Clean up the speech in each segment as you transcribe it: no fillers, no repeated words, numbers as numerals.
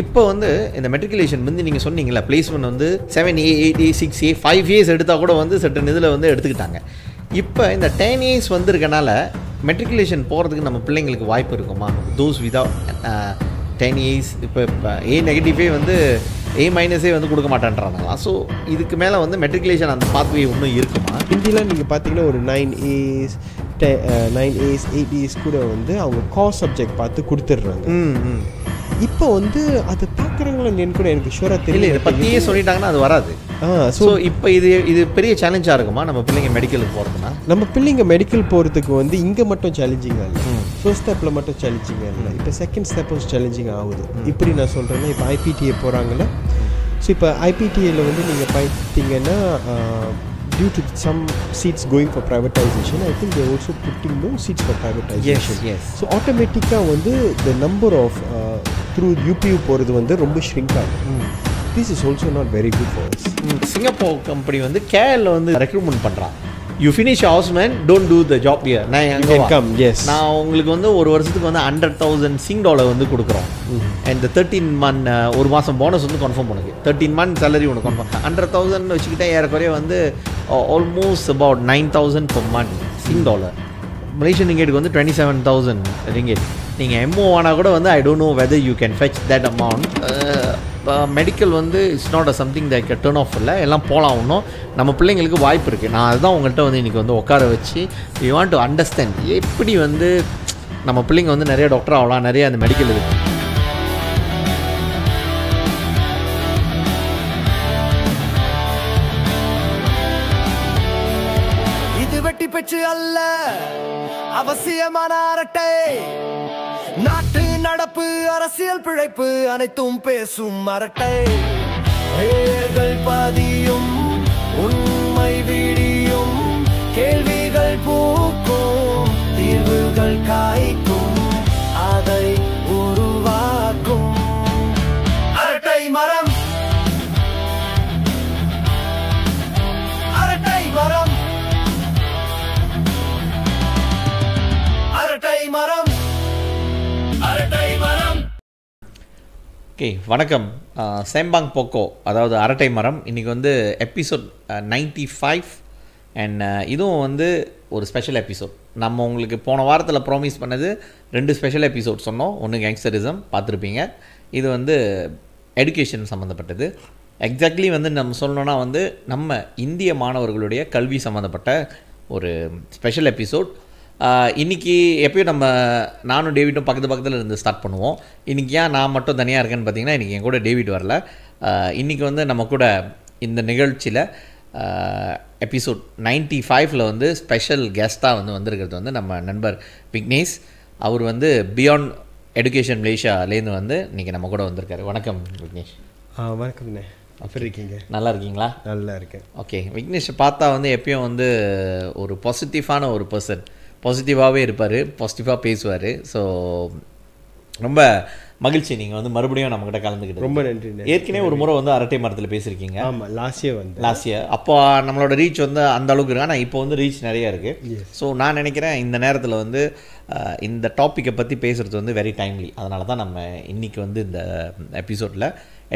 இப்போ வந்து இந்த மெட்ரிகுலேஷன் வந்து நீங்கள் சொன்னீங்களா பிளேஸ்மெண்ட் வந்து 7A 8A 6A 5 years எடுத்தால் கூட வந்து சர்டன் இதில் வந்து எடுத்துக்கிட்டாங்க. இப்போ இந்த 10 years வந்திருக்கனால மெட்ரிகுலேஷன் போகிறதுக்கு நம்ம பிள்ளைங்களுக்கு வாய்ப்பு இருக்குமா? தோஸ் விதவுட் 10 years இப்போ A நெகட்டிவே வந்து A மைனஸே வந்து கொடுக்க மாட்டேன்றாங்களா? ஸோ இதுக்கு மேலே வந்து மெட்ரிகுலேஷன் அந்த பாத்வே இன்னும் இருக்குமா? ஹிந்திலாம் நீங்கள் பார்த்தீங்கன்னா ஒரு 9As 8As கூட வந்து அவங்க கோர் சப்ஜெக்ட் பார்த்து கொடுத்துட்றாங்க. இப்போ வந்து அதை பார்க்குறவங்களேன்னு கூட எனக்கு ஷூராக தெரியல. இதை பற்றியே சொல்லிட்டாங்கன்னா அது வராது. ஸோ இப்போ இது பெரிய சேலஞ்சாக இருக்குமா நம்ம பிள்ளைங்க மெடிக்கலுக்கு போகிறதுனா? நம்ம பிள்ளைங்க மெடிக்கல் போகிறதுக்கு வந்து இங்கே மட்டும் சேலஞ்சிங்காக இல்லை, ஃபர்ஸ்ட் ஸ்டெப்பில் மட்டும் சேலஞ்சிங்காக இல்லை, இப்போ செகண்ட் ஸ்டெப்பும் சேலஞ்சிங் ஆகுது. இப்படி நான் சொல்கிறேன்னா இப்போ IPTA போகிறாங்களே, ஸோ இப்போ IPTAவில் வந்து நீங்கள் பார்த்தீங்கன்னா due to some seats going for privatization, I think they are also putting no seats for privatization. Yes. So automatically வந்து the number of through UPU போகிறது வந்து ரொம்ப shrink ஆகும். This is also not very good for us. Singapore company வந்து கேஎல்ல வந்து recruitment பண்ணுறான். You finish Housman, don't do the job here. நான் உங்களுக்கு வந்து ஒரு வருஷத்துக்கு வந்து 100,000 சிங் டாலர் வந்து கொடுக்குறோம். அண்ட் 13 month ஒரு மாதம் போனஸ் வந்து கன்ஃபார்ம் பண்ணுது. 13 month சேலரி ஒன்று கன்ஃபார்ம். 100,000 வச்சுக்கிட்டே ஏறக்குறைய வந்து almost about 9,000 per month Sing dollar. Malaysian ரிங்கேட்டுக்கு வந்து 27,000 ரிங்கேட். நீங்கள் MO ஆனால் கூட வந்து I don't know whether you can fetch that amount. Medical வந்து it's not a something like turn off இல்லை, எல்லாம் போகலாம். இன்னும் நம்ம பிள்ளைங்களுக்கு வாய்ப்பு இருக்குது. நான் அதுதான் உங்கள்கிட்ட வந்து இன்றைக்கி வந்து உட்கார வச்சு யூ வாண்ட் டு அண்டர்ஸ்டாண்ட் எப்படி வந்து நம்ம பிள்ளைங்க வந்து நிறைய டாக்டர் ஆகலாம், நிறைய அந்த மெடிக்கல் இருக்குது. இது வெட்டி பெற்று அல்ல அவசியமான அரட்டை, நாட்டு நடப்பு அரசியல் பிழைப்பு அனைத்தும் பேசும் அரட்டை. பெயர்கள் பதியும் உண்மை விடியும், கேள்விகள் பூக்கும் தீர்வுகள் காய்க்கும், அதை உருவாக்கும் அரட்டை மரம். அரட்டை மரம், அரட்டை மரம், அரட்டை மரம். ஓகே, வணக்கம். சேம்பாங் போக்கோ, அதாவது அரட்டை மரம். இன்றைக்கி வந்து எபிசோட் 95 அண்ட் இதுவும் வந்து ஒரு ஸ்பெஷல் எபிசோட். நம்ம உங்களுக்கு போன வாரத்தில் ப்ராமிஸ் பண்ணது 2 ஸ்பெஷல் எபிசோட் சொன்னோம். ஒன்று கேங்ஸ்டரிசம் பார்த்துருப்பீங்க, இது வந்து எடுகேஷன் சம்மந்தப்பட்டது. எக்ஸாக்ட்லி வந்து நம்ம சொல்லணுன்னா வந்து நம்ம இந்திய மாணவர்களுடைய கல்வி சம்மந்தப்பட்ட ஒரு ஸ்பெஷல் எபிசோட். இன்றைக்கி எப்பயும் நானும் டேவிட்டும் பக்கத்தில் இருந்து ஸ்டார்ட் பண்ணுவோம். இன்றைக்கி ஏன் நான் மட்டும் தனியாக இருக்கேன்னு பார்த்தீங்கன்னா, இன்றைக்கி என் கூட டேவிட் வரல. இன்றைக்கி வந்து நம்ம கூட இந்த நிகழ்ச்சியில் எபிசோட் 95 வந்து ஸ்பெஷல் கெஸ்ட்டாக வந்து வந்திருக்கிறது வந்து நம்ம நண்பர் விக்னேஷ். அவர் வந்து பியாண்ட் எடுகேஷன் மலேசியாலேருந்து வந்து இன்றைக்கி நம்ம கூட வந்திருக்காரு. வணக்கம் விக்னேஷ். வணக்கம்ண்ணே, அப்படி இருக்கீங்க? நல்லா இருக்கீங்களா? நல்லா இருக்கேன். ஓகே, விக்னேஷை பார்த்தா வந்து எப்பயும் வந்து ஒரு பாசிட்டிவான ஒரு பர்சன், பாசிட்டிவாகவே இருப்பார், பாசிட்டிவாக பேசுவார். ஸோ ரொம்ப மகிழ்ச்சி நீங்கள் வந்து மறுபடியும் நம்மக்கிட்ட கலந்துக்கிட்டு. ரொம்ப நன்றி. ஏற்கனவே ஒரு முறை வந்து அரட்டை மரத்தில் பேசியிருக்கீங்க. ஆமாம், லாஸ்ட் இயர். அப்போ நம்மளோட ரீச் வந்து அந்த அளவுக்கு இருக்கு. ஆனால் இப்போ வந்து ரீச் நிறையா இருக்குது. ஸோ நான் நினைக்கிறேன் இந்த நேரத்தில் வந்து இந்த டாப்பிக்கை பற்றி பேசுகிறது வந்து வெரி டைம்லி. அதனால தான் நம்ம இன்றைக்கி வந்து இந்த எபிசோடில்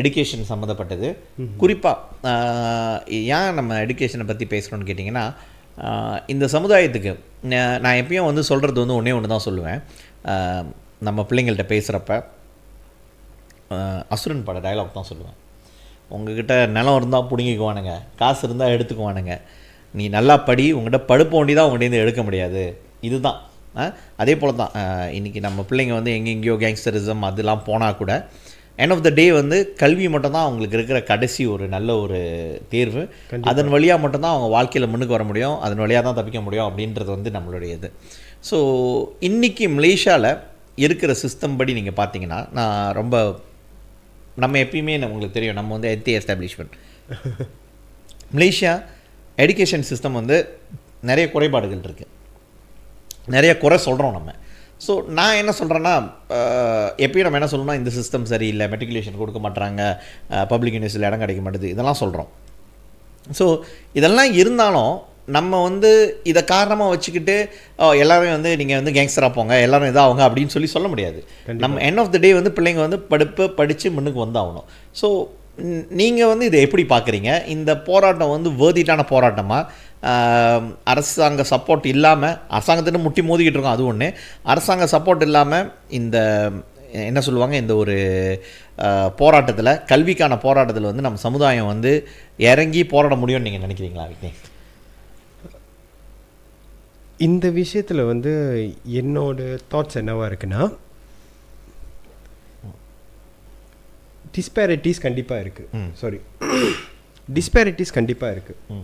எடுகேஷன் சம்மந்தப்பட்டது. குறிப்பாக ஏன் நம்ம எடுகேஷனை பற்றி பேசுகிறோன்னு கேட்டிங்கன்னா, இந்த சமுதாயத்துக்கு நான் எப்பயும் வந்து சொல்கிறது வந்து ஒன்று தான் சொல்லுவேன். நம்ம பிள்ளைங்கள்ட்ட பேசுகிறப்ப அசுரன் பட டயலாக் தான் சொல்லுவேன். உங்ககிட்ட நிலம் இருந்தால் பிடுங்கிக்குவானுங்க, காசு இருந்தால் எடுத்துக்குவானுங்க, நீ நல்லா படி, உங்கள்கிட்ட படுப்ப வேண்டி தான் உங்கள்கிட்ட எடுக்க முடியாது. இதுதான். அதே போல் தான் இன்றைக்கி நம்ம பிள்ளைங்க வந்து எங்கெங்கேயோ கேங்ஸ்டரிசம் அதெல்லாம் போனால் கூட எண்ட் ஆஃப் த டே வந்து கல்வி மட்டும்தான் அவங்களுக்கு இருக்கிற கடைசி ஒரு நல்ல ஒரு தேர்வு. அதன் வழியாக மட்டும்தான் அவங்க வாழ்க்கையில் முன்னுக்கு வர முடியும், அதன் வழியாக தான் தப்பிக்க முடியும் அப்படின்றது வந்து நம்மளுடைய இது. ஸோ இன்றைக்கி மலேசியாவில் இருக்கிற சிஸ்டம் படி நீங்கள் பார்த்தீங்கன்னா, நம்ம எப்பயுமே உங்களுக்கு தெரியும், நம்ம வந்து எத்தி எஸ்டாப்ளிஷ்மெண்ட். மலேசியா எஜுகேஷன் சிஸ்டம் வந்து நிறைய குறைபாடுகள் இருக்குது, நிறைய குறை சொல்கிறோம் நம்ம. ஸோ நான் என்ன சொல்கிறேன்னா, எப்பயும் நம்ம என்ன சொல்லணும்னா, இந்த சிஸ்டம் சரியில்லை, மெட்ரிகுலேஷன் கொடுக்க மாட்டுறாங்க, பப்ளிக் யூனிவர்சிட்டியில் இடம் கிடைக்க மாட்டேது, இதெல்லாம் சொல்கிறோம். ஸோ இதெல்லாம் இருந்தாலும் நம்ம வந்து இதை காரணமாக வச்சுக்கிட்டு எல்லாரும் வந்து நீங்கள் வந்து கேங்ஸ்டராக போங்க எல்லாரும் இதாகுங்க அப்படின்னு சொல்ல முடியாது. நம்ம எண்ட் ஆஃப் த டே வந்து பிள்ளைங்க வந்து படித்து முன்னுக்கு வந்தாகணும். ஸோ நீங்கள் வந்து இதை எப்படி பார்க்குறீங்க? இந்த போராட்டம் வந்து வேர்திட்டான போராட்டமாக, அரசாங்க சப்போர்ட் இல்லாமல், அரசாங்கத்திட்ட முட்டி மோதிக்கிட்டு இருக்கோம் அது ஒன்று, அரசாங்க சப்போர்ட் இல்லாமல் இந்த என்ன சொல்லுவாங்க இந்த ஒரு போராட்டத்தில், கல்விக்கான போராட்டத்தில் வந்து நம்ம சமுதாயம் வந்து இறங்கி போராட முடியும்னு நீங்கள் நினைக்கிறீங்களா விக்னேஷ்? இந்த விஷயத்தில் வந்து என்னோட தாட்ஸ் என்னவா இருக்குன்னா, டிஸ்பேரிட்டிஸ் கண்டிப்பாக இருக்குது. டிஸ்பேரிட்டிஸ் கண்டிப்பாக இருக்குது.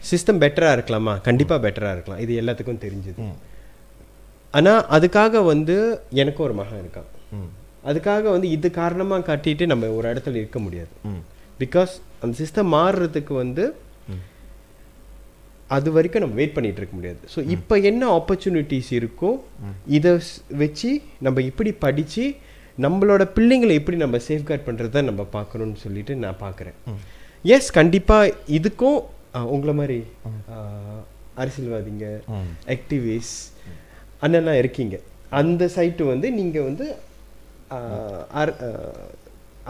சிஸ்டம் பெட்டராக இருக்கலாமா? கண்டிப்பாக பெட்டராக இருக்கலாம், இது எல்லாத்துக்கும் தெரிஞ்சுது. ஆனால் அதுக்காக வந்து எனக்கும் ஒரு மகன் இருக்கான், அதுக்காக வந்து இது காரணமாக காட்டிட்டு நம்ம ஒரு இடத்துல இருக்க முடியாது. பிகாஸ் அந்த சிஸ்டம் மாறுறதுக்கு வந்து அது வரைக்கும் நம்ம வெயிட் பண்ணிட்டு இருக்க முடியாது. ஸோ இப்போ என்ன ஆப்பர்ச்சுனிட்டிஸ் இருக்கோ இதை வச்சு நம்ம இப்படி படித்து நம்மளோட பிள்ளைங்களை எப்படி நம்ம சேஃப்கார்ட் பண்ணுறத நம்ம பார்க்கணும்னு சொல்லிட்டு நான் பார்க்குறேன். எஸ், கண்டிப்பாக இதுக்கும் உங்களை மாதிரி அரசியல்வாதிங்க, ஆக்டிவிஸ்ட் அண்ணெல்லாம் இருக்கீங்க. அந்த சைட்டு வந்து நீங்கள் வந்து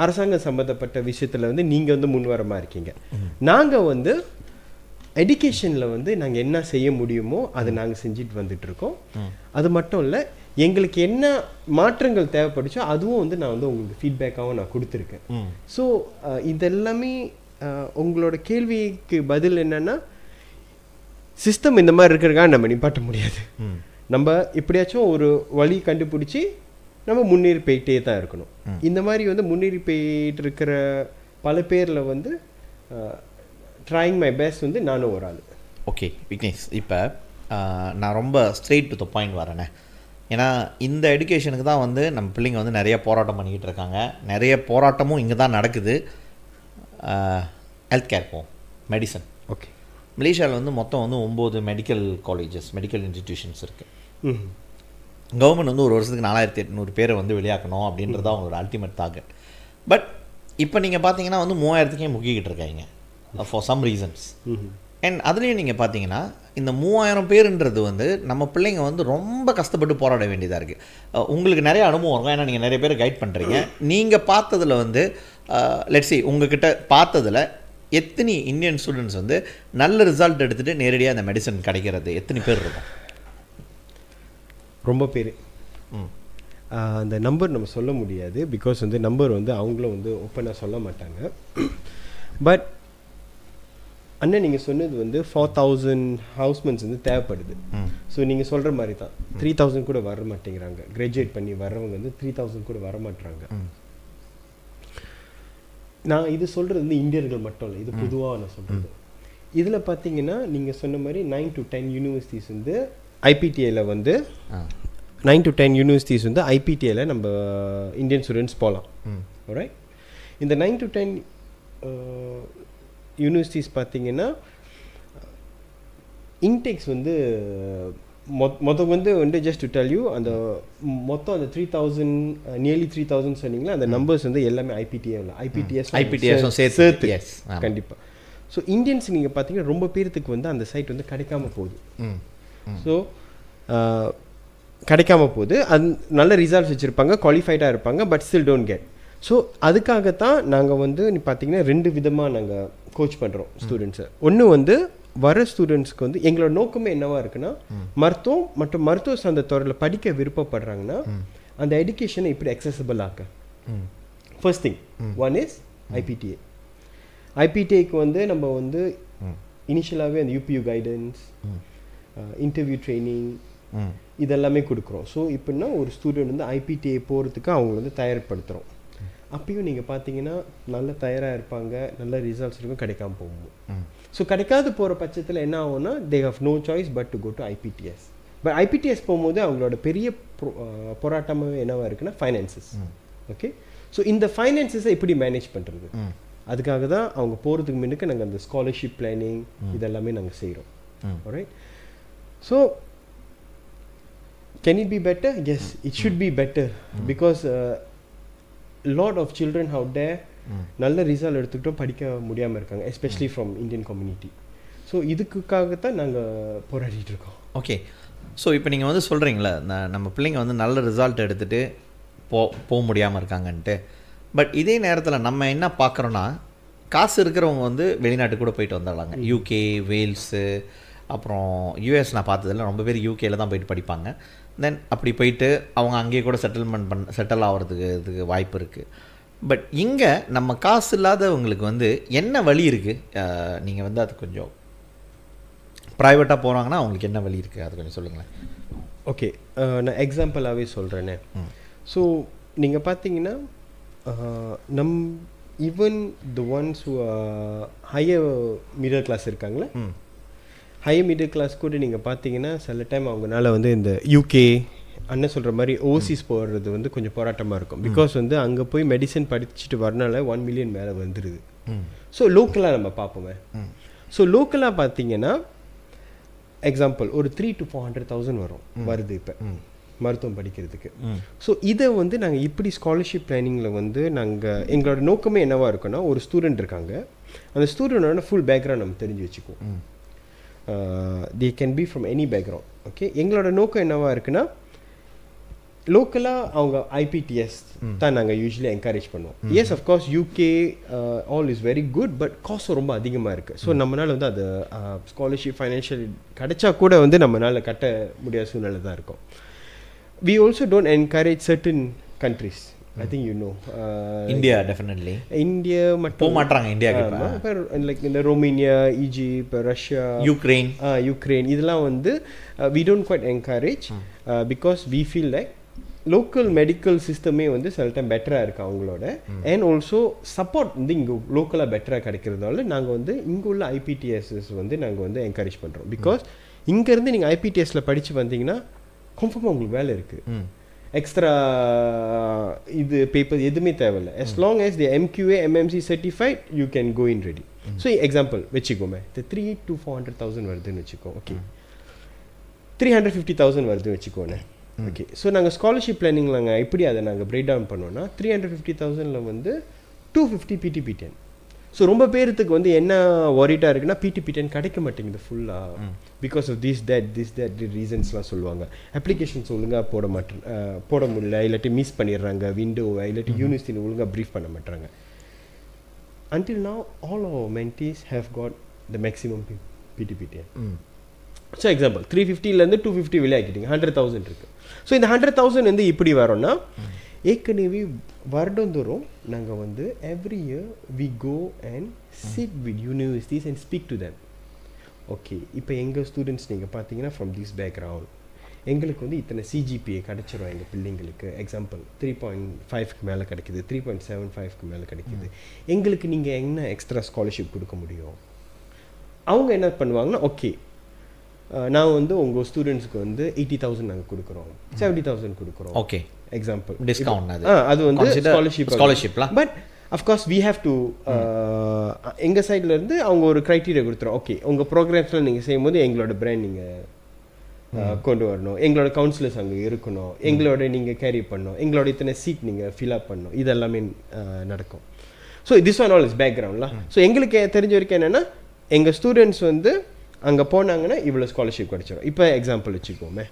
அரசாங்கம் சம்மந்தப்பட்ட விஷயத்தில் வந்து நீங்கள் வந்து முன்வரமாக இருக்கீங்க. நாங்கள் வந்து எஜுகேஷனில் வந்து நாங்கள் என்ன செய்ய முடியுமோ அதை நாங்கள் செஞ்சுட்டு வந்துட்டுருக்கோம். அது மட்டும் இல்லை, எங்களுக்கு என்ன மாற்றங்கள் தேவைப்படுச்சோ அதுவும் வந்து நான் வந்து உங்களுக்கு ஃபீட்பேக்காகவும் நான் கொடுத்துருக்கேன். ஸோ இதெல்லாமே உங்களோட கேள்விக்கு பதில் என்னென்னா, சிஸ்டம் இந்த மாதிரி இருக்கிறதுக்காக நம்ம நிப்பாட்ட முடியாது. நம்ம எப்படியாச்சும் ஒரு வழி கண்டுபிடிச்சி நம்ம முன்னேறி போயிட்டே தான் இருக்கணும். இந்த மாதிரி வந்து முன்னேறி போயிட்டு இருக்கிற பல பேரில் வந்து ட்ரைங் மை பெஸ்ட் வந்து நானும் ஒரு ஆள். ஓகே விக்னேஷ், இப்போ நான் ரொம்ப ஸ்ட்ரெயிட் டு த பாயிண்ட் வரேனே. ஏன்னா இந்த எடுகேஷனுக்கு தான் வந்து நம்ம பிள்ளைங்க வந்து நிறைய போராட்டம் பண்ணிக்கிட்டு இருக்காங்க. நிறைய போராட்டமும் இங்கே தான் நடக்குது. ஹெல்த் கேர் போம், மெடிசன். ஓகே, மலேசியாவில் வந்து மொத்தம் வந்து 9 மெடிக்கல் காலேஜஸ், மெடிக்கல் இன்ஸ்டிடியூஷன்ஸ் இருக்குது. கவர்மெண்ட் வந்து ஒரு வருஷத்துக்கு 4800 பேரை வந்து வெளியாக்கணும் அப்படின்றது அவங்களோட அல்டிமேட் டார்கெட். பட் இப்போ நீங்கள் பார்த்தீங்கன்னா வந்து 3000க்கே முக்கிக்கிட்டு இருக்காங்க ஃபார் சம் ரீசன்ஸ். அண்ட் அதுலேயும் நீங்கள் பார்த்தீங்கன்னா இந்த 3000 பேருன்றது வந்து நம்ம பிள்ளைங்க வந்து ரொம்ப கஷ்டப்பட்டு போராட வேண்டியதாக இருக்குது. உங்களுக்கு நிறைய அனுபவம் இருக்கும், ஏன்னா நீங்கள் நிறைய பேர் கைட் பண்ணுறீங்க. நீங்கள் பார்த்ததில் வந்து லெட்ஸ் சே உங்ககிட்ட பார்த்ததில் எத்தனை இந்தியன் ஸ்டூடெண்ட்ஸ் வந்து நல்ல ரிசல்ட் எடுத்துகிட்டு நேரடியாக அந்த மெடிசன் கிடைக்கிறது எத்தனை பேர் இருக்கும்? ரொம்ப பேர். அந்த நம்பர் நம்ம சொல்ல முடியாது, பிகாஸ் வந்து நம்பர் வந்து அவங்களும் வந்து ஓப்பனாக சொல்ல மாட்டாங்க. பட் அண்ணன் நீங்கள் சொன்னது வந்து 4000 ஹவுஸ்மெண்ட்ஸ் வந்து தேவைப்படுது. ஸோ நீங்கள் சொல்கிற மாதிரி தான் 3000 கூட வர மாட்டேங்கிறாங்க. கிராஜுவேட் பண்ணி வர்றவங்க வந்து 3000 கூட வர மாட்டுறாங்க. நான் இது சொல்கிறது வந்து இந்தியர்கள் மட்டும் இல்லை, இது பொதுவாக நான் சொல்கிறது. இதில் பார்த்தீங்கன்னா நீங்கள் சொன்ன மாதிரி 9 to 10 யூனிவர்சிட்டிஸ் வந்து ஐபிடிஐயில் வந்து 9 to 10 யூனிவர்சிட்டிஸ் வந்து ஐபிடிஐயில் நம்ம இந்தியன் ஸ்டூடெண்ட்ஸ் போகலாம். ரைட், இந்த 9 to 10 யூனிவர்சிட்டிஸ் பார்த்தீங்கன்னா இன்டேக்ஸ் வந்து மொத்தம் வந்து ஜஸ்ட் டு டெல் யூ, அந்த மொத்தம் அந்த 3000 நியர்லி 3000 சொன்னீங்களா, அந்த நம்பர்ஸ் வந்து எல்லாமே ஐபிடிஎஸ் சேர்த்து கண்டிப்பாக. ஸோ இந்தியன்ஸ் நீங்கள் பார்த்தீங்கன்னா ரொம்ப பேர்த்துக்கு வந்து அந்த சைட் வந்து கிடைக்காம போகுது. ஸோ கிடைக்காம போகுது. அது நல்ல ரிசல்ட்ஸ் வச்சுருப்பாங்க, குவாலிஃபைடாக இருப்பாங்க, but still don't get. So அதுக்காகத்தான் நாங்கள் வந்து பார்த்தீங்கன்னா 2 விதமாக நாங்கள் கோச் பண்ணுறோம் ஸ்டூடெண்ட்ஸை. ஒன்று வந்து வர ஸ்டூடெண்ட்ஸ்க்கு வந்து எங்களோட நோக்கமே என்னவா இருக்குன்னா, மருத்துவம் மற்றும் மருத்துவ சார்ந்த துறையில் படிக்க விருப்பப்படுறாங்கன்னா அந்த எஜுகேஷனை இப்படி அக்சசபிள் ஆக்க. First thing one is IPTA. ஐபிடிஏக்கு வந்து நம்ம வந்து இனிஷியலாகவே அந்த யூபியூ கைடன்ஸ், இன்டர்வியூ ட்ரைனிங் இதெல்லாமே கொடுக்குறோம். ஸோ இப்படின்னா ஒரு ஸ்டூடெண்ட் வந்து ஐபிடிஏ போகிறதுக்கு அவங்கள வந்து தயார்படுத்துகிறோம். அப்பயும் நீங்கள் பார்த்தீங்கன்னா நல்ல தயாராக இருப்பாங்க, நல்ல ரிசல்ட்ஸ் இருக்கும், கிடைக்காம போகும். ஸோ கிடைக்காது போகிற பட்சத்தில் என்ன ஆகும்னா they have no choice but to go to IPTS. But IPTS போகும்போது அவங்களோட பெரிய போராட்டமாக என்னவா இருக்குன்னா ஃபைனான்சஸ். ஓகே, ஸோ இந்த ஃபைனான்சஸை எப்படி மேனேஜ் பண்ணுறது, அதுக்காக தான் அவங்க போகிறதுக்கு முன்னுக்கு நாங்கள் அந்த ஸ்காலர்ஷிப் பிளானிங் இதெல்லாமே நாங்கள் செய்கிறோம். Right, so can it be better? Yes, it should be better because lot of children out there நல்ல ரிசல்ட் எடுத்துக்கிட்டோம் படிக்க முடியாமல் இருக்காங்க, especially from Indian community. So இதுக்காகத்தான் நாங்கள் போராடிட்டு இருக்கோம். ஓகே, ஸோ இப்போ நீங்கள் வந்து சொல்கிறீங்களே நம்ம பிள்ளைங்க வந்து நல்ல ரிசல்ட் எடுத்துகிட்டு போக முடியாமல் இருக்காங்கன்ட்டு. பட் இதே நேரத்தில் நம்ம என்ன பார்க்குறோன்னா, காசு இருக்கிறவங்க வந்து வெளிநாட்டுக்கு கூட போயிட்டு வந்துடலாங்க. யூகே, வேல்ஸு, அப்புறம் யூஎஸ் நான் பார்த்ததில்ல, ரொம்ப பேர் யூகேல தான் போயிட்டு படிப்பாங்க. தென் அப்படி போயிட்டு அவங்க அங்கேயே கூட செட்டில் ஆகிறதுக்கு வாய்ப்பு இருக்குது. பட் இங்கே நம்ம காசு இல்லாதவங்களுக்கு வந்து என்ன வழி இருக்குது? நீங்கள் வந்து அது கொஞ்சம் ப்ரைவேட்டாக போகிறாங்கன்னா அவங்களுக்கு என்ன வழி இருக்குது அது கொஞ்சம் சொல்லுங்களேன். ஓகே, நான் எக்ஸாம்பிளாகவே சொல்கிறேனே. ஸோ நீங்கள் பார்த்தீங்கன்னா even the ones higher middle class இருக்காங்களே, ஹையர் மிடில் கிளாஸ் கூட நீங்கள் பார்த்தீங்கன்னா சில டைம் அவங்களால வந்து இந்த யூகே அண்ணன் சொல்கிற மாதிரி ஓசிஸ் போடுறது வந்து கொஞ்சம் போராட்டமாக இருக்கும். பிகாஸ் வந்து அங்கே போய் மெடிசன் படிச்சுட்டு வரனால 1 மில்லியன் மேலே வந்துடுது. ஸோ லோக்கலாக நம்ம பார்ப்போமே. ஸோ லோக்கலாக பார்த்தீங்கன்னா எக்ஸாம்பிள் ஒரு 300,000 to 400,000 வருது இப்போ மருத்துவம் படிக்கிறதுக்கு. ஸோ இதை வந்து நாங்கள் இப்படி ஸ்காலர்ஷிப் பிளானிங்கில் வந்து நாங்கள் எங்களோட நோக்கமே என்னவாக இருக்குன்னா, ஒரு ஸ்டூடெண்ட் இருக்காங்க, அந்த ஸ்டூடெண்டோட ஃபுல் பேக்ரவுண்ட் நம்ம தெரிஞ்சு வச்சுக்குவோம். They can be from any background. Okay, எங்களோட நோக்கம் என்னவாக இருக்குன்னா, லோக்கலாக அவங்க ஐபிடிஎஸ் தான் நாங்கள் யூஸ்வலி என்கரேஜ் பண்ணுவோம். Yes of course UK all is very good, but cost ரொம்ப அதிகமாக இருக்குது. ஸோ நம்மளால் வந்து அது ஸ்காலர்ஷிப் ஃபைனான்ஷியல் கிடைச்சா கூட வந்து நம்மளால் கட்ட முடியாத சூழ்நிலை தான் இருக்கும். We also don't encourage certain countries. I think you know. India definitely. India மட்டும் போக மாட்டாங்க இந்தியாக்கு. இப்போ லைக் இந்த ரோமேனியா, ஈஜிப்ட், ரஷ்யா, யுக்ரைன் இதெல்லாம் வந்து we don't quite encourage because we feel like local medical சிஸ்டமே வந்து சில டைம் பெட்டராக இருக்குது அவங்களோட. அண்ட் ஆல்சோ சப்போர்ட் வந்து இங்கே லோக்கலாக பெட்டராக கிடைக்கிறதால நாங்கள் வந்து இங்கே உள்ள ஐபிடிஎஸ்எஸ் வந்து நாங்கள் வந்து என்கரேஜ் பண்ணுறோம். பிகாஸ் இங்கேருந்து நீங்கள் ஐபிடிஎஸில் படித்து வந்தீங்கன்னா கன்ஃபார்மாக உங்களுக்கு வேலை இருக்குது. எக்ஸ்ட்ரா இது பேப்பர் எதுவுமே தேவையில்லை. as long as the MQA MMC certified you can go in ready. So example வச்சுக்கோமே, இந்த 300,000 to 400,000 வருதுன்னு வச்சுக்கோ. ஓகே, 350,000 வருதுன்னு வச்சுக்கோண்ணே. ஓகே, ஸோ நாங்கள் ஸ்காலர்ஷிப் பிளானிங் நாங்கள் எப்படி அதை நாங்கள் பிரேக் டவுன் பண்ணோன்னா, 350,000 வந்து 250 PTP10. ஸோ ரொம்ப பேருக்கு வந்து என்ன ஒரிட்டாக இருக்குன்னா, PTP10 கிடைக்க மாட்டேங்குது ஃபுல்லாக. பிகாஸ் ஆஃப் திஸ் தட் ரீசன்ஸ்லாம் சொல்லுவாங்க. அப்ளிகேஷன்ஸ் ஒழுங்காக போட முடியல, இல்லாட்டி மிஸ் பண்ணிடுறாங்க விண்டோவை, இல்லாட்டி யூனிவர்சிட்டி ஒழுங்காக ப்ரீஃப் பண்ண மாட்டாங்க. until now all our mentees have got the maximum PTP10. So example 350லேருந்து 250 விலையாக்கிட்டீங்க, 100,000 இருக்குது. ஸோ இந்த 100,000 வந்து இப்படி வரோன்னா, ஏற்கனவே வருடந்தோறும் நாங்கள் வந்து every year we go and sit with universities and speak to them. Okay, இப்போ எங்கள் ஸ்டூடெண்ட்ஸ் நீங்கள் பார்த்தீங்கன்னா ஃப்ரம் திஸ் பேக்ரவுண்ட் எங்களுக்கு வந்து இத்தனை CGPA கிடச்சிரும் எங்கள் பிள்ளைங்களுக்கு. எக்ஸாம்பிள் 3.5க்கு மேலே கிடைக்கிது, 3.75க்கு மேலே கிடைக்கிது. எங்களுக்கு நீங்கள் என்ன எக்ஸ்ட்ரா ஸ்காலர்ஷிப் கொடுக்க முடியும்? அவங்க என்ன பண்ணுவாங்கன்னா, ஓகே நான் வந்து உங்கள் ஸ்டூடெண்ட்ஸ்க்கு வந்து 80,000 நாங்கள் கொடுக்குறோம், 70,000 கொடுக்குறோம். ஓகே, எக்ஸாம்பிள் டிஸ்கவுண்ட் அது வந்து ஸ்காலர்ஷிப்லாம். But of course we have to எங்கள் சைட்லேருந்து அவங்க ஒரு க்ரைட்டீரியா கொடுத்துரும். ஓகே, உங்கள் ப்ரோக்ராம்ஸ்லாம் நீங்கள் செய்யும்போது எங்களோட பிராண்ட் நீங்கள் கொண்டு வரணும், எங்களோட கவுன்சிலர்ஸ் அங்கே இருக்கணும், எங்களோட நீங்கள் கேரி பண்ணணும், எங்களோட இத்தனை சீட் நீங்கள் ஃபில்அப் பண்ணணும், இதெல்லாமே நடக்கும். So this one all is பேக்ரவுண்ட்லாம். ஸோ எங்களுக்கு தெரிஞ்ச வரைக்கும் என்னென்னா, எங்கள் ஸ்டூடெண்ட்ஸ் வந்து அங்கே போனாங்கன்னா இவ்வளோ ஸ்காலர்ஷிப் கிடச்சிடும். இப்போ எக்ஸாம்பிள் வச்சுக்கோமே,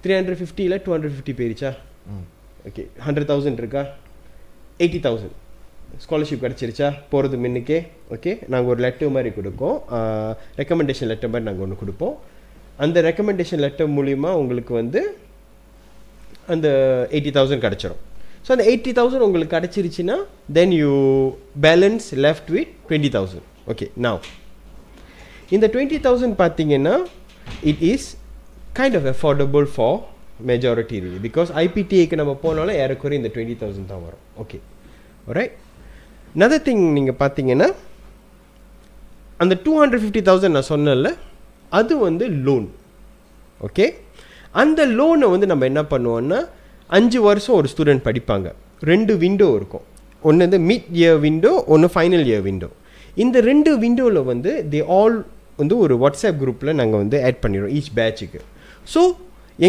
350ல் 250 போயிருச்சா? ஓகே, 100,000 இருக்கா? 80,000 ஸ்காலர்ஷிப் கிடச்சிருச்சா போகிறது முன்னுக்கே? ஓகே, நாங்கள் ஒரு லெட்டர் மாதிரி கொடுப்போம், ரெக்கமெண்டேஷன் லெட்டர் மாதிரி நாங்கள் ஒன்று கொடுப்போம். அந்த ரெக்கமெண்டேஷன் லெட்டர் மூலிமா உங்களுக்கு வந்து அந்த 80,000 கிடச்சிரும். ஸோ அந்த 80,000 உங்களுக்கு கிடச்சிருச்சுன்னா then you balance left with 20,000. Okay, now இந்த 20,000 பார்த்தீங்கன்னா it is kind of affordable for majority really, because ஐபிடிஏக்கு நம்ம போனாலும் ஏறக்குறைய இந்த 20,000 தான் வரும். Okay, right. another thing நீங்கள் பார்த்தீங்கன்னா, அந்த 250,000 நான் சொன்னேன்ல, அது வந்து லோன். ஓகே, அந்த லோனை வந்து நம்ம என்ன பண்ணுவோம்னா, 5 வருஷம் ஒரு ஸ்டூடெண்ட் படிப்பாங்க. 2 விண்டோ இருக்கும், ஒன்று வந்து மிட் இயர் விண்டோ, ஒன்று ஃபைனல் இயர் விண்டோ. இந்த 2 விண்டோவில் வந்து தே ஆல் வந்து ஒரு வாட்ஸ்அப் குரூப்பில் நாங்கள் வந்து ஆட் பண்ணிடுறோம் ஈச் பேட்சுக்கு. ஸோ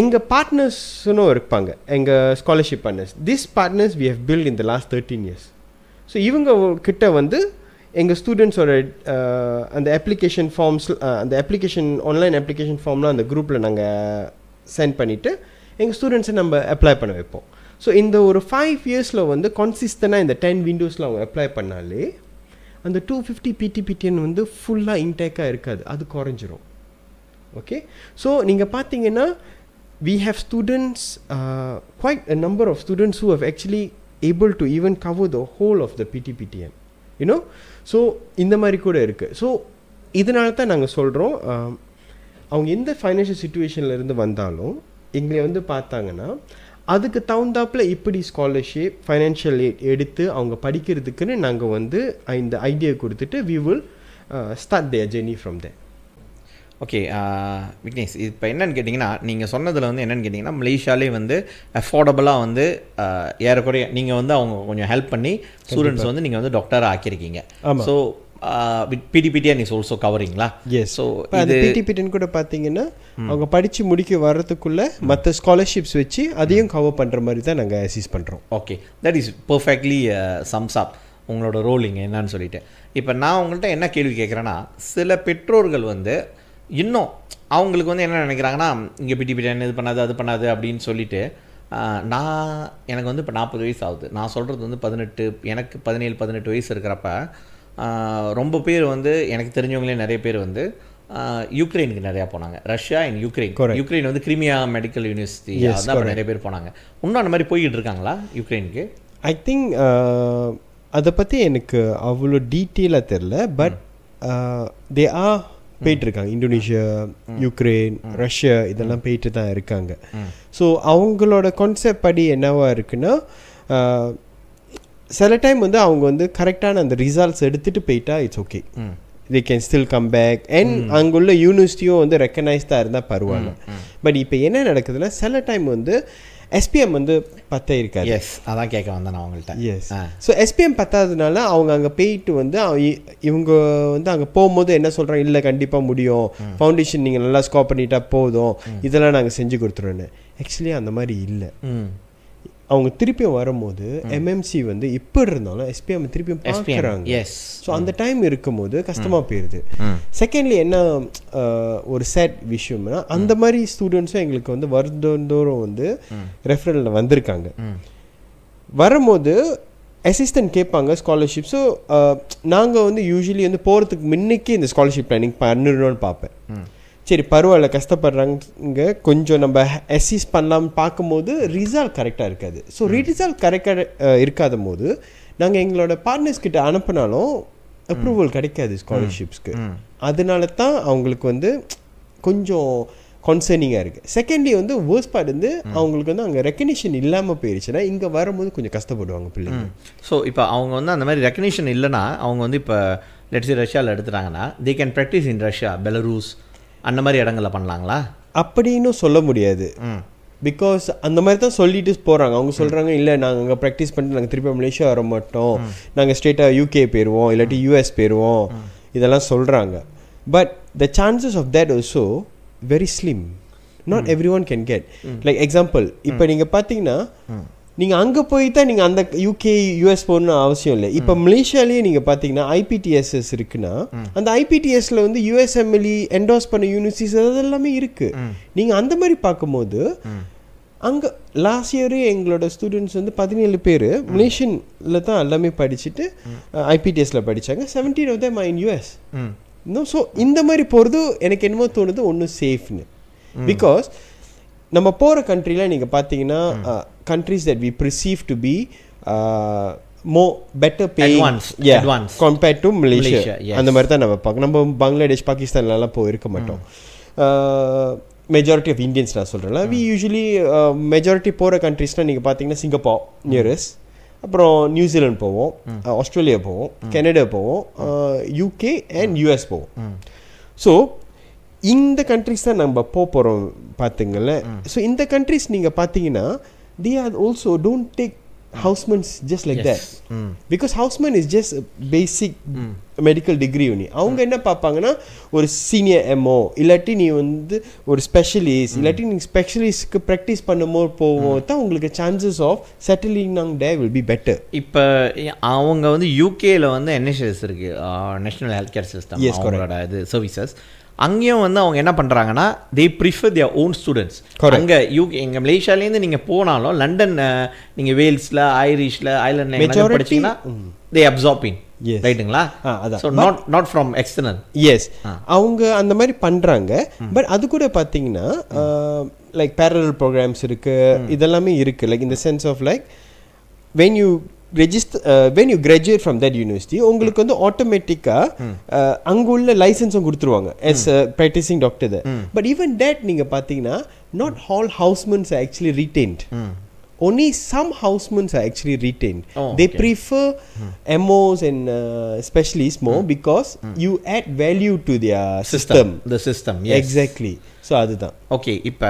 எங்கள் பார்ட்னர்ஸ்னு இருப்பாங்க, எங்கள் scholarship partners. This partners we have built in the last 13 years. So இவங்க கிட்ட வந்து எங்கள் ஸ்டூடெண்ட்ஸோட அந்த அப்ளிகேஷன் ஃபார்ம்ஸ் அந்த ஆன்லைன் அப்ளிகேஷன் ஃபார்ம்லாம் அந்த குரூப்பில் நாங்கள் சென்ட் பண்ணிவிட்டு எங்கள் ஸ்டூடெண்ட்ஸை நம்ம அப்ளை பண்ண வைப்போம். ஸோ இந்த ஒரு 5 இயர்ஸில் வந்து கன்சிஸ்டண்டாக இந்த 10 விண்டோஸில் அவங்க அப்ளை பண்ணாலே அந்த 250 PTPTN வந்து ஃபுல்லாக இன்டேக்காக இருக்காது, அது குறைஞ்சிரும். ஓகே, ஸோ நீங்கள் பார்த்தீங்கன்னா we have students, quite a number of students who have actually able to even cover the whole of the PTPTN, you know. So இந்த மாதிரி கூட இருக்குது. ஸோ இதனால தான் நாங்கள் சொல்கிறோம், அவங்க எந்த ஃபைனான்ஷியல் சுச்சுவேஷனில் இருந்து வந்தாலும் எங்களை வந்து பார்த்தாங்கன்னா அதுக்கு தகுந்தாப்பில் இப்படி ஸ்காலர்ஷிப் ஃபைனான்ஷியல் எய்ட் எடுத்து அவங்க படிக்கிறதுக்குன்னு நாங்கள் வந்து இந்த ஐடியா கொடுத்துட்டு we will start their journey from there. Okay Vignesh, இப்போ என்னென்னு கேட்டிங்கன்னா நீங்கள் சொன்னதில் வந்து என்னென்னு கேட்டிங்கன்னா மலேசியாலே வந்து அஃபோர்டபுளாக வந்து ஏறக்குறைய நீங்கள் வந்து அவங்க கொஞ்சம் ஹெல்ப் பண்ணி ஸ்டூடெண்ட்ஸ் வந்து நீங்கள் வந்து டாக்டராக ஆக்கியிருக்கீங்க. ஸோ PTPTN is also கவரிங்களா? எஸ். ஸோ அது PTPTN கூட பார்த்தீங்கன்னா அவங்க படித்து முடிக்க வர்றதுக்குள்ளே மற்ற ஸ்காலர்ஷிப்ஸ் வச்சு அதையும் கவர் பண்ணுற மாதிரி தான் நாங்கள் அசிஸ்ட் பண்ணுறோம். Okay, that is perfectly sums up உங்களோட ரோலிங் என்னன்னு சொல்லிட்டு. இப்போ நான் உங்கள்கிட்ட என்ன கேள்வி கேட்குறேன்னா, சில பெற்றோர்கள் வந்து இன்னும் அவங்களுக்கு வந்து என்ன நினைக்கிறாங்கன்னா, இங்கே PTPTN இது பண்ணாது அது பண்ணாது அப்படின்னு சொல்லிட்டு எனக்கு வந்து இப்போ 40 வயசு ஆகுது. நான் சொல்கிறது வந்து 18, எனக்கு 17-18 வயசு இருக்கிறப்ப ரொம்ப பேர் வந்து எனக்கு தெரிஞ்சவங்களே நிறைய பேர் வந்து யுக்ரைனுக்கு நிறையா போனாங்க. ரஷ்யா அண்ட் யுக்ரைன் வந்து கிரிமியா மெடிக்கல் யூனிவர்சிட்டி அதான் நிறைய பேர் போனாங்க. இன்னும் அந்த மாதிரி போய்கிட்டு இருக்காங்களா யுக்ரைனுக்கு? ஐ திங்க் அதை பற்றி எனக்கு அவ்வளோ டீட்டெயிலாக தெரில, பட் தே ஆர் போயிட்டுருக்காங்க. இந்தோனேஷியா, யுக்ரைன், ரஷ்யா இதெல்லாம் போயிட்டு தான் இருக்காங்க. ஸோ அவங்களோட கான்செப்ட் படி என்னவா இருக்குன்னா, சில டைம் வந்து அவங்க வந்து கரெக்டான அந்த ரிசல்ட்ஸ் எடுத்துகிட்டு போயிட்டா it's okay, they can still come back and அங்குள்ள யூனிவர்சிட்டியும் வந்து ரெக்கக்னைஸ்டாக இருந்தால் பரவாயில்ல. பட் இப்போ என்ன நடக்குதுன்னா, சில டைம் வந்து SPM வந்து பத்தே இருக்காது. எஸ், அதான் கேட்க வந்தேன் நான் அவங்கள்ட்ட. எஸ். ஸோ SPM பத்தாததுனால அவங்க அங்கே போயிட்டு வந்து இவங்க வந்து அங்கே போகும்போது என்ன சொல்கிறாங்க, இல்லை கண்டிப்பாக முடியும், ஃபவுண்டேஷன் நீங்கள் நல்லா ஸ்கோர் பண்ணிட்டா போதும், இதெல்லாம் நாங்கள் செஞ்சு கொடுத்துருவோன்னு. ஆக்சுவலி அந்த மாதிரி இல்லை. அவங்க திருப்பியும் வரும்போது MMC வந்து இப்படி இருந்தாலும் SPM திருப்பியும் பார்க்குறாங்க. ஸோ அந்த டைம் இருக்கும்போது கஷ்டமாக போயிடுது. செகண்ட்லி என்ன ஒரு சேட் விஷயம்னா, அந்த மாதிரி ஸ்டூடெண்ட்ஸும் எங்களுக்கு வந்து வருடந்தோறும் வந்து ரெஃபரலில் வந்திருக்காங்க. வரும்போது அசிஸ்டன்ட் கேட்பாங்க ஸ்காலர்ஷிப். ஸோ நாங்கள் வந்து யூஸ்வலி வந்து போகிறதுக்கு முன்னைக்கு இந்த ஸ்காலர்ஷிப் பிளானிங் பண்ணிடணும்னு பார்ப்பேன். சரி பரவாயில்ல, கஷ்டப்படுறாங்க, கொஞ்சம் நம்ம அசிஸ்ட் பண்ணலாம்னு பார்க்கும்போது ரிசல்ட் கரெக்டாக இருக்காது. ஸோ ரிசல்ட் கரெக்டாக இருக்காத போது நாங்கள் எங்களோட பார்ட்னர்ஸ் கிட்ட அனுப்பினாலும் அப்ரூவல் கிடைக்காது ஸ்காலர்ஷிப்ஸ்க்கு. அதனால தான் அவங்களுக்கு வந்து கொஞ்சம் கன்சர்னிங்காக இருக்குது. செகண்ட்லி வந்து வேர்ஸ்ட் பார்ட் வந்து அவங்களுக்கு வந்து அங்கே ரெக்கக்னிஷன் இல்லாமல் போயிடுச்சுன்னா இங்கே வரும்போது கொஞ்சம் கஷ்டப்படுவாங்க பிள்ளைங்க. ஸோ இப்போ அவங்க வந்து அந்த மாதிரி ரெக்கக்னிஷன் இல்லைன்னா அவங்க வந்து இப்போ லெட்ஸ் ரஷ்யாவில் எடுத்துட்டாங்கன்னா they can practice in Russia, Belarus அந்த மாதிரி இடங்களில் பண்ணலாங்களா? அப்படின்னு சொல்ல முடியாது. பிகாஸ் அந்த மாதிரி தான் சொல்லிட்டு போகிறாங்க. அவங்க சொல்கிறாங்க, இல்லை நாங்கள் அங்கே ப்ராக்டிஸ் பண்ணிட்டு நாங்கள் திருப்பி மலேசியா வர மாட்டோம், நாங்கள் ஸ்ட்ரெயிட்டாக UK போயிடுவோம், இல்லாட்டி US போயிடுவோம், இதெல்லாம் சொல்கிறாங்க. But the chances of that also very slim. Not every one can get. Like example, இப்போ நீங்கள் பார்த்தீங்கன்னா நீங்கள் அங்கே போய் தான் நீங்கள் அந்த UK US போகணுன்னு அவசியம் இல்லை. இப்போ மலேசியாலேயே நீங்கள் பார்த்தீங்கன்னா IPTSS இருக்குன்னா அந்த IPTSல வந்து USMLE என்டோஸ் பண்ண யூனிவர்சிட்டிஸ் அதெல்லாமே இருக்குது. நீங்கள் அந்த மாதிரி பார்க்கும்போது அங்கே லாஸ்ட் இயரே எங்களோட ஸ்டூடெண்ட்ஸ் வந்து 17 பேர் மலேசியனில் தான் எல்லாமே படிச்சுட்டு IPTSல படித்தாங்க. 17 of them are in US. So இந்த மாதிரி போகிறது எனக்கு என்னமோ தோணுது ஒன்றும் சேஃப்னு. பிகாஸ் நம்ம போகிற கண்ட்ரியில் நீங்கள் பார்த்தீங்கன்னா countries that we perceive to be more better paying, advanced compared to Malaysia. அந்த மாதிரி தான் நம்ம பார்க்க. நம்ம பங்களாதேஷ், பாகிஸ்தான்லலாம் போய் இருக்க மாட்டோம். மெஜாரிட்டி ஆஃப் இந்தியன்ஸ் நான் சொல்கிறேன்ல, வி யூஸ்வலி மெஜாரிட்டி போகிற கண்ட்ரிஸ்னால் நீங்கள் பார்த்தீங்கன்னா சிங்கப்பூர் நியரஸ்ட், அப்புறம் நியூசிலாந்து போவோம், ஆஸ்திரேலியா போவோம், கனடா போவோம், UK அண்ட் US போவோம். ஸோ இந்த கண்ட்ரிஸ் தான் நம்ம போகிறோம் பார்த்துங்களேன். ஸோ இந்த கண்ட்ரிஸ் நீங்கள் பார்த்தீங்கன்னா they are also don't take houseman's just like that because houseman is just a basic medical degree only. அவங்க என்ன பார்ப்பாங்கன்னா ஒரு சீனியர் எம்ஓ இல்லாட்டி நீ வந்து ஒரு ஸ்பெஷலிஸ்ட் இல்லாட்டி நீ ஸ்பெஷலிஸ்ட்க்கு ப்ராக்டிஸ் பண்ணும்போது போவோம் தான் உங்களுக்கு சான்சஸ் ஆஃப் செட்டிலிங் நாங் டே வில் பி பெட்டர். இப்போ அவங்க வந்து யூகேல வந்து NHS இருக்கு, நேஷனல் ஹெல்த் கேர் சிஸ்டம், அவங்களோட இது சர்வீசஸ். அங்கேயும் வந்து அவங்க என்ன பண்ணுறாங்கன்னா they prefer their own students. அங்கே எங்கள் மலேசியாலேருந்து நீங்கள் போனாலும் லண்டன், நீங்கள் வேல்ஸில், ஐரிஷில், ஐலண்டில் படிச்சிங்கன்னா தே அப்சார்பிங் ரைட்டுங்களா? So not from external. Yes, அவங்க அந்த மாதிரி பண்ணுறாங்க. பட் அது கூட பார்த்தீங்கன்னா லைக் பேரலல் ப்ரோக்ராம்ஸ் இருக்குது, இதெல்லாமே இருக்குது. Like in the sense of like when you graduate from that university உங்களுக்கு வந்து ஆட்டோமேட்டிக்கா அங்க உள்ள லைசன்ஸும் கொடுத்துருவாங்க as a practicing doctor there. But even that நீங்க பாத்தீங்கன்னா not all housemen are actually retained. Only some housemen are actually retained. They prefer MOs and specialists more because you add value to their system. The system, yes. Exactly. So அதுதான். Okay, இப்போ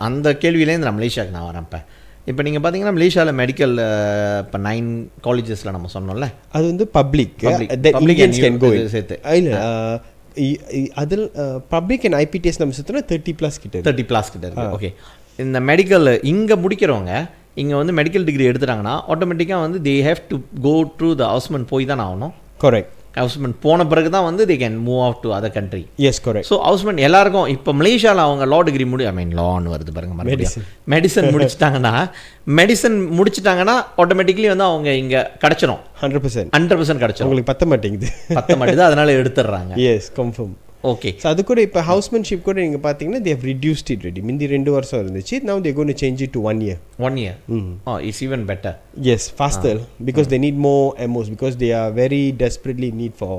அந்த கேள்வியிலேருந்து நான் மலேசியாவுக்கு நான் வரேன். இப்போ நீங்கள் பார்த்தீங்கன்னா மலேசியாவில் மெடிக்கல் இப்போ 9 காலேஜஸில் நம்ம சொன்னோம்ல, அது வந்து பப்ளிக் சேர்த்து இல்லை அதில் பப்ளிக் அண்ட் IPTS நம்ம சேர்த்தோன்னா 30+ கிட்ட இருக்கு. ஓகே, இந்த மெடிக்கல் இங்கே முடிக்கிறவங்க இங்கே வந்து மெடிக்கல் டிகிரி எடுத்துட்டாங்கன்னா ஆட்டோமேட்டிக்காக வந்து they have to go through the houseman போய் தான் ஆகணும். கரெக்ட். ஹவுஸ்மன் போன பிறகு தான் வந்து they can move out to other country. Yes, correct. So houseman எல்லாருக்கும் இப்போ மலேசியாவில் அவங்க லா டிகிரி லான்னு வருது பாருங்க, மெடிசன் முடிச்சிட்டாங்கன்னா ஆட்டோமேட்டிக்லி வந்து அவங்க இங்கே கிடச்சிரும். 100% கிடச்சிரும். உங்களுக்கு பத்த மாட்டேங்குது அதனால எடுத்துடுறாங்க. S, confirm. ஓகே, ஸோ அது கூட இப்போ ஹவுஸ்மேன்ஷிப் கூட நீங்கள் பார்த்தீங்கன்னா they have reduced it already. முந்தி 2 வருஷம் இருந்துச்சு. now they're going to change it to 1 year. It's even better. Yes, faster because they need more MOs because they are very desperately need for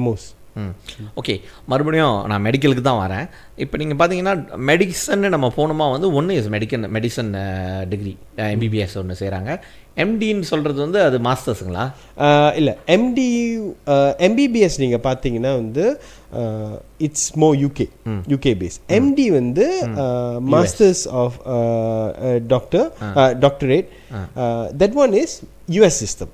MOs. Okay, மறுபடியும் நான் மெடிக்கலுக்கு தான் வரேன். இப்போ நீங்கள் பார்த்தீங்கன்னா மெடிசன் நம்ம போனோமா வந்து ஒன்று இஸ் மெடிசன் டிகிரி MBBS ஒன்று செய்கிறாங்க. MDன்னு சொல்கிறது வந்து அது மாஸ்டர்ஸுங்களா? இல்லை, MBBS நீங்கள் பார்த்தீங்கன்னா வந்து it's more UK base. MD வந்து masters of doctorate. That one is US system.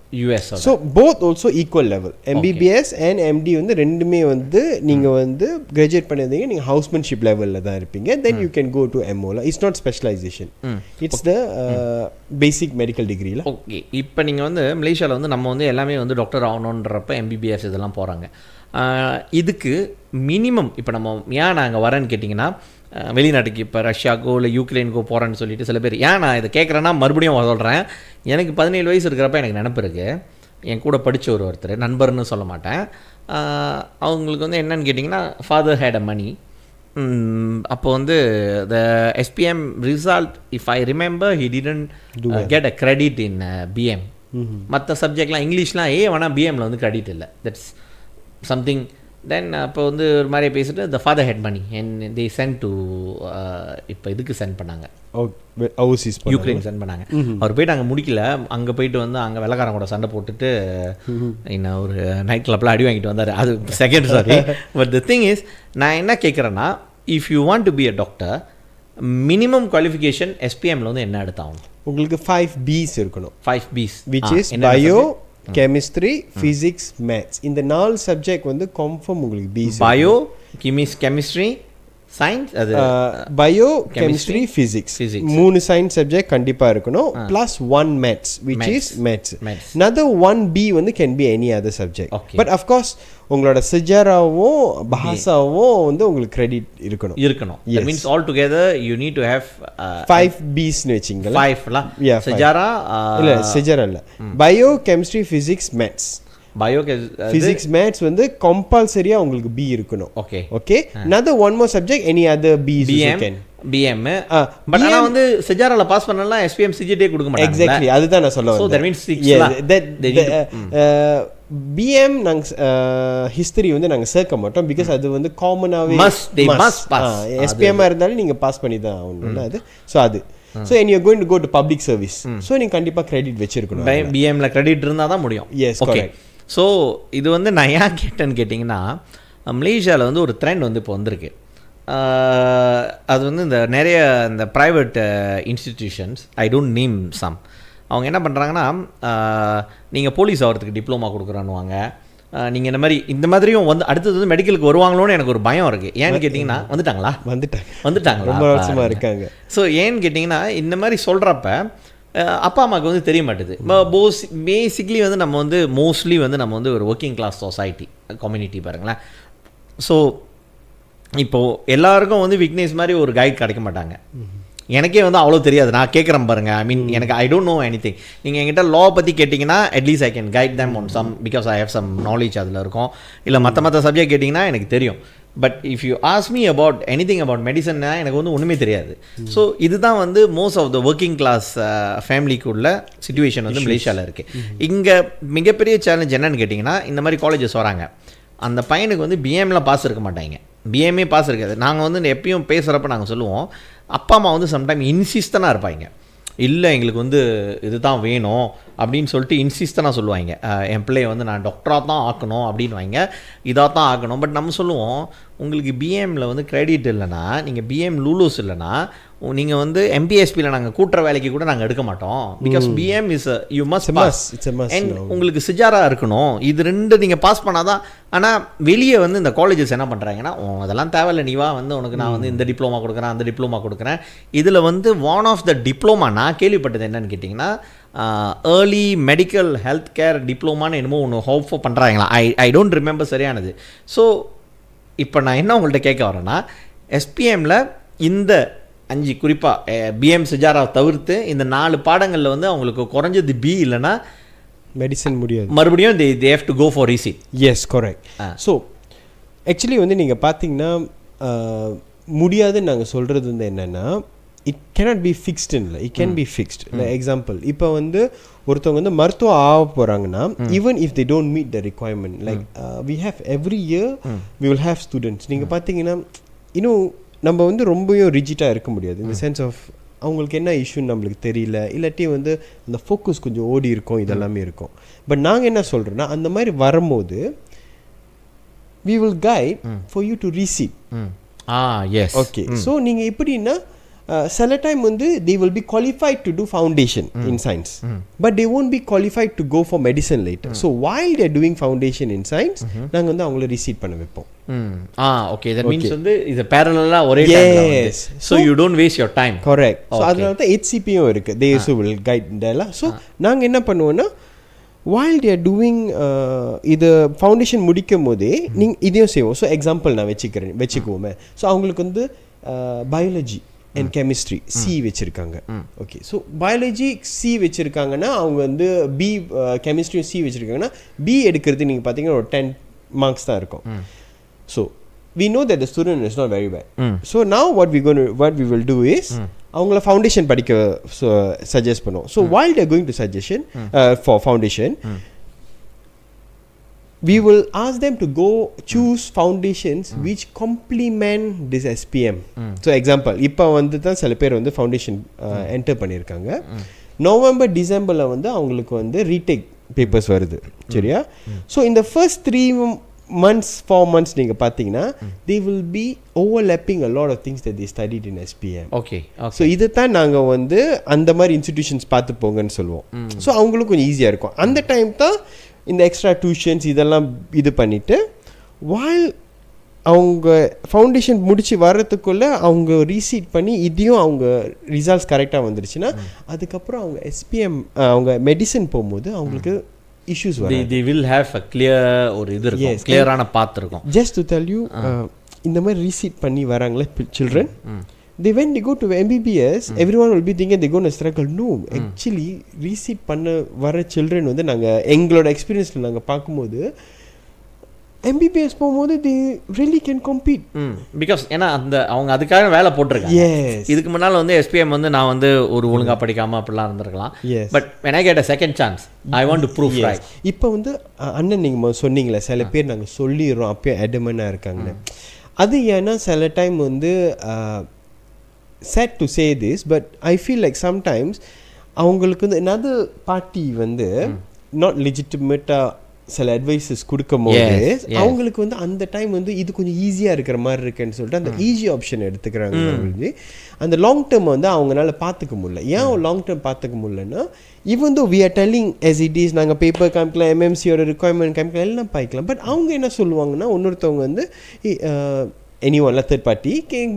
So both also equal level. MBBS and MD வந்து ரெண்டுமே வந்து நீங்கள் வந்து கிராஜுவேட் பண்ணியிருந்தீங்க நீங்கள் ஹவுஸ்மேன்ஷிப் லெவலில் தான் இருப்பீங்க. Then you can go to MO. It's not specialization. It's the basic medical degree. Okay, இப்போ நீங்கள் வந்து மலேசியாவில் வந்து நம்ம வந்து எல்லாமே வந்து டாக்டர் ஆகணுன்றப்ப MBBS இதெல்லாம் போகிறாங்க. இதுக்கு மினிமம் இப்போ நம்ம ஏன் நான் அங்கே வரேன்னு கேட்டிங்கன்னா, வெளிநாட்டுக்கு இப்போ ரஷ்யாக்கோ இல்லை யூக்ரைனுக்கோ போகிறேன்னு சொல்லிட்டு சில பேர் ஏன் நான் இதை கேட்குறேன்னா மறுபடியும் சொல்கிறேன். எனக்கு 17 வயசு இருக்கிறப்ப எனக்கு நினப்பு இருக்குது, என் கூட படித்த ஒருத்தர், நண்பர்னு சொல்ல மாட்டேன், அவங்களுக்கு வந்து என்னன்னு கேட்டிங்கன்னா ஃபாதர் ஹேட் அ மணி. அப்போ வந்து த SPM result if I remember he didn't get a credit in BM. மற்ற சப்ஜெக்ட்லாம் இங்கிலீஷ்லாம் வேணால் BMல வந்து கிரெடிட் இல்லை. That's something. தென் அப்போ வந்து ஒரு மாதிரியே பேசிட்டு the father had money and they sent to இப்போ இதுக்கு சென்ட் பண்ணாங்க, யூக்ரைன் சென்ட் பண்ணாங்க. அவர் போயிட்டு அங்கே முடிக்கல, அங்கே போயிட்டு வந்து அங்கே வெள்ளக்காரன் கூட சண்டை போட்டுட்டு இன்னும் ஒரு நைட் கிளப்பில் அடி வாங்கிட்டு வந்தார். அது second sorry. But the thing is, நான் என்ன கேட்குறேன்னா, if you want to be a doctor minimum qualification SPMல வந்து என்ன எடுத்தாகணும்? உங்களுக்கு 5 Bs இருக்கணும். 5 Bs which is bio, chemistry, physics, maths. இந்த 4 சப்ஜெக்ட் வந்து கன்ஃபார்ம் உங்களுக்கு Bs. Bio, chemistry, science, அது bio, chemistry, physics. 3 science subject கண்டிப்பா இருக்கணும். plus 1 maths which is maths. Another 1 B வந்து can be any other subject. But of course உங்களோட சஜாராவும் பாஹாசாவும் வந்து உங்களுக்கு கிரெடிட் இருக்கணும். That means all together you need to have 5 Bs னு வெச்சீங்களா? 5ல சஜாரா இல்ல சஜாரா இல்ல, bio, chemistry, physics, maths. Physics, maths வந்து கம்பல்சரியா உங்களுக்கு B இருக்கணும். Okay. Another one more subject any other Bs you can. BM. But ஆனா வந்து சஜாரால பாஸ் பண்ணலாம் SPM CGPA கொடுக்க மாட்டாங்க. Exactly, அதுதான் நான் சொல்ல வந்தேன். So that means 6 BM நாங்க ஹிஸ்டரி வந்து நாங்க சேர்க்க மாட்டோம் because அது வந்து காமனாவே they must pass. SPM இருந்தாலும் நீங்க பாஸ் பண்ணி தான் ஆகணும் அது. So அது so and you are going to go to public service. So நீங்க கண்டிப்பா கிரெடிட் வெச்சிருக்கணும். BMல கிரெடிட் இருந்தா தான் முடியும். Yes, correct. ஸோ இது வந்து நான் ஏன் கேட்டேன்னு கேட்டிங்கன்னா, மலேசியாவில் வந்து ஒரு ட்ரெண்ட் வந்து இப்போ வந்திருக்கு. அது வந்து இந்த நிறைய இந்த private institutions, I don't name some, அவங்க என்ன பண்ணுறாங்கன்னா நீங்கள் போலீஸ் ஆகிறதுக்கு டிப்ளமா கொடுக்குறான்னுவாங்க. நீங்கள் இந்த மாதிரியும் வந்து அடுத்தது வந்து மெடிக்கலுக்கு வருவாங்களோன்னு எனக்கு ஒரு பயம் இருக்குது. ஏன்னு கேட்டிங்கன்னா வந்துட்டாங்க ரொம்ப வருஷமாக இருக்காங்க. ஸோ ஏன்னு கேட்டிங்கன்னா இந்த மாதிரி சொல்கிறப்ப அப்பா அம்மாவுக்கு வந்து தெரிய மாட்டேது. பேசிக்லி வந்து நம்ம வந்து மோஸ்ட்லி வந்து நம்ம வந்து ஒரு ஒர்க்கிங் கிளாஸ் சொசைட்டி கம்யூனிட்டி பாருங்களேன். ஸோ இப்போது எல்லாருக்கும் வந்து விக்னேஷ் மாதிரி ஒரு கைட் கிடைக்க மாட்டாங்க. எனக்கே வந்து அவ்வளோ தெரியாது, நான் கேட்குறேன் பாருங்கள். ஐ மீன் எனக்கு ஐ டோன்ட் நோ எனிதிங். நீங்கள் என்கிட்ட லா பற்றி கேட்டிங்கன்னா at least I can guide them on some, because I have some knowledge அதில் இருக்கும். இல்லை மற்ற சப்ஜெக்ட் கேட்டிங்கன்னா எனக்கு தெரியும். But if you ask me about anything about மெடிசன்னா எனக்கு வந்து ஒன்றுமே தெரியாது. ஸோ இதுதான் வந்து most of the working class ஃபேமிலிக்குள்ள சிச்சுவேஷன் வந்து மலேசியாவில் இருக்குது. இங்கே மிகப்பெரிய சேலஞ்ச் என்னன்னு கேட்டிங்கன்னா, இந்த மாதிரி காலேஜஸ் வராங்க, அந்த பையனுக்கு வந்து பிஎம்லாம் பாஸ் இருக்க மாட்டாங்க, பிஎம்ஏ பாஸ் இருக்காது. நாங்கள் வந்து எப்பயும் பேசுகிறப்ப நாங்கள் சொல்லுவோம், அப்பா அம்மா வந்து சம்டைம் இன்சிஸ்டனாக இருப்பாங்க, இல்லை எங்களுக்கு வந்து இது தான் வேணும் அப்படின்னு சொல்லிட்டு இன்சிஸ்டனாக சொல்லுவாங்க. என் பிள்ளையை வந்து நான் டாக்டராக தான் ஆக்கணும் அப்படின்னு வாங்க, இதாக தான் ஆக்கணும். பட் நம்ம சொல்லுவோம், உங்களுக்கு பிஎம்மில் வந்து கிரெடிட் இல்லைன்னா, நீங்கள் பிஎம் லூலூஸ் இல்லைன்னா நீங்கள் வந்து எம்பிஎஸ்பியில் நாங்கள் கூட்டுற வேலைக்கு கூட நாங்கள் எடுக்க மாட்டோம். Because BM is you must pass and உங்களுக்கு சிஜாரா இருக்கணும். இது ரெண்டு நீங்கள் பாஸ் பண்ணாதான். ஆனால் வெளியே வந்து இந்த காலேஜஸ் என்ன பண்ணுறாங்கன்னா, அதெல்லாம் தேவையில்லை, நீ வா வந்து உனக்கு நான் வந்து இந்த டிப்ளமா கொடுக்குறேன் அந்த டிப்ளமா கொடுக்குறேன். இதில் வந்து ஒன் ஆஃப் த டிப்ளமா நான் கேள்விப்பட்டது என்னன்னு கேட்டிங்கன்னா, ஏர்லி மெடிக்கல் ஹெல்த் கேர் டிப்ளமான்னு என்னமோ ஒன்று ஹோப் பண்ணுறாங்களா, ஐ டோன்ட் ரிமெம்பர் சரியானது. ஸோ இப்போ நான் என்ன உங்கள்கிட்ட கேட்க வரேன்னா, எஸ்பிஎம்மில் இந்த 5 குறிப்பாக பிஎம் சிஜாரா தவிர்த்து இந்த 4 பாடங்களில் வந்து அவங்களுக்கு குறைஞ்சது பி இல்லைன்னா மெடிசன் முடியாது, மறுபடியும் they have to go for resit. Yes correct. So actually வந்து நீங்கள் பார்த்தீங்கன்னா முடியாதுன்னு நாங்கள் சொல்கிறது வந்து என்னென்னா, இட் கேனாட் பி ஃபிக்ஸ்டு இல்லை, it can be fixed. Example, இப்போ வந்து ஒருத்தவங்க வந்து மருத்துவம் ஆக போகிறாங்கன்னா, even if they don't meet the requirement, like we have every year we will have students. நீங்கள் பார்த்தீங்கன்னா இன்னும் நம்ம வந்து ரொம்பவும் ரிஜிட்டாக இருக்க முடியாது. இந்த சென்ஸ் ஆஃப் அவங்களுக்கு என்ன இஷ்யூன்னு நம்மளுக்கு தெரியல, இல்லாட்டி வந்து அந்த ஃபோக்கஸ் கொஞ்சம் ஓடி இருக்கும், இதெல்லாமே இருக்கும். பட் நாங்கள் என்ன சொல்கிறோன்னா, அந்த மாதிரி வரும்போது we will guide for you to resit. Yes. Okay. So நீங்கள் எப்படின்னா சில டைம் வந்து they will be qualified to do foundation in science, but they won't be qualified to go for medicine later. So while they are doing foundation in science, நாங்க வந்து அவங்கள resit பண்ண வைப்போம். Okay, that means வந்து இது parallel ஒரே டைம்ல வந்து, so you don't waste your time. Correct. So அதனால தான் HCPயும் இருக்கு, they also will guide them. So நாங்க என்ன பண்ணுவோம்னா, while they are doing இது ஃபவுண்டேஷன் முடிக்கும் போதே நீங்கள் இதையும் செய்வோம். ஸோ எக்ஸாம்பிள் நான் வச்சுக்குவோமே. ஸோ அவங்களுக்கு வந்து பயாலஜி அண்ட் கெமிஸ்ட்ரி சி வச்சுருக்காங்க. ஓகே, ஸோ பயாலஜி சி வச்சுருக்காங்கன்னா, அவங்க வந்து பி கெமிஸ்ட்ரியும் சி வச்சுருக்காங்கன்னா, பி எடுக்கிறது நீங்கள் பார்த்தீங்கன்னா ஒரு 10 marks தான் இருக்கும். So we know that the student is not very bad. So now what we will do is அவங்கள ஃபவுண்டேஷன் படிக்க சஜஸ்ட் பண்ணுவோம். So while they are going to suggestion for foundation, we will ask them to go choose foundations which complement this SPM. So example, இப்போ வந்து தான் சில பேர் வந்து foundation enter பண்ணியிருக்காங்க. நவம்பர் டிசம்பரில் வந்து அவங்களுக்கு வந்து ரீடேக் பேப்பர்ஸ் வருது, சரியா? ஸோ இந்த ஃபர்ஸ்ட் 3 months 4 months நீங்கள் பார்த்தீங்கன்னா, they will be overlapping a lot of things that they studied in SPM. Okay. So இதை தான் நாங்கள் வந்து அந்த மாதிரி இன்ஸ்டிடியூஷன்ஸ் பார்த்து போங்கன்னு சொல்லுவோம். ஸோ அவங்களுக்கு கொஞ்சம் ஈஸியாக இருக்கும். அந்த டைம் தான் இந்த எக்ஸ்ட்ரா டியூஷன்ஸ் இதெல்லாம் இது பண்ணிவிட்டு, while அவங்க ஃபவுண்டேஷன் முடிச்சு வர்றதுக்குள்ளே அவங்க ரீசீட் பண்ணி இதையும் அவங்க ரிசல்ட்ஸ் கரெக்டாக வந்துருச்சுன்னா, அதுக்கப்புறம் அவங்க SPM அவங்க மெடிசன் போகும்போது அவங்களுக்கு issues வரும். They will have a clear ஒரு இது இருக்கும், கிளியரான பாத் இருக்கும். Just to tell you, இந்த மாதிரி ரீசீட் பண்ணி வராங்களே children, when they go to MBBS, everyone will be thinking they're going to struggle. No, actually ரீசீட் பண்ண வர children வந்து நாங்கள் எங்களோட எக்ஸ்பீரியன்ஸில் நாங்கள் பார்க்கும்போது MBBS போகும்போது they really can compete. Because ஏன்னா அந்த அவங்க அதுக்காக வேலை போட்டிருக்காங்க. இதுக்கு முன்னால் வந்து SPM வந்து நான் வந்து ஒரு ஒழுங்காக படிக்காமல் அப்படிலாம் இருந்திருக்கலாம். But when I get a second chance, I want to prove right. இப்போ வந்து அண்ணன் நீங்கள் சொன்னீங்களே, சில பேர் நாங்கள் சொல்லிடுறோம் அப்பயே அடமனாக இருக்காங்க. அது ஏன்னா சில டைம் வந்து sad to say this, but I feel like sometimes அவங்களுக்கு வந்து another party வந்து not legitimate சில அட்வைசஸ் கொடுக்கும்போது அவங்களுக்கு வந்து அந்த டைம் வந்து இது கொஞ்சம் ஈஸியாக இருக்கிற மாதிரி இருக்குன்னு சொல்லிட்டு அந்த ஈஸி ஆப்ஷன் எடுத்துக்கிறாங்க. அந்த லாங் டேர்ம் வந்து அவங்களால பார்த்துக்க முடியல. ஏன் லாங் டேர்ம் பார்த்துக்க முடியலன்னா even though we are telling yes it is, நாங்கள் பேப்பர் காமிக்கலாம், எம்எம்சியோட ரிக்வயர்மெண்ட் காமிக்கலாம், எல்லாம் பாய்க்கலாம். பட் அவங்க என்ன சொல்லுவாங்கன்னா இன்னொருத்தவங்க வந்து anyone third party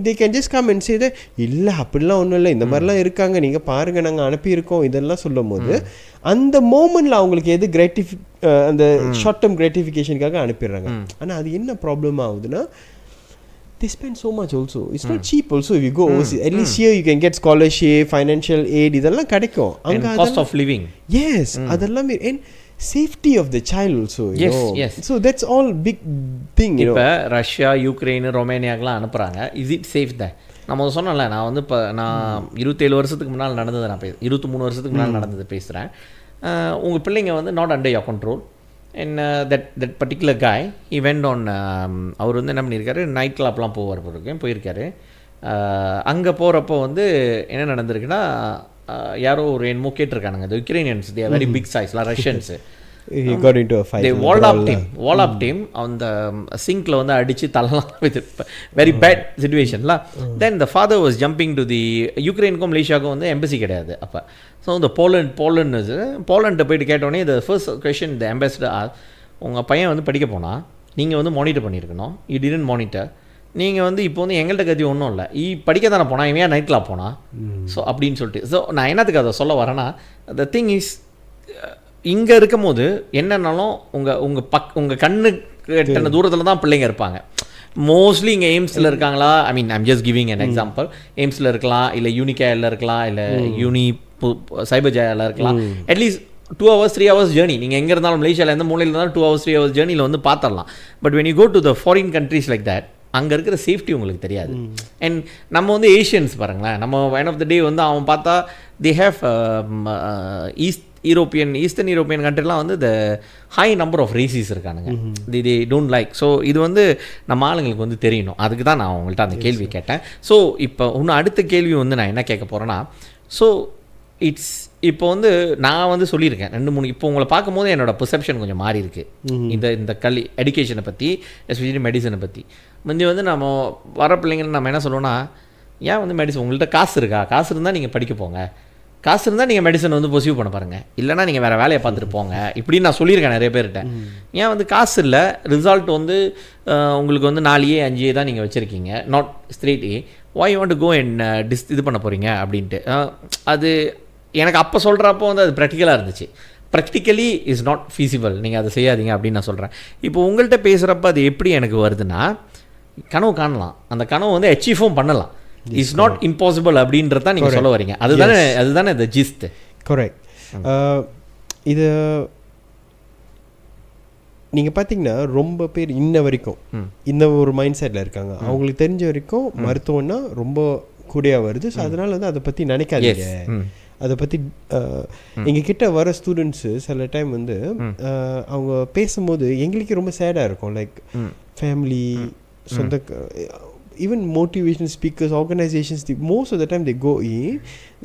they can just come and say that இல்லை அப்படிலாம் ஒன்றும் இல்லை, இந்த மாதிரிலாம் இருக்காங்க, நீங்கள் பாருங்கள் நாங்கள் அனுப்பியிருக்கோம், இதெல்லாம் சொல்லும் போது அந்த மோமெண்ட்டில் அவங்களுக்கு எது அந்த ஷார்ட் டேர்ம் கிராட்டிஃபிகேஷனுக்காக அனுப்பிடுறாங்க. ஆனால் அது என்ன ப்ராப்ளம் ஆகுதுன்னா they spend so much also. It's not cheap also if you go overseas. At least here you can get scholarship, financial aid, இதெல்லாம் கிடைக்கும். And cost of living. Yes, அதெல்லாம் and safety of the child also, you know. Yes. So that's all big thing, you know. இப்போ Russia, Ukraine, ரொமேனியாக்கெலாம் அனுப்புகிறாங்க. Is it safe தான்? நம்ம சொன்னோம்ல, நான் வந்து இப்போ நான் 27 வருஷத்துக்கு முன்னால் நடந்தது, நான் 23 வருஷத்துக்கு முன்னால் நடந்தது பேசுகிறேன். உங்கள் பிள்ளைங்க வந்து not under your control. And that particular காய் he went on, அவர் வந்து என்ன பண்ணியிருக்காரு, நைட் கிளப்லாம் போயிருக்காரு. அங்கே போகிறப்போ வந்து என்ன நடந்திருக்குன்னா, யாரோ ஒரு என்னமோ கேட்டிருக்கானுங்க, the Ukrainians, they are very big size, Russians. He got into a fight. They wall up team அந்த சிங்க்ல வந்து அடிச்சு தள்ளலாம், with very bad situation la. Then the father was jumping to the யுக்ரைனுக்கும் மலேசியாவுக்கும் வந்து எம்பசி கிடையாது அப்போ. ஸோ இந்த Poland போயிட்டு கேட்டோடனே the first question the ambassador asked, உங்கள் பையன் வந்து படிக்க போனால் நீங்கள் வந்து மானிட்டர் பண்ணியிருக்கணும், you didn't monitor. நீங்கள் வந்து இப்போ வந்து எங்கள்கிட்ட கத்தி ஒன்றும் இல்லை, படிக்க தானே போனால், இவன் நைட் கிளப் போனால். ஸோ அப்படின்னு சொல்லிட்டு, ஸோ நான் என்னத்துக்கு அதை சொல்ல வரேன்னா, த திங் இஸ் இங்கே இருக்கும் போது என்னன்னாலும் உங்கள் கண்ணு கெட்டின தூரத்தில் தான் பிள்ளைங்க இருப்பாங்க. மோஸ்ட்லி இங்கே எய்ம்ஸில் இருக்காங்களா, I mean I'm just giving an example, எய்ம்ஸில் இருக்கலாம், இல்லை யூனிகேயில் இருக்கலாம், இல்லை சைபர் ஜாயில் இருக்கலாம். அட்லீஸ்ட் 2 hours 3 hours ஜேர்னி, நீங்கள் எங்கே இருந்தாலும் மலேசியாவில் எந்த மூலையில் இருந்தாலும் 2 hours 3 hours ஜேர்னியில் வந்து பார்த்துடலாம். But when you go to the foreign countries like that, அங்கே இருக்கிற சேஃப்டி உங்களுக்கு தெரியாது. அண்ட் நம்ம வந்து ஏஷியன்ஸ் பாருங்களேன், நம்ம end of the day வந்து அவன் பார்த்தா they have ஈஸ்டர்ன் யூரோப்பியன் கண்ட்ரிலாம் வந்து the high number of races இருக்கானுங்க, they don't like. ஸோ இது வந்து நம்ம ஆளுங்களுக்கு வந்து தெரியணும், அதுக்கு தான் நான் உங்கள்கிட்ட அந்த கேள்வி கேட்டேன். ஸோ இப்போ இன்னும் அடுத்த கேள்வி வந்து நான் என்ன கேட்க போகிறேன்னா, ஸோ இப்போ வந்து நான் வந்து சொல்லியிருக்கேன் 2-3, இப்போ உங்களை பார்க்கும்போது என்னோட பெர்செப்ஷன் கொஞ்சம் மாறி இருக்கு இந்த எடுகேஷனை பற்றி, எஸ்பெஷலி மெடிசனை பற்றி. முந்தி வந்து நம்ம வர பிள்ளைங்க நம்ம என்ன சொல்லுவோம்னா, ஏன் வந்து மெடிசன் உங்கள்கிட்ட காசு இருக்கா, காசு இருந்தால் நீங்கள் படிக்க போங்க, காசு இருந்தால் நீங்கள் மெடிசன் வந்து பொசிவ் பண்ண பாருங்கள், இல்லைனா நீங்கள் வேறு வேலையை பார்த்துட்டு போங்க, இப்படின்னு நான் சொல்லியிருக்கேன் நிறைய பேர்கிட்ட. ஏன் வந்து காசு இல்லை, ரிசல்ட் வந்து உங்களுக்கு வந்து 4A 5A தான் நீங்கள் வச்சுருக்கீங்க, not straight A, why you want to go and இது பண்ண போகிறீங்க அப்படின்ட்டு. அது எனக்கு அப்போ சொல்கிறப்போ வந்து அது ப்ராக்டிக்கலாக இருந்துச்சு. ப்ராக்டிக்கலி இஸ் நாட் ஃபீஸிபிள், நீங்கள் அதை செய்யாதீங்க அப்படின்னு நான் சொல்கிறேன். இப்போ உங்கள்கிட்ட பேசுகிறப்ப அது எப்படி எனக்கு வருதுன்னா, கனவு காணலாம், அந்த கனவு வந்து அச்சீவும் பண்ணலாம், இட்ஸ் நாட் இம்பாசிபிள் அப்படின்றத தான் நீங்கள் சொல்ல வரீங்க. அதுதானே இந்த ஜிஸ்ட். கரெக்ட். இது நீங்கள் பார்த்தீங்கன்னா ரொம்ப பேர் இன்ன வரைக்கும் இந்த ஒரு மைண்ட் செட்டில் இருக்காங்க. அவங்களுக்கு தெரிஞ்ச வரைக்கும் மருத்துவம்னா ரொம்ப கூடையாக வருது. ஸோ அதனால வந்து அதை பற்றி நினைக்காதீங்க. அதை பற்றி எங்ககிட்ட வர ஸ்டூடெண்ட்ஸு சில டைம் வந்து அவங்க பேசும்போது எங்களுக்கு ரொம்ப சேடாக இருக்கும். லைக் ஃபேமிலி, சொந்த, even motivational speakers, organisations, most of the time they go in,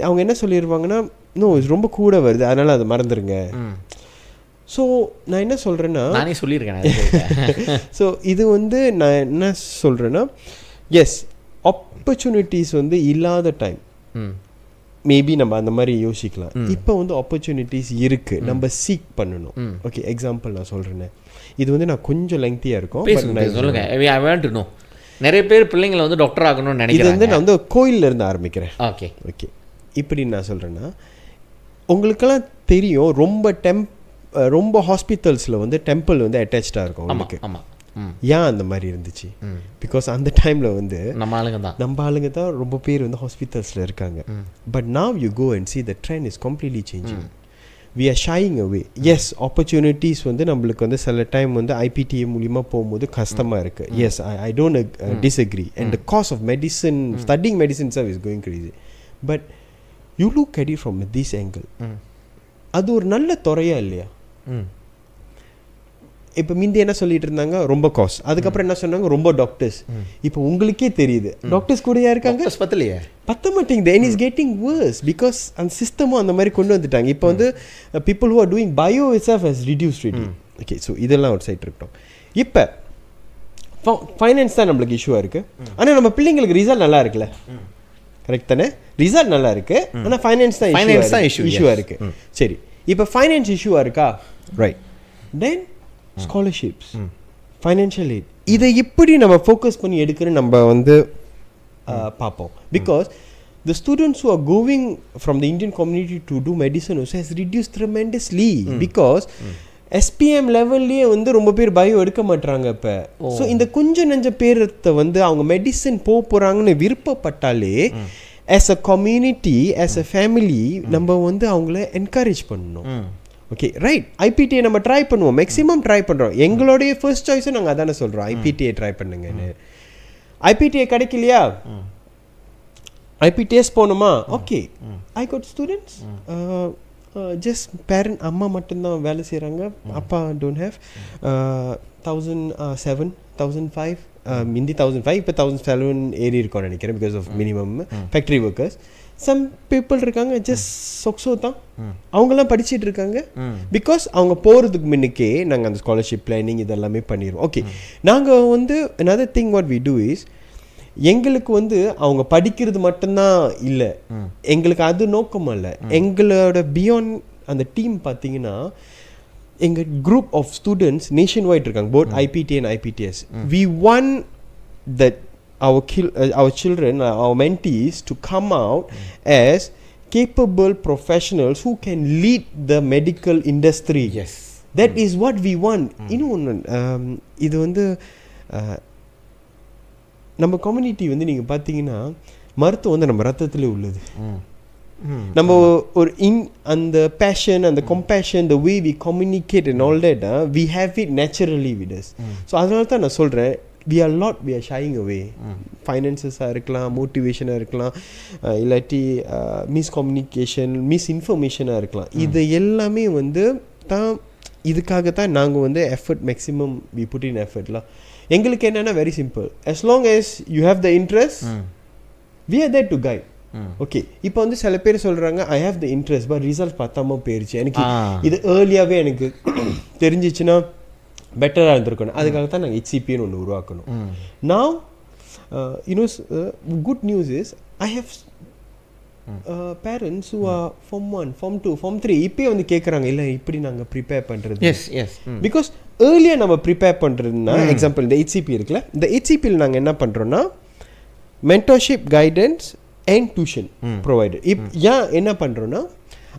அவங்க என்ன சொல்லிடுவாங்கன்னா, நோ இது ரொம்ப கூட வருது அதனால் அதை மறந்துடுங்க. ஸோ நான் என்ன சொல்கிறேன்னா, நானே சொல்லியிருக்கேன். ஸோ இது வந்து நான் என்ன சொல்கிறேன்னா, எஸ் ஆப்பர்ச்சுனிட்டிஸ் வந்து இல்லாத டைம் மேபி நம்ம அந்த மாதிரி யோசிக்கலாம். இப்போ வந்து ஆப்பர்ச்சுனிட்டிஸ் இருக்குது, நம்ம சீக் பண்ணணும். ஓகே, எக்ஸாம்பிள் நான் சொல்கிறேன்னு, இது வந்து நான் கொஞ்சம் லெங்க்தியாக இருக்கும், சொல்லுங்கள். நிறைய பேர் பிள்ளைங்களை வந்து டாக்டர் ஆகணும்னு நினைக்கிறேன். இது வந்து நான் வந்து கோயிலில் இருந்து ஆரம்பிக்கிறேன். ஓகே ஓகே, இப்படி நான் சொல்கிறேன்னா, உங்களுக்கெல்லாம் தெரியும் ரொம்ப ஹாஸ்பிட்டல்ஸில் வந்து டெம்பிள் வந்து அட்டாச்சாக இருக்கும் உங்களுக்கு. ஆமாம். ஏன் அந்த மாதிரி இருந்துச்சு? பிகாஸ் அந்த டைமில் வந்து நம்ம ஆளுங்க தான் ரொம்ப பேர் வந்து ஹாஸ்பிட்டல்ஸில் இருக்காங்க. But now you go and see the trend is completely changing. We are shying away. Yes, opportunities வந்து நம்மளுக்கு வந்து சில டைம் வந்து IPTA மூலிமா போகும்போது கஷ்டமாக இருக்குது. Yes, I don't disagree. And the cost of medicine, studying medicine itself is going crazy. But you look at it from this angle. அது ஒரு நல்ல துறையா இல்லையா? இப்போ முந்தி என்ன சொல்லிட்டு இருந்தாங்க, ரொம்ப காஸ்ட். அதுக்கப்புறம் என்ன சொன்னாங்க, ரொம்ப டாக்டர்ஸ். இப்போ உங்களுக்கே தெரியுது டாக்டர்ஸ் கூடயா இருக்காங்க, பத்த மாட்டேங்குது. and is getting worse because அந்த சிஸ்டமும் அந்த மாதிரி கொண்டு வந்துட்டாங்க. இப்போ வந்து people who are doing bio itself has reduced really. Okay. So இதெல்லாம் ஒரு சைட் இருக்கட்டும். இப்போ ஃபைனான்ஸ் தான் நம்மளுக்கு இஷ்யூவாக இருக்குது. ஆனால் நம்ம பிள்ளைங்களுக்கு ரிசல்ட் நல்லா இருக்குல்ல, கரெக்ட் தானே? ரிசல்ட் நல்லா இருக்குது, ஆனால் ஃபைனான்ஸ் தான் இஷ்யூவாக இருக்குது. சரி, இப்போ ஃபைனான்ஸ் இஷ்யூவாக இருக்கா? ரைட். தென் ஸ்காலர்ஷிப்ஸ், ஃபைனான்ஷியல் எய்ட், இதை எப்படி நம்ம ஃபோக்கஸ் பண்ணி எடுக்கிறோன்னு நம்ம வந்து பார்ப்போம். Because the students who are going from the Indian community to do medicine also has reduced tremendously because SPM லெவல்லையே வந்து ரொம்ப பேர் பயோ எடுக்க மாட்டாங்க இப்போ. ஸோ இந்த கொஞ்சம் நஞ்ச பேரத்தை வந்து அவங்க மெடிசன் போகிறாங்கன்னு விருப்பப்பட்டாலே as a community, as a family நம்ம வந்து அவங்கள என்கரேஜ் பண்ணணும். Okay, right. ஐபிடிஐ நம்ம ட்ரை பண்ணுவோம், மேக்ஸிமம் ட்ரை பண்ணுறோம். எங்களுடைய ஃபர்ஸ்ட் சாய்ஸும் நாங்கள் அதானே சொல்கிறோம், ஐபிடிஐ ட்ரை பண்ணுங்கன்னு. ஐபிடிஐ கிடைக்கலையா, ஐபிடிஎஸ் போகணுமா? Okay, I got students just parent, அம்மா மட்டும்தான் வேலை செய்கிறாங்க, அப்பா டோன்ட் ஹேவ் 1,007, 1,005, முந்தி 1,005, இப்போ 1,007 ஏறி இருக்கோன்னு நினைக்கிறேன் because of minimum factory workers. Some people இருக்காங்க ஜஸ்ட் சொக்ஸோ தான், அவங்கெல்லாம் படிச்சுட்டு இருக்காங்க. பிகாஸ் அவங்க போகிறதுக்கு முன்னுக்கே நாங்கள் அந்த ஸ்காலர்ஷிப் பிளானிங் இதெல்லாமே பண்ணிடுவோம். ஓகே, நாங்கள் வந்து another thing what we do is, எங்களுக்கு வந்து அவங்க படிக்கிறது மட்டும்தான் இல்லை, எங்களுக்கு அது நோக்கமாக இல்லை. எங்களோட பியாண்ட் அந்த டீம் பார்த்தீங்கன்னா எங்கள் group of students nationwide இருக்காங்க, both IPD and IPDS. We want that our children, our mentees to come out as capable professionals who can lead the medical industry. Yes, that is what we want. இது வந்து நம்ம community வந்து நீங்கள் பார்த்தீங்கன்னா மருத்துவம் வந்து நம்ம ரத்தத்திலே உள்ளது. நம்ம ஒரு அந்த பேஷன், அந்த compassion, the way we communicate and all that, we have it naturally with us. So அதனால தான் நான் சொல்கிறேன், we are shying away. ஃபைனான்சஸாக இருக்கலாம், மோட்டிவேஷனாக இருக்கலாம், இல்லாட்டி மிஸ்கம்யூனிகேஷன், மிஸ்இன்ஃபர்மேஷனாக இருக்கலாம். இது எல்லாமே வந்து தான் இதுக்காகத்தான் நாங்கள் வந்து effort maximum we put in எஃபர்ட்லாம். எங்களுக்கு என்னன்னா very simple, as long as you have the interest, we are there to guide. Okay, இப்போ வந்து சில பேர் சொல்கிறாங்க I have the interest but result பார்த்தாம போயிடுச்சு, எனக்கு இது ஏர்லியாகவே எனக்கு தெரிஞ்சிச்சுன்னா பெட்டராக இருந்திருக்கணும். அதுக்காகத்தான் நாங்கள் HCPன்னு ஒன்று உருவாக்கணும். Now good news is I have parents who are form 1, form 2, form 3 இப்போயே வந்து கேட்குறாங்க, இல்லை இப்படி நாங்கள் ப்ரிப்பேர் பண்ணுறது. பிகாஸ் ஏர்லியாக நம்ம ப்ரிப்பேர் பண்ணுறதுனா, எக்ஸாம்பிள் இந்த HCP இருக்குல்ல, இந்த HCPயில் நாங்கள் என்ன பண்ணுறோன்னா mentorship, guidance and tuition provider. ஏன் என்ன பண்ணுறோன்னா,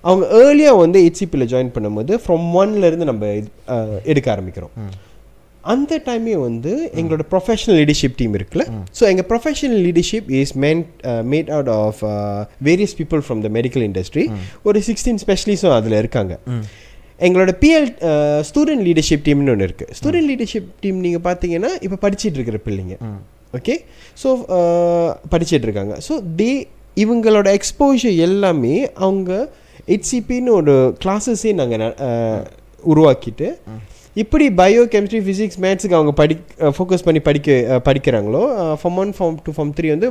அவங்க ஏர்லியாக வந்து HCPயில் ஜாயின் பண்ணும்போது ஃப்ரம் 1லேருந்து நம்ம எடுக்க ஆரம்பிக்கிறோம். அந்த டைமே வந்து எங்களோட ப்ரொஃபஷனல் லீடர்ஷிப் டீம் இருக்குல்ல, ஸோ எங்கள் professional leadership is made out of various people from the medical industry. ஒரு 16 ஸ்பெஷலிஸ்டும் அதில் இருக்காங்க. எங்களோட PL ஸ்டூடெண்ட் லீடர்ஷிப் டீம்னு ஒன்று இருக்குது. ஸ்டூடெண்ட் லீடர்ஷிப் டீம் நீங்கள் பார்த்தீங்கன்னா இப்போ படிச்சுட்டு இருக்கிற பிள்ளைங்க, ஓகே, ஸோ படிச்சுட்டு இருக்காங்க. ஸோ இவங்களோட எக்ஸ்போஷர் எல்லாமே அவங்க HCPன்னு ஒரு கிளாஸஸே நாங்கள் உருவாக்கிட்டு, இப்படி பயோ, கெமிஸ்ட்ரி, ஃபிசிக்ஸ், மேத்ஸுக்கு அவங்க ஃபோக்கஸ் பண்ணி படிக்கிறாங்களோ, ஃபார்ம் 1, ஃபார்ம் 2, ஃபார்ம் 3 வந்து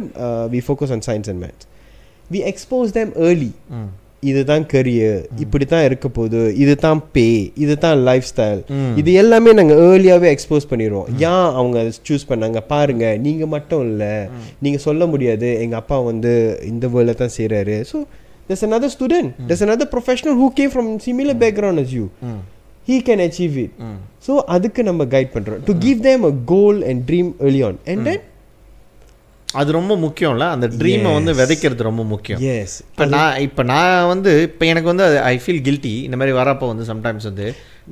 we focus on science and maths. We expose them early. இதுதான் கரியர், இப்படி தான் இருக்க போகுது, இது தான் பே, இது தான் லைஃப் ஸ்டைல், இது எல்லாமே நாங்கள் ஏர்லியாகவே எக்ஸ்போஸ் பண்ணிடுவோம். ஏன் அவங்க சூஸ் பண்ணாங்க பாருங்க, நீங்கள் மட்டும் இல்லை, நீங்கள் சொல்ல முடியாது எங்கள் அப்பா வந்து இந்த வேர்ல்டில் தான் செய்கிறாரு. So there's another student, there's another professional who came from similar background as you. He can achieve it. So அதுக்கு நம்ம கைட் பண்ணுறோம், to give them a goal and dream early on. And then அது ரொம்ப முக்கியம்ல, அந்த ட்ரீமை வந்து விதைக்கிறது ரொம்ப முக்கியம். S. இப்போ நான் வந்து இப்போ எனக்கு வந்து ஐ ஃபீல் கில்ட்டி. இந்த மாதிரி வரப்போ வந்து சம்டைம்ஸ் வந்து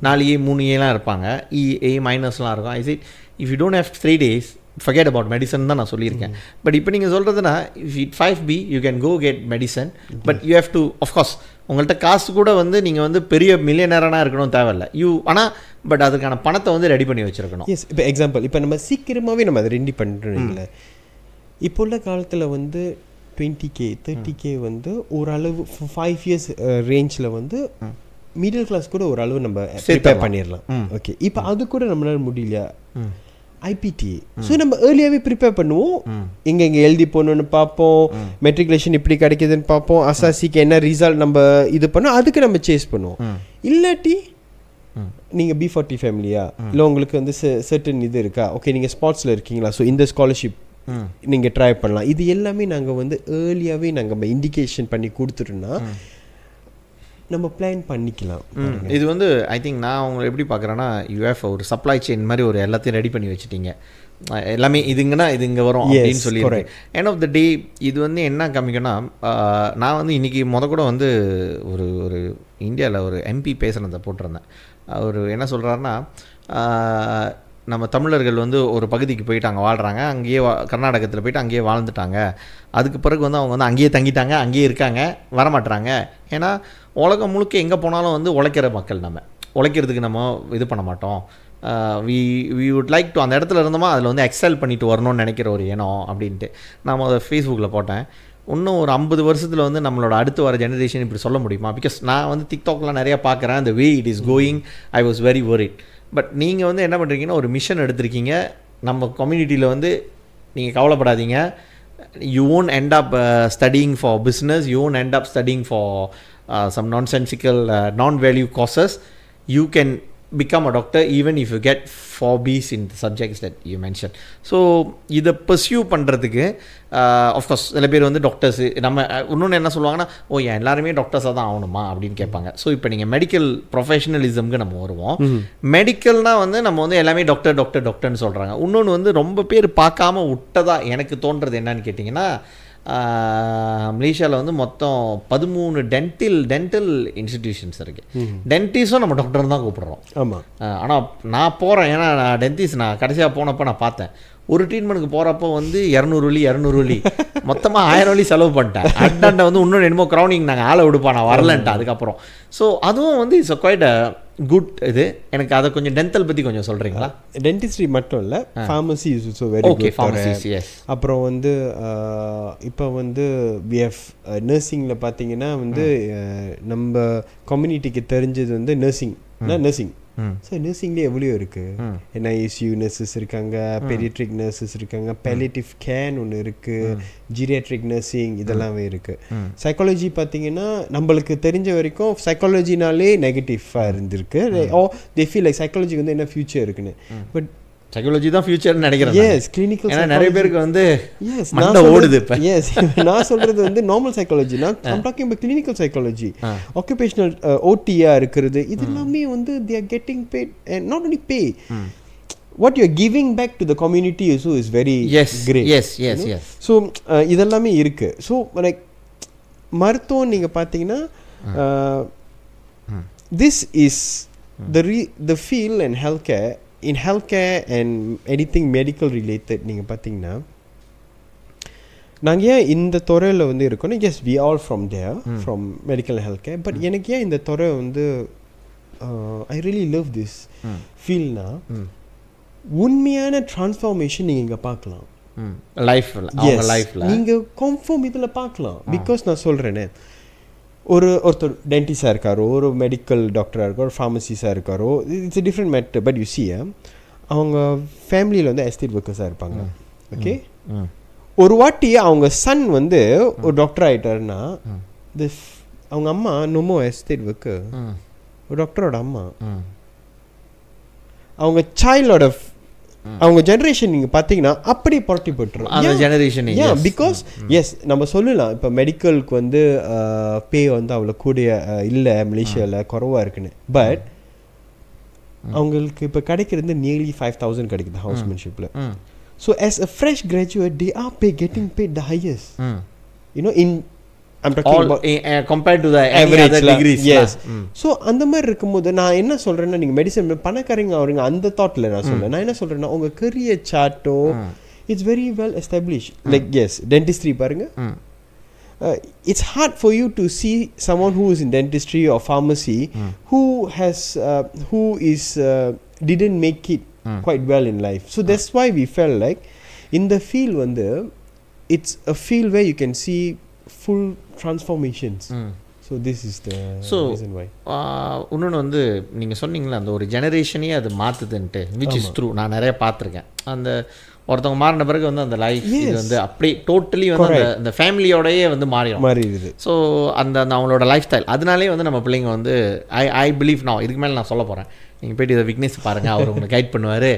4A 3Aலாம் இருப்பாங்க, A மைனஸ்லாம் இருக்கும். I say if you don't have 3 days forget about medicine தான் நான் சொல்லியிருக்கேன். பட் இப்போ நீங்கள் சொல்கிறதுனா if you 5B you can go get medicine, but you have to, of course உங்கள்கிட்ட காசு கூட வந்து நீங்கள் வந்து பெரிய மில்லியனரானா இருக்கணும் தேவையில்லை, ஆனால் பட் அதுக்கான பணத்தை வந்து ரெடி பண்ணி வச்சுருக்கணும். எஸ். இப்போ எக்ஸாம்பிள், இப்போ நம்ம சீக்கிரமாகவே நம்ம அதை ரெடி பண்ணுறோம்ல. இப்போ உள்ள காலத்தில் வந்து 20K 30K வந்து ஓரளவு 5 years ரேஞ்சில் வந்து மிடில் கிளாஸ் கூட ஓரளவு நம்ம ப்ரிப்பேர் பண்ணிடலாம். ஓகே, இப்போ அது கூட நம்மளால முடியல. IPTA, ஸோ நம்ம ஏர்லியாகவே ப்ரிப்பேர் பண்ணுவோம், எங்கே எழுதி போகணுன்னு பார்ப்போம், மெட்ரிகுலேஷன் இப்படி கிடைக்குதுன்னு பார்ப்போம், அசாசிக்கு என்ன ரிசல்ட் நம்ம இது பண்ணோம், அதுக்கு நம்ம சேஸ் பண்ணுவோம். இல்லாட்டி நீங்கள் B40 ஃபேமிலியா இல்லை உங்களுக்கு வந்து சர்டன் இது இருக்கா, ஓகே நீங்கள் ஸ்பாட்ஸில் இருக்கீங்களா, ஸோ இந்த ஸ்காலர்ஷிப் நீங்கள் ட்ரை பண்ணலாம். இது எல்லாமே நாங்கள் வந்து ஏர்லியாகவே நாங்கள் இண்டிகேஷன் பண்ணி கொடுத்துட்டோன்னா நம்ம பிளான் பண்ணிக்கலாம். இது வந்து ஐ திங்க் நான் உங்களை எப்படி பார்க்குறேன்னா, யூஎஃப் ஒரு சப்ளை செயின் மாதிரி ஒரு எல்லாத்தையும் ரெடி பண்ணி வச்சுட்டீங்க. எல்லாமே இதுங்கன்னா இது இங்கே வரும் அப்படின்னு சொல்லி எண்ட் ஆஃப் த டே இது வந்து என்ன காமிக்கும்னா, நான் வந்து இன்றைக்கி கூட வந்து ஒரு இந்தியாவில் ஒரு எம்பி பேசுகிறத போட்டிருந்தேன். அவர் என்ன சொல்கிறாருன்னா, நம்ம தமிழர்கள் வந்து ஒரு பகுதிக்கு போயிட்டு அங்கே வாழ்கிறாங்க, அங்கேயே கர்நாடகத்தில் போயிட்டு அங்கேயே வாழ்ந்துட்டாங்க, அதுக்கு பிறகு வந்து அவங்க வந்து அங்கேயே தங்கிட்டாங்க, அங்கேயே இருக்காங்க, வரமாட்டுறாங்க. ஏன்னா உலகம் முழுக்க எங்கே போனாலும் வந்து உழைக்கிற மக்கள், நம்ம உழைக்கிறதுக்கு நம்ம இது பண்ண மாட்டோம். வி வுட் லைக் டு அந்த இடத்துல இருந்தோமா அதில் வந்து எக்ஸல் பண்ணிட்டு வரணும்னு நினைக்கிற ஒரு எண்ணம் அப்படின்ட்டு நான் அதை ஃபேஸ்புக்கில் போட்டேன். இன்னும் ஒரு 50 வருஷத்தில் வந்து நம்மளோட அடுத்து வர ஜெனரேஷன் இப்படி சொல்ல முடியுமா? பிகாஸ் நான் வந்து டிக்டாக்லாம் நிறையா பார்க்குறேன், அந்த way it is going I was very worried. But நீங்கள் வந்து என்ன பண்ணுறீங்கன்னா, ஒரு மிஷன் எடுத்திருக்கீங்க, நம்ம கம்யூனிட்டியில் வந்து நீங்கள் கவலைப்படாதீங்க, you won't end up studying for business, you won't end up studying for some nonsensical non-value courses, you can become a doctor even if you get 4 Bs in the subjects that you mentioned. So இதை pursue பண்ணுறதுக்கு of course சில பேர் வந்து doctors நம்ம இன்னொன்று என்ன சொல்லுவாங்கன்னா, ஓ எல்லாருமே டாக்டர்ஸாக தான் ஆகணுமா அப்படின்னு கேட்பாங்க. ஸோ இப்போ நீங்கள் மெடிக்கல் ப்ரொஃபஷனலிசம்க்கு நம்ம வருவோம். மெடிக்கல்னால் வந்து நம்ம வந்து எல்லாமே டாக்டர்னு சொல்கிறாங்க. இன்னொன்று வந்து ரொம்ப பேர் பார்க்காம விட்டதா எனக்கு தோன்றது என்னன்னு கேட்டிங்கன்னா, மலேசியாவில் வந்து மொத்தம் 13 டென்டல் இன்ஸ்டிடியூஷன்ஸ் இருக்குது. டென்டிஸ்டும் நம்ம டாக்டர் தான் கூப்பிட்றோம். ஆமாம். ஆனால் நான் போகிறேன், ஏன்னா நான் டென்டிஸ்ட் நான் கடைசியாக போனப்போ நான் பார்த்தேன், ஒரு ட்ரீட்மெண்ட்டுக்கு போகிறப்போ வந்து 200 வலி மொத்தமாக 1000 வலி செலவு பண்ணிட்டேன். அட்டாண்ட வந்து இன்னொன்று என்னமோ க்ரௌனிங் நாங்கள் ஆளை விடுப்பா நான் வரலன்ட்டேன் அதுக்கப்புறம். ஸோ அதுவும் வந்து இட்ஸ் குவைட் அ குட் இது. எனக்கு அதை கொஞ்சம் டென்டல் பற்றி கொஞ்சம் சொல்கிறீங்களா? டென்டிஸ்ட்ரி மட்டும் இல்லை, pharmacy is also very good. Pharmacy yes. அப்புறம் வந்து இப்போ வந்து விஎஃப் நர்சிங்கில் பார்த்தீங்கன்னா வந்து நம்ம கம்யூனிட்டிக்கு தெரிஞ்சது வந்து நர்சிங். சார் நர்சிங்லேயே எவ்வளோ இருக்குது. NICU நர்சஸ் இருக்காங்க, பெரிட்ரிக் நர்சஸ் இருக்காங்க, பேலியேட்டிவ் கேர்னு ஒன்று இருக்குது, ஜீரியாட்ரிக் நர்சிங் இதெல்லாமே இருக்குது. சைக்காலஜி பார்த்தீங்கன்னா நம்மளுக்கு தெரிஞ்ச வரைக்கும் சைக்காலஜினாலே நெகட்டிவாக இருந்திருக்கு. ஓ தே ஃபீல் லைக் சைக்காலஜிக்கு வந்து என்ன ஃபியூச்சர் இருக்குன்னு. பட் சைக்காலஜி தான் ஃபியூச்சர்னு நினைக்கிறேன். எஸ், கிளினிக்கல் ஏன்னா நிறைய பேருக்கு வந்து எஸ் மண்டை ஓடுது இப்போ. எஸ், நான் சொல்கிறது வந்து நார்மல் சைக்காலஜி, நான் talking about clinical psychology, occupational ஓடியாக இருக்கிறது, இது எல்லாமே வந்து they are getting bad and not only pay, what you are giving back to the community also is very great. Yes. So இதெல்லாமே இருக்குது. ஸோ லைக் மருத்துவம் நீங்கள் பார்த்தீங்கன்னா this is the field and healthcare. In healthcare and anything medical related நீங்கள் பார்த்தீங்கன்னா நாங்கள் ஏன் இந்த துறையில் வந்து இருக்கோன்னா, yes we all from there from medical health care. பட் எனக்கு ஏன் இந்த துறை வந்து ஐ ரியலி லவ் திஸ் ஃபீல்ட்னா, உண்மையான டிரான்ஸ்ஃபார்மேஷன் நீங்கள் இங்கே பார்க்கலாம் லைஃப்பில். நீங்கள் கன்ஃபார்ம் இதில் பார்க்கலாம். பிகாஸ் நான் சொல்கிறேனே, ஒருத்தர் டென்டிஸ்டாக இருக்காரோ, ஒரு மெடிக்கல் டாக்டராக இருக்காரோ, ஒரு ஃபார்மசிஸ்டாக இருக்காரோ, it's different matter. But you see அவங்க ஃபேமிலியில் வந்து எஸ்டேட் ஒர்க்கர்ஸாக இருப்பாங்க. ஓகே, ஒரு வாட்டி அவங்க சன் வந்து ஒரு டாக்டர் ஆகிட்டாருன்னா, அவங்க அம்மா நோமோ எஸ்டேட் ஒர்க்கர், ஒரு டாக்டரோட அம்மா, அவங்க சைல்டோட அவங்க ஜெனரேஷன் நீங்கள் பார்த்தீங்கன்னா அப்படி புரட்டி போட்டுரும் அந்த ஜெனரேஷன். ஏன் பிகாஸ் எஸ் நம்ம சொல்லலாம் இப்போ மெடிக்கலுக்கு வந்து பே வந்து அவ்வளோ கூடிய இல்லை, மலேசியாவில் குறைவாக இருக்குன்னு. பட் அவங்களுக்கு இப்போ கிடைக்கிறது நியர்லி 5000 கிடைக்குது ஹவுஸ்மேன்ஷிப்பில். So as a fresh graduate they are getting paid the highest, you know, in I'm talking about compared to the average degrees. Yes. So அந்த மாதிரி இருக்கும்போது நான் என்ன சொல்றேன்னா, நீங்க மெடிசன் பணக்காரங்க அவருங்க அந்த தாட்ல நான் சொல்றேன். நான் என்ன சொல்றேன்னா, உங்க கரியர் சார்ட்டோ it's very well established. Like as dentistry பாருங்க, it's hard for you to see someone who is in dentistry or pharmacy who didn't make it quite well in life. So that's why we felt like in the field வந்து it's a field where you can see full transformations. So this is the reason why. இன்னொன்று வந்து நீங்கள் சொன்னீங்களா, அந்த ஒரு ஜெனரேஷனே அது மாற்றுதுன்ட்டு, which is true. நான் நிறைய பார்த்துருக்கேன். அந்த ஒருத்தவங்க மாறின பிறகு வந்து அந்த லைஃப் இது வந்து அப்படியே டோட்டலி வந்து அந்த ஃபேமிலியோடயே வந்து மாறிடுது. ஸோ அந்த அவங்களோட லைஃப் ஸ்டைல் அதனாலே வந்து நம்ம பிள்ளைங்க வந்து ஐ பிலீவ் நான் இதுக்கு மேலே நான் சொல்ல போகிறேன். நீங்கள் போய்ட்டு இதை விக்னேஷ் பாருங்கள், அவர் உங்களுக்கு கைட் பண்ணுவார்.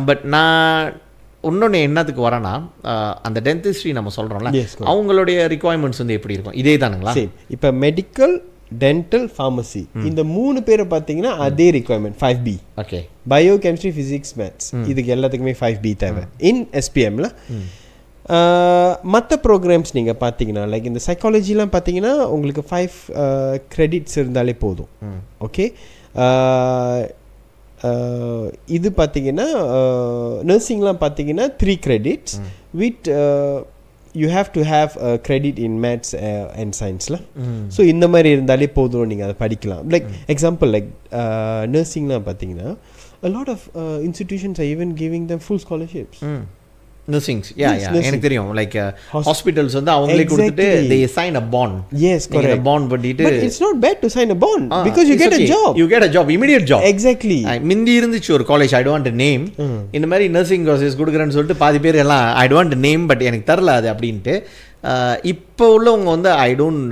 பட் நான் இன்னொன்று என்னத்துக்கு வரேன்னா அந்த டென்டிஸ்ட்ரி நம்ம சொல்கிறோம்ல அவங்களுடைய ரிக்வயர்மெண்ட்ஸ் வந்து எப்படி இருக்கும் இதே தானுங்களா? இப்போ மெடிக்கல் டென்டல் ஃபார்மசி இந்த 3 பேரை பார்த்தீங்கன்னா அதே requirement 5B. Okay, bio chemistry physics maths இதுக்கு எல்லாத்துக்குமே 5B தேவை இன் SPMல. மற்ற ப்ரோக்ராம்ஸ் நீங்கள் பார்த்தீங்கன்னா லைக் இந்த சைக்காலஜிலாம் பார்த்தீங்கன்னா உங்களுக்கு 5 கிரெடிட்ஸ் இருந்தாலே போதும். ஓகே, இது பார்த்தீங்கன்னா நர்சிங்லாம் பார்த்தீங்கன்னா 3 credits with you have to have a credit in maths and science la. So இந்த மாதிரி இருந்தாலே போதும் நீங்கள் அதை படிக்கலாம். லைக் எக்ஸாம்பிள் லைக் நர்சிங்லாம் பார்த்தீங்கன்னா a lot of institutions are even giving them full scholarships. Nursings எனக்கு தெரியும். லைக் ஹாஸ்பிட்டல்ஸ் வந்து அவங்களே கொடுத்துட்டு they sign a bond. Yes, correct. bond பண்ணிட்டு but it's not bad to sign a bond because you get a job. You get a job, immediate job. Exactly. மிந்தி இருந்துச்சு ஒரு college, I don't want to name, இந்த மாதிரி nursing courses கொடுக்குறேன்னு சொல்லிட்டு பாதி பேர் எல்லாம் I don't want to name but எனக்கு தரல அது அப்படின்ட்டு. இப்போ உள்ளவங்க வந்து I don't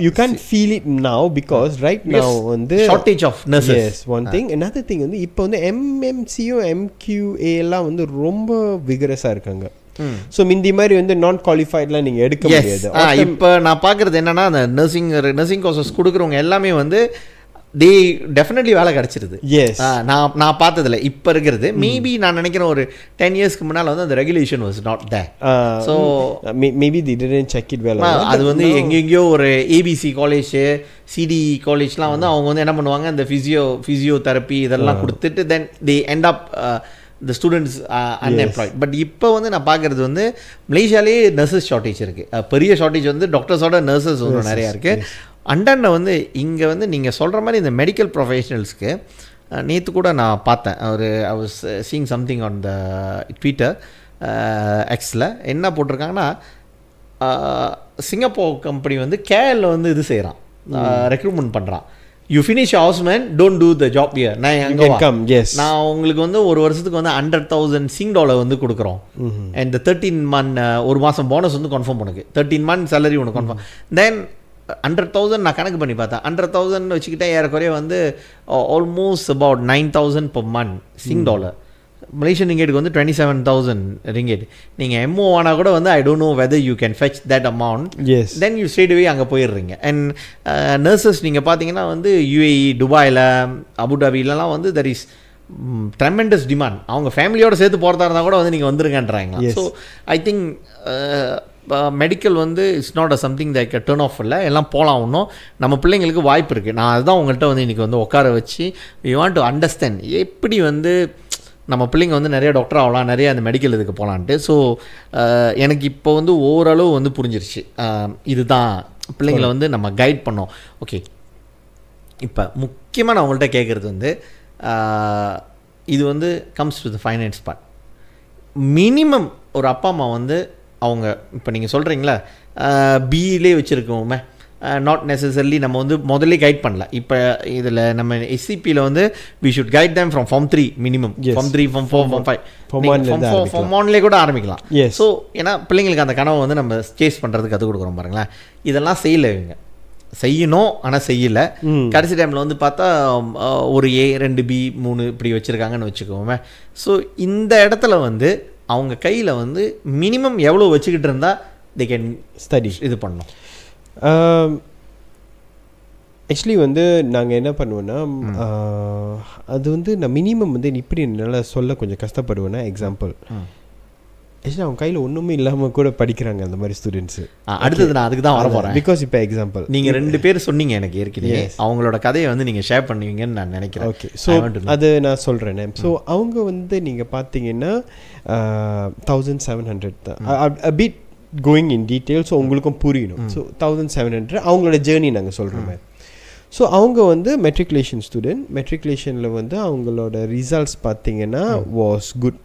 you can't feel it now because right now வந்து shortage of nurses. Yes, one thing. Another thing வந்து இப்போ வந்து MMCO MQA எல்லாம் வந்து ரொம்ப விகரஸா இருக்காங்க. ஸோ மிந்தி மாதிரி வந்து நான் குவாலிஃபைட்லாம் நீங்கள் எடுக்க முடியாது. இப்போ நான் பார்க்குறது என்னன்னா அந்த நர்சிங் கோர்சஸ் கொடுக்குறவங்க எல்லாமே வந்து they definitely வேலை கிடச்சிருது. எஸ், நான் பார்த்ததில்ல இப்போ இருக்கிறது. மேபி நான் நினைக்கிறேன் ஒரு 10 yearsக்கு முன்னால் வந்து அந்த regulation was not there. So maybe they didn't check it well. அது வந்து எங்கெங்கேயோ ஒரு ABC காலேஜ் CD காலேஜ்லாம் வந்து அவங்க வந்து என்ன பண்ணுவாங்க இந்த ஃபிசியோதெரப்பி இதெல்லாம் கொடுத்துட்டு தென் they end up the students unemployed. But இப்போ வந்து நான் பார்க்குறது வந்து மலேசியாலே நர்சஸ் ஷார்ட்டேஜ் இருக்குது. பெரிய ஷார்ட்டேஜ் வந்து டாக்டர்ஸோட நர்சஸ் வந்து நிறையா இருக்குது. அண்டாண்ட வந்து இங்கே வந்து நீங்கள் சொல்கிற மாதிரி இந்த மெடிக்கல் ப்ரொஃபஷனல்ஸ்க்கு நேற்று கூட நான் பார்த்தேன். I was seeing something on the Twitter எக்ஸில் என்ன போட்டிருக்காங்கன்னா சிங்கப்பூர் கம்பெனி வந்து கேஎல்ல வந்து இது செய்கிறான், ரெக்ரூட்மெண்ட் பண்ணுறான். You finish Housman, don't do the job here. நான் உங்களுக்கு வந்து ஒரு வருஷத்துக்கு வந்து 100,000 சிங் டாலர் வந்து கொடுக்குறோம். அண்ட் 13 month ஒரு மாதம் போனஸ் வந்து கன்ஃபார்ம் உனக்கு 13 month சேலரி உனக்கு கன்ஃபார்ம். தென் 100,000 நான் கணக்கு பண்ணி பார்த்தேன். 100,000 வச்சுக்கிட்டே ஏறக்குறைய வந்து almost about 9,000 per month Sing dollar. Malaysian ரிங்கேட்டுக்கு வந்து 27,000 ரிங்கேட். நீங்கள் எம்ஓ ஆனால் கூட வந்து I don't know whether you can fetch that amount. Then you straight away அங்கே போயிடுறீங்க. அண்ட் நர்சஸ் நீங்கள் பார்த்தீங்கன்னா வந்து UAE, துபாயில், அபுதாபிலலாம் வந்து தெர் இஸ் ட்ரெமெண்டஸ் டிமாண்ட். அவங்க ஃபேமிலியோடு சேர்த்து போகிறதா இருந்தால் கூட வந்து நீங்கள் வந்துருங்கன்றாங்க. ஸோ ஐ திங்க் மெடிக்கல் வந்து it's not a something like a turn off இல்லை, எல்லாம் போகலாம். இன்னும் நம்ம பிள்ளைங்களுக்கு வாய்ப்பு இருக்குது. நான் அதுதான் உங்கள்கிட்ட வந்து இன்றைக்கி வந்து உட்கார வச்சு யூ வாண்ட் டு அண்டர்ஸ்டாண்ட் எப்படி வந்து நம்ம பிள்ளைங்க வந்து நிறைய டாக்டர் ஆகலாம், நிறைய அந்த மெடிக்கல் இதுக்கு போகலான்ட்டு. ஸோ எனக்கு இப்போ வந்து ஓரளவு வந்து புரிஞ்சிருச்சு. இதுதான் பிள்ளைங்களை வந்து நம்ம கைட் பண்ணோம். ஓகே, இப்போ முக்கியமாக நான் உங்கள்கிட்ட கேட்குறது வந்து இது வந்து comes to the finance part. Minimum ஒரு அப்பா அம்மா வந்து அவங்க இப்போ நீங்கள் சொல்கிறீங்களா பிஇலே வச்சுருக்கோமே, நாட் நெசசரிலி நம்ம வந்து முதல்ல கைட் பண்ணல. இப்போ இதில் நம்ம SCPயில் வந்து we should guide them from Form 3 minimum, Form 3, Form 4, Form 5, Form 1லே கூட ஆரம்பிக்கலாம். ஸோ ஏன்னா பிள்ளைங்களுக்கு அந்த கனவை வந்து நம்ம சேஸ் பண்ணுறதுக்கு கற்றுக் கொடுக்குறோம் பாருங்களேன். இதெல்லாம் செய்யலை, இவங்க செய்யணும் ஆனால் செய்யலை. கடைசி டைமில் வந்து பார்த்தா ஒரு A, 2B, 3 இப்படி வச்சுருக்காங்கன்னு வச்சுக்கோமே. ஸோ இந்த இடத்துல வந்து அவங்க கையில் வந்து மினிமம் எவ்வளோ வச்சுக்கிட்டு இருந்தால் தே கேன் ஸ்டடி இது பண்ணணும். ஆக்சுவலி வந்து நாங்கள் என்ன பண்ணுவோன்னா அது வந்து நான் மினிமம் வந்து இப்படி நல்லா சொல்ல கொஞ்சம் கஷ்டப்படுவேன்னா எக்ஸாம்பிள் ஆக்சுவலி அவங்க கையில் ஒன்றுமே இல்லாமல் கூட படிக்கிறாங்க அந்த மாதிரி ஸ்டூடெண்ட்ஸு. அடுத்தது நான் அதுக்கு தான் வர போகிறேன். பிகாஸ் இப்போ எக்ஸாம்பிள் நீங்கள் 2 பேர் சொன்னீங்க எனக்கு ஏற்கனவே, அவங்களோட கதையை வந்து நீங்கள் ஷேர் பண்ணுவீங்கன்னு நான் நினைக்கிறேன். ஓகே, ஸோ அது நான் சொல்கிறேன். ஸோ அவங்க வந்து நீங்கள் பார்த்தீங்கன்னா 1,700 தான் bit going in detail. So உங்களுக்கும் புரியணும். ஸோ 1,700 அவங்களோட ஜேர்னி நாங்கள் சொல்கிறோம். ஸோ அவங்க வந்து மெட்ரிகுலேஷன் ஸ்டூடெண்ட். மெட்ரிகுலேஷனில் வந்து அவங்களோட ரிசல்ட்ஸ் பார்த்தீங்கன்னா வாஸ் குட்.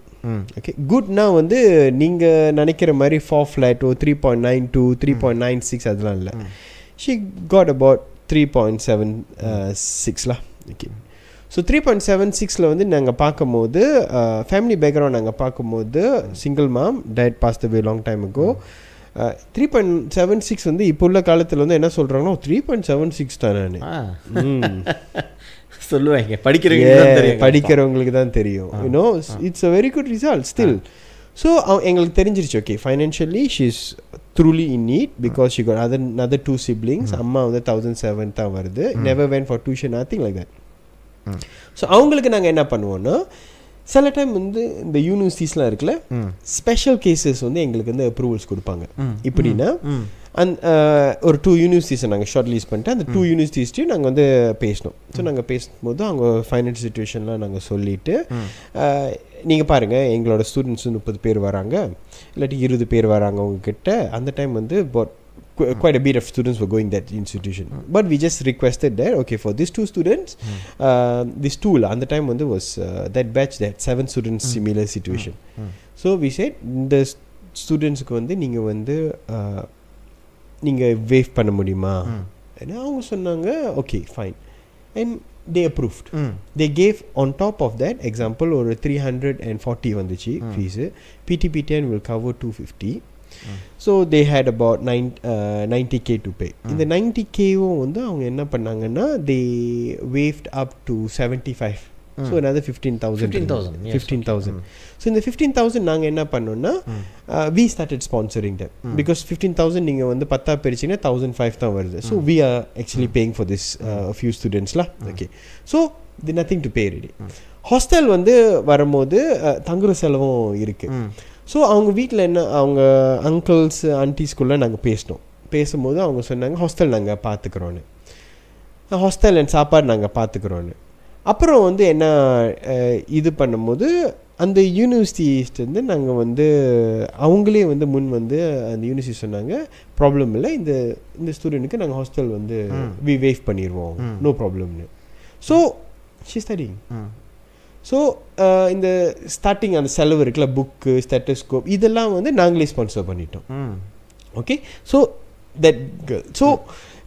ஓகே, குட்னா வந்து நீங்கள் நினைக்கிற மாதிரி 4 flat 3.92 3.96 அதெல்லாம் இல்லை. She got about 3.76 okay. So 3.76 வந்து நாங்கள் பார்க்கும்போது ஃபேமிலி பேக்ரவுண்ட் நாங்கள் பார்க்கும்போது single mom dad passed away long time ago. 3.76 வந்து இப்போ உள்ள காலத்தில் வந்து என்ன சொல்கிறாங்கன்னா 3.76 தானே சொல்லுவாங்க, படிக்கிறவங்களுக்கு தான் தெரியும். You know it's a very good result still. So எங்களுக்கு தெரிஞ்சிருச்சு, okay financially she is truly in need because she got another 2 siblings. அம்மா வந்து 1,007 தான் வருது. Never went for tuition, nothing like that. So அவங்களுக்கு நாங்கள் என்ன பண்ணுவோன்னா, சில டைம் வந்து இந்த யூனிவர்சிட்டிஸ்லாம் இருக்குல்ல, ஸ்பெஷல் கேசஸ் வந்து எங்களுக்கு வந்து அப்ரூவல்ஸ் கொடுப்பாங்க. இப்படின்னா ஒரு 2 யூனிவர்சிட்டிஸை நாங்கள் ஷார்ட் லிஸ்ட் பண்ணிட்டு அந்த 2 யூனிவர்சிட்டிஸ்டையும் நாங்கள் வந்து பேசணும். ஸோ நாங்கள் பேசும்போது அவங்க ஃபைனான்ஸ் சிச்சுவேஷன்லாம் நாங்கள் சொல்லிவிட்டு, நீங்கள் பாருங்கள் எங்களோட ஸ்டூடெண்ட்ஸ் 30 பேர் வராங்க, இல்லாட்டி 20 பேர் வராங்க உங்ககிட்ட. அந்த டைம் வந்து quite a bit of students were going that institution, but we just requested that okay for these 2 students, this tool and the time when there was that batch that 7 students similar situation. So we said the students ku வந்து நீங்க வந்து நீங்க waive பண்ண முடியுமா? அவங்க சொன்னாங்க okay fine, and they approved. They gave on top of that example or 340 வந்துச்சு fees. PTPTN will cover 250. So they had about 90k to pay. இந்த 90k வந்து அவங்க என்ன பண்ணாங்கன்னா they waived up to 75. So another 15,000. So இந்த 15,000 நாங்க என்ன பண்ணோம்னா we started sponsoring them because 15,000 நீங்க வந்து 10 பிரிச்சீங்கன்னா 1,005 தான் வருது. So we are actually paying for this few students lah. Okay, so they nothing to pay already. Hostel வந்து வரும்போது தங்குற செலவும் இருக்கு. ஸோ அவங்க வீட்டில் என்ன, அவங்க அங்கிள்ஸ் ஆன்டிஸ்குள்ளே நாங்கள் பேசும்போது அவங்க சொன்னாங்க ஹாஸ்டல் நாங்கள் பார்த்துக்குறோன்னு, ஹாஸ்டல் அண்ட் சாப்பாடு நாங்கள் பார்த்துக்குறோன்னு. அப்புறம் வந்து என்ன இது பண்ணும்போது அந்த யூனிவர்சிட்டிஸ்லேருந்து நாங்கள் வந்து அவங்களே வந்து முன் வந்து அந்த யூனிவர்சிட்டி சொன்னாங்க ப்ராப்ளம் இல்லை, இந்த ஸ்டூடெண்ட்டுக்கு நாங்கள் ஹாஸ்டல் வந்து வி வேவ் பண்ணிடுவோம், நோ ப்ராப்ளம்னு. So she studying. ஸோ இந்த ஸ்டார்டிங் அந்த செலவு இருக்குல்ல, புக்கு ஸ்டெட்டஸ்கோப் இதெல்லாம் வந்து நாங்களே ஸ்பான்சர் பண்ணிட்டோம். Okay, so that girl. So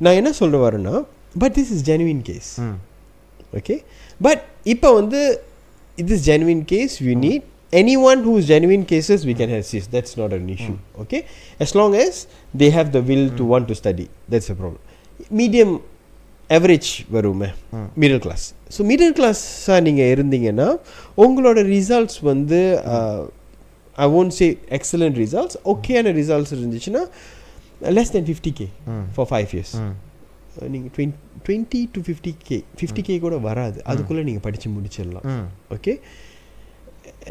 நான் என்ன சொல்ல வரேன்னா, but this is genuine case. Okay, but இப்போ வந்து this genuine case we need anyone who's genuine cases we can assist. That's not an issue. Okay, as long as they have the will to want to study, that's a problem. Medium average வருமே, middle class. So middle class நீங்கள் இருந்தீங்கன்னா உங்களோட results வந்து I won't say excellent results, ஓகேயான results இருந்துச்சுன்னா less than 50k for 5 years. நீங்கள் 20 to 50k கூட வராது, அதுக்குள்ளே நீங்கள் படித்து முடிச்சிடலாம். ஓகே,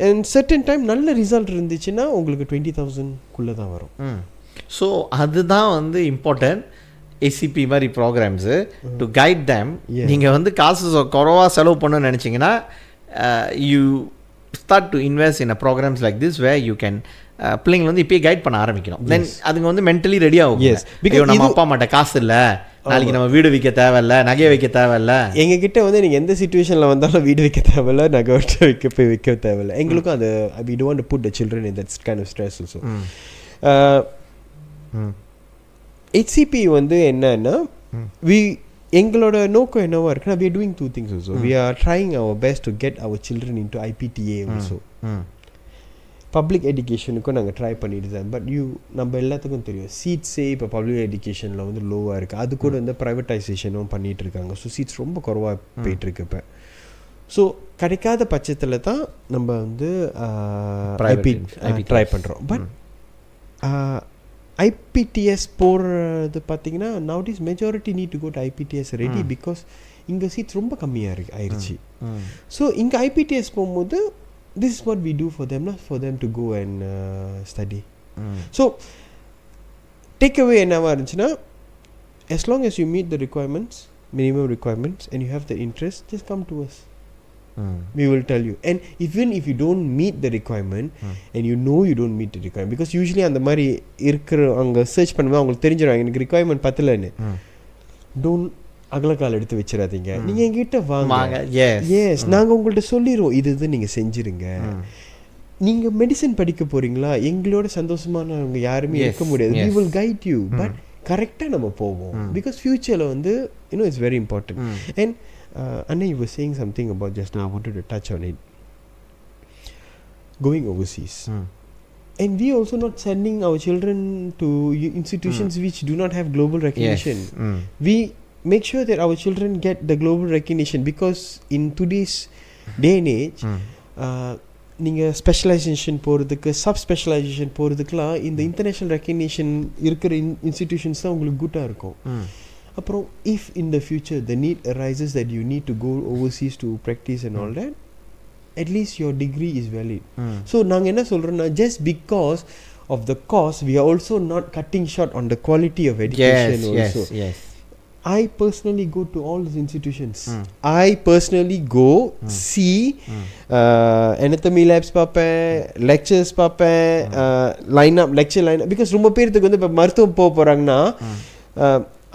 அண்ட் சர்டன் டைம் நல்ல ரிசல்ட் இருந்துச்சுன்னா உங்களுக்கு 20,000 தான் வரும். ஸோ அதுதான் வந்து இம்பார்ட்டன்ட். ஏசிபி மாதிரி ப்ரோக்ராம்ஸு டு கைட் தேம். நீங்கள் வந்து காசு குறைவாக செலவு பண்ணணும்னு நினச்சிங்கன்னா you start to invest in a programmes like this way you can பிள்ளைங்களை வந்து இப்போயே கைட் பண்ண ஆரம்பிக்கணும். தென் அதுங்க வந்து மென்டலி ரெடி ஆகும். பிகாஸ் நம்ம அப்பா அம்மாட்ட காசு இல்லை, நாளைக்கு நம்ம வீடு வைக்க தேவையில்ல, நகை வைக்க தேவையில்ல. எங்ககிட்ட வந்து நீங்கள் எந்த சுச்சுவேஷனில் வந்தாலும் வீடு வைக்க தேவையில்ல, நகை வைக்க தேவையில்ல. எங்களுக்கும் அது we don't want to put the children in that kind of stress also. HCP வந்து என்னன்னா எங்களோட நோக்கம் என்னவா இருக்குன்னா we are doing 2 things also. We are trying our best to get our children into IPTA also. Public எஜுகேஷனுக்கும் நாங்கள் try பண்ணிட்டு தான். பட் நம்ம எல்லாத்துக்கும் தெரியும் சீட்ஸே இப்போ பப்ளிக் எஜுகேஷனில் வந்து லோவாக இருக்குது. அது கூட வந்து ப்ரைவேட்டைசேஷனும் பண்ணிகிட்டு இருக்காங்க. ஸோ சீட்ஸ் ரொம்ப குறைவாக போயிட்டுருக்கு இப்போ. ஸோ கிடைக்காத பட்சத்தில் தான் நம்ம வந்து ட்ரை பண்ணுறோம். பட் ஐபிடிஎஸ் போகிறது பார்த்தீங்கன்னா nowadays majority need to go to IPTS ready because இங்கே சீட்ஸ் ரொம்ப கம்மியாக ஆயிடுச்சு. ஸோ இங்கே ஐபிடிஎஸ் போகும்போது this is what we do for them, not for them to go and study. So take away என்னவா இருந்துச்சுன்னா, as long as you meet the requirements, minimum requirements, and you have the interest, just come to us. We will tell you. And even if you don't meet the requirement and you know you don't meet the requirement, because usually அந்த மாதிரி இருக்கிற அங்கே search பண்ணும்போது அவங்களுக்கு தெரிஞ்சிடும் எனக்கு requirement பத்தலைன்னு. don't அகலக்கால் எடுத்து வச்சிடாதீங்க, நீங்கள் எங்கிட்ட வாங்க. எஸ், நாங்கள் உங்கள்கிட்ட சொல்லிடுவோம் இது நீங்கள் செஞ்சுருங்க. நீங்கள் மெடிசன் படிக்க போகிறீங்களா, எங்களோட சந்தோஷமானவங்க யாருமே இருக்க முடியாது. we will guide you, but கரெக்டாக நம்ம போவோம். பிகாஸ் ஃப்யூச்சரில் வந்து it's very important. And Anna, you were saying something about just now. I wanted to touch on it. Going overseas. And we also not sending our children to institutions which do not have global recognition. Yes. We make sure that our children get the global recognition, because in today's day and age, நீங்கள் specialisation போகிறதுக்கு sub specialisation போகிறதுக்குலாம் இந்த international recognition இருக்கிற institutions தான் உங்களுக்கு குட்டாக இருக்கும். அப்புறம் if in the future the need arises that you need to go overseas to practise and all that, at least your degree is valid. So நாங்க என்ன சொல்றோம்னா, just because of the cost, we are also not cutting short on the quality of education. Yes. I personally go to all these institutions. I personally go see anatomy labs பார்ப்பேன், lectures பார்ப்பேன், lecture line up, because ரொம்ப பேருக்கு வந்து இப்போ மருத்துவம் போகிறாங்கன்னா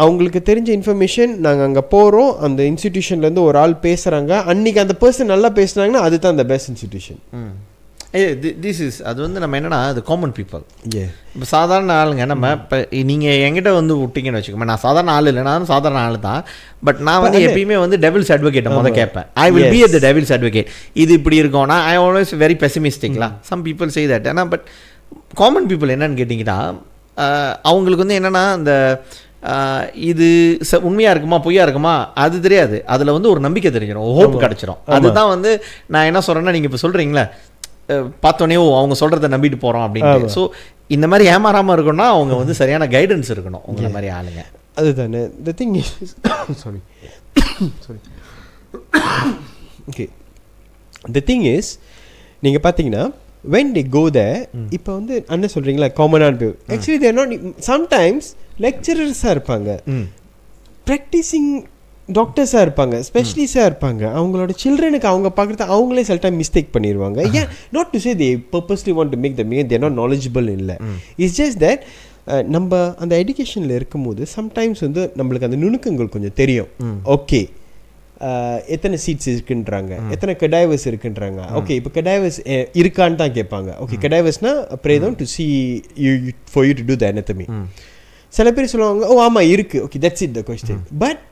அவங்களுக்கு தெரிஞ்ச இன்ஃபர்மேஷன் நாங்கள் அங்கே போகிறோம், அந்த இன்ஸ்டிடியூஷன்லேருந்து ஒரு ஆள் பேசுகிறாங்க, அன்றைக்கி அந்த பர்சன் நல்லா பேசுனாங்கன்னா அதுதான் அந்த பெஸ்ட் இன்ஸ்டிடியூஷன். திஸ் இஸ் அது வந்து நம்ம என்னன்னா, அது காமன் பீப்புள். இப்போ சாதாரண ஆளுங்க நம்ம இப்போ நீங்கள் என்கிட்ட வந்து விட்டிங்கன்னு வச்சுக்கோங்க, நான் சாதாரண ஆள் இல்லை, நான் சாதாரண ஆள் தான். பட் நான் வந்து எப்பயுமே வந்து டெவில்ஸ் அட்வொகேட்டை முதல் கேட்பேன். I will be the devil's advocate. இது இப்படி இருக்கும்னா ஐ ஆல்வேஸ் வெரி பெசிமிஸ்டிக்லாம். Some people say that. ஏன்னா பட் காமன் பீப்புள் என்னன்னு கேட்டிங்கன்னா, அவங்களுக்கு வந்து என்னென்னா அந்த இது உண்மையாக இருக்குமா பொய்யா இருக்குமா அது தெரியாது, அதில் வந்து ஒரு நம்பிக்கை தெரிஞ்சிடும், ஹோப் கிடச்சிரும். அதுதான் வந்து நான் என்ன சொல்கிறேன்னா, நீங்கள் இப்போ சொல்கிறீங்களே பார்த்தோன்னே அவங்க சொல்கிறத நம்பிட்டு போகிறோம் அப்படின்னு. ஸோ இந்த மாதிரி ஏமாறாமல் இருக்கணும்னா அவங்க வந்து சரியான கைடன்ஸ் இருக்கணும் உங்களை மாதிரி ஆளுங்க. அதுதானே த thing is sorry okay the thing is நீங்கள் பார்த்தீங்கன்னா when they go there, இப்போ வந்து என்ன சொல்கிறீங்களா காமனான பேர், ஆக்சுவலி தேர் நாட் சம்டைம்ஸ் லெக்சரர்ஸாக இருப்பாங்க, ப்ராக்டிசிங் டாக்டர்ஸாக இருப்பாங்க, ஸ்பெஷலிஸ்டாக இருப்பாங்க. அவங்களோட சில்ட்ரனுக்கு அவங்க பார்க்குறது அவங்களே சில டைம் மிஸ்டேக் பண்ணிடுவாங்க. ஏன் not to say they purposely want to make them there not knowledgeable இல்லை. இட்ஸ் ஜஸ்ட் தட் நம்ம அந்த எஜுகேஷனில் இருக்கும்போது சம்டைம்ஸ் வந்து நம்மளுக்கு அந்த நுணுக்கங்கள் கொஞ்சம் தெரியும். ஓகே எத்தனை சீட்ஸ் இருக்குன்றாங்க, எத்தனை கெடைவர்ஸ் இருக்குன்றாங்க. ஓகே இப்போ கெடைவர்ஸ் இருக்கான்னு தான் கேட்பாங்க. ஓகே கெடைவர்ஸ்னா பிரேதம் to see you for you to do the anatomy. சில பேர் சொல்லுவாங்க ஓ ஆமாம் இருக்குது, okay that's it the question. But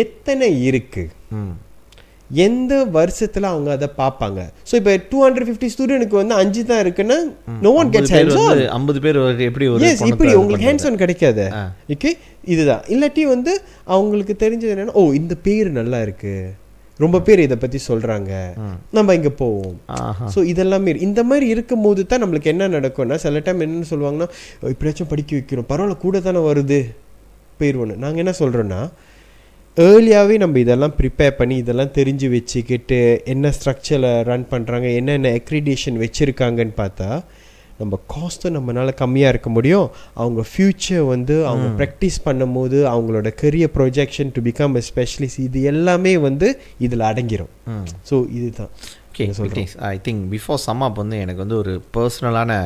எத்தனை இருக்குது, எந்த வருஷத்தில் அவங்க அதை பார்ப்பாங்க. ஸோ இப்போ 250 ஸ்டூடெண்ட்க்கு வந்து 5 தான் இருக்குன்னா no one gets hands on. 50 பேர் எப்படி இப்படி உங்களுக்கு ஹேண்ட்ஸ் ஆன் கிடைக்காது. ஓகே இதுதான். இல்லாட்டி வந்து அவங்களுக்கு தெரிஞ்சது என்னன்னா, ஓ இந்த பேர் நல்லா இருக்கு, ரொம்ப பேர் இதை பற்றி சொல்கிறாங்க, நம்ம இங்கே போவோம். ஸோ இதெல்லாமே இந்த மாதிரி இருக்கும் போது தான் நம்மளுக்கு என்ன நடக்கும்னா, சில டைம் என்னென்னு சொல்லுவாங்கன்னா, இப்படியாச்சும் படிக்க வைக்கிறோம், பரவாயில்ல கூட தானே வருது பேர் ஒன்று. நாங்கள் என்ன சொல்கிறோன்னா, ஏர்லியாகவே நம்ம இதெல்லாம் ப்ரிப்பேர் பண்ணி இதெல்லாம் தெரிஞ்சு வச்சுக்கிட்டு என்ன ஸ்ட்ரக்சரில் ரன் பண்ணுறாங்க, என்னென்ன அக்ரிடேஷன் வச்சுருக்காங்கன்னு பார்த்தா நம்ம காஸ்ட்டும் நம்மளால் கம்மியாக இருக்க முடியும். அவங்க ஃப்யூச்சர் வந்து அவங்க ப்ராக்டிஸ் பண்ணும் போது அவங்களோட career projection to become a specialist இது எல்லாமே வந்து இதில் அடங்கிடும். ஸோ இதுதான். Okay I think before some அப் வந்து எனக்கு வந்து ஒரு பர்சனலான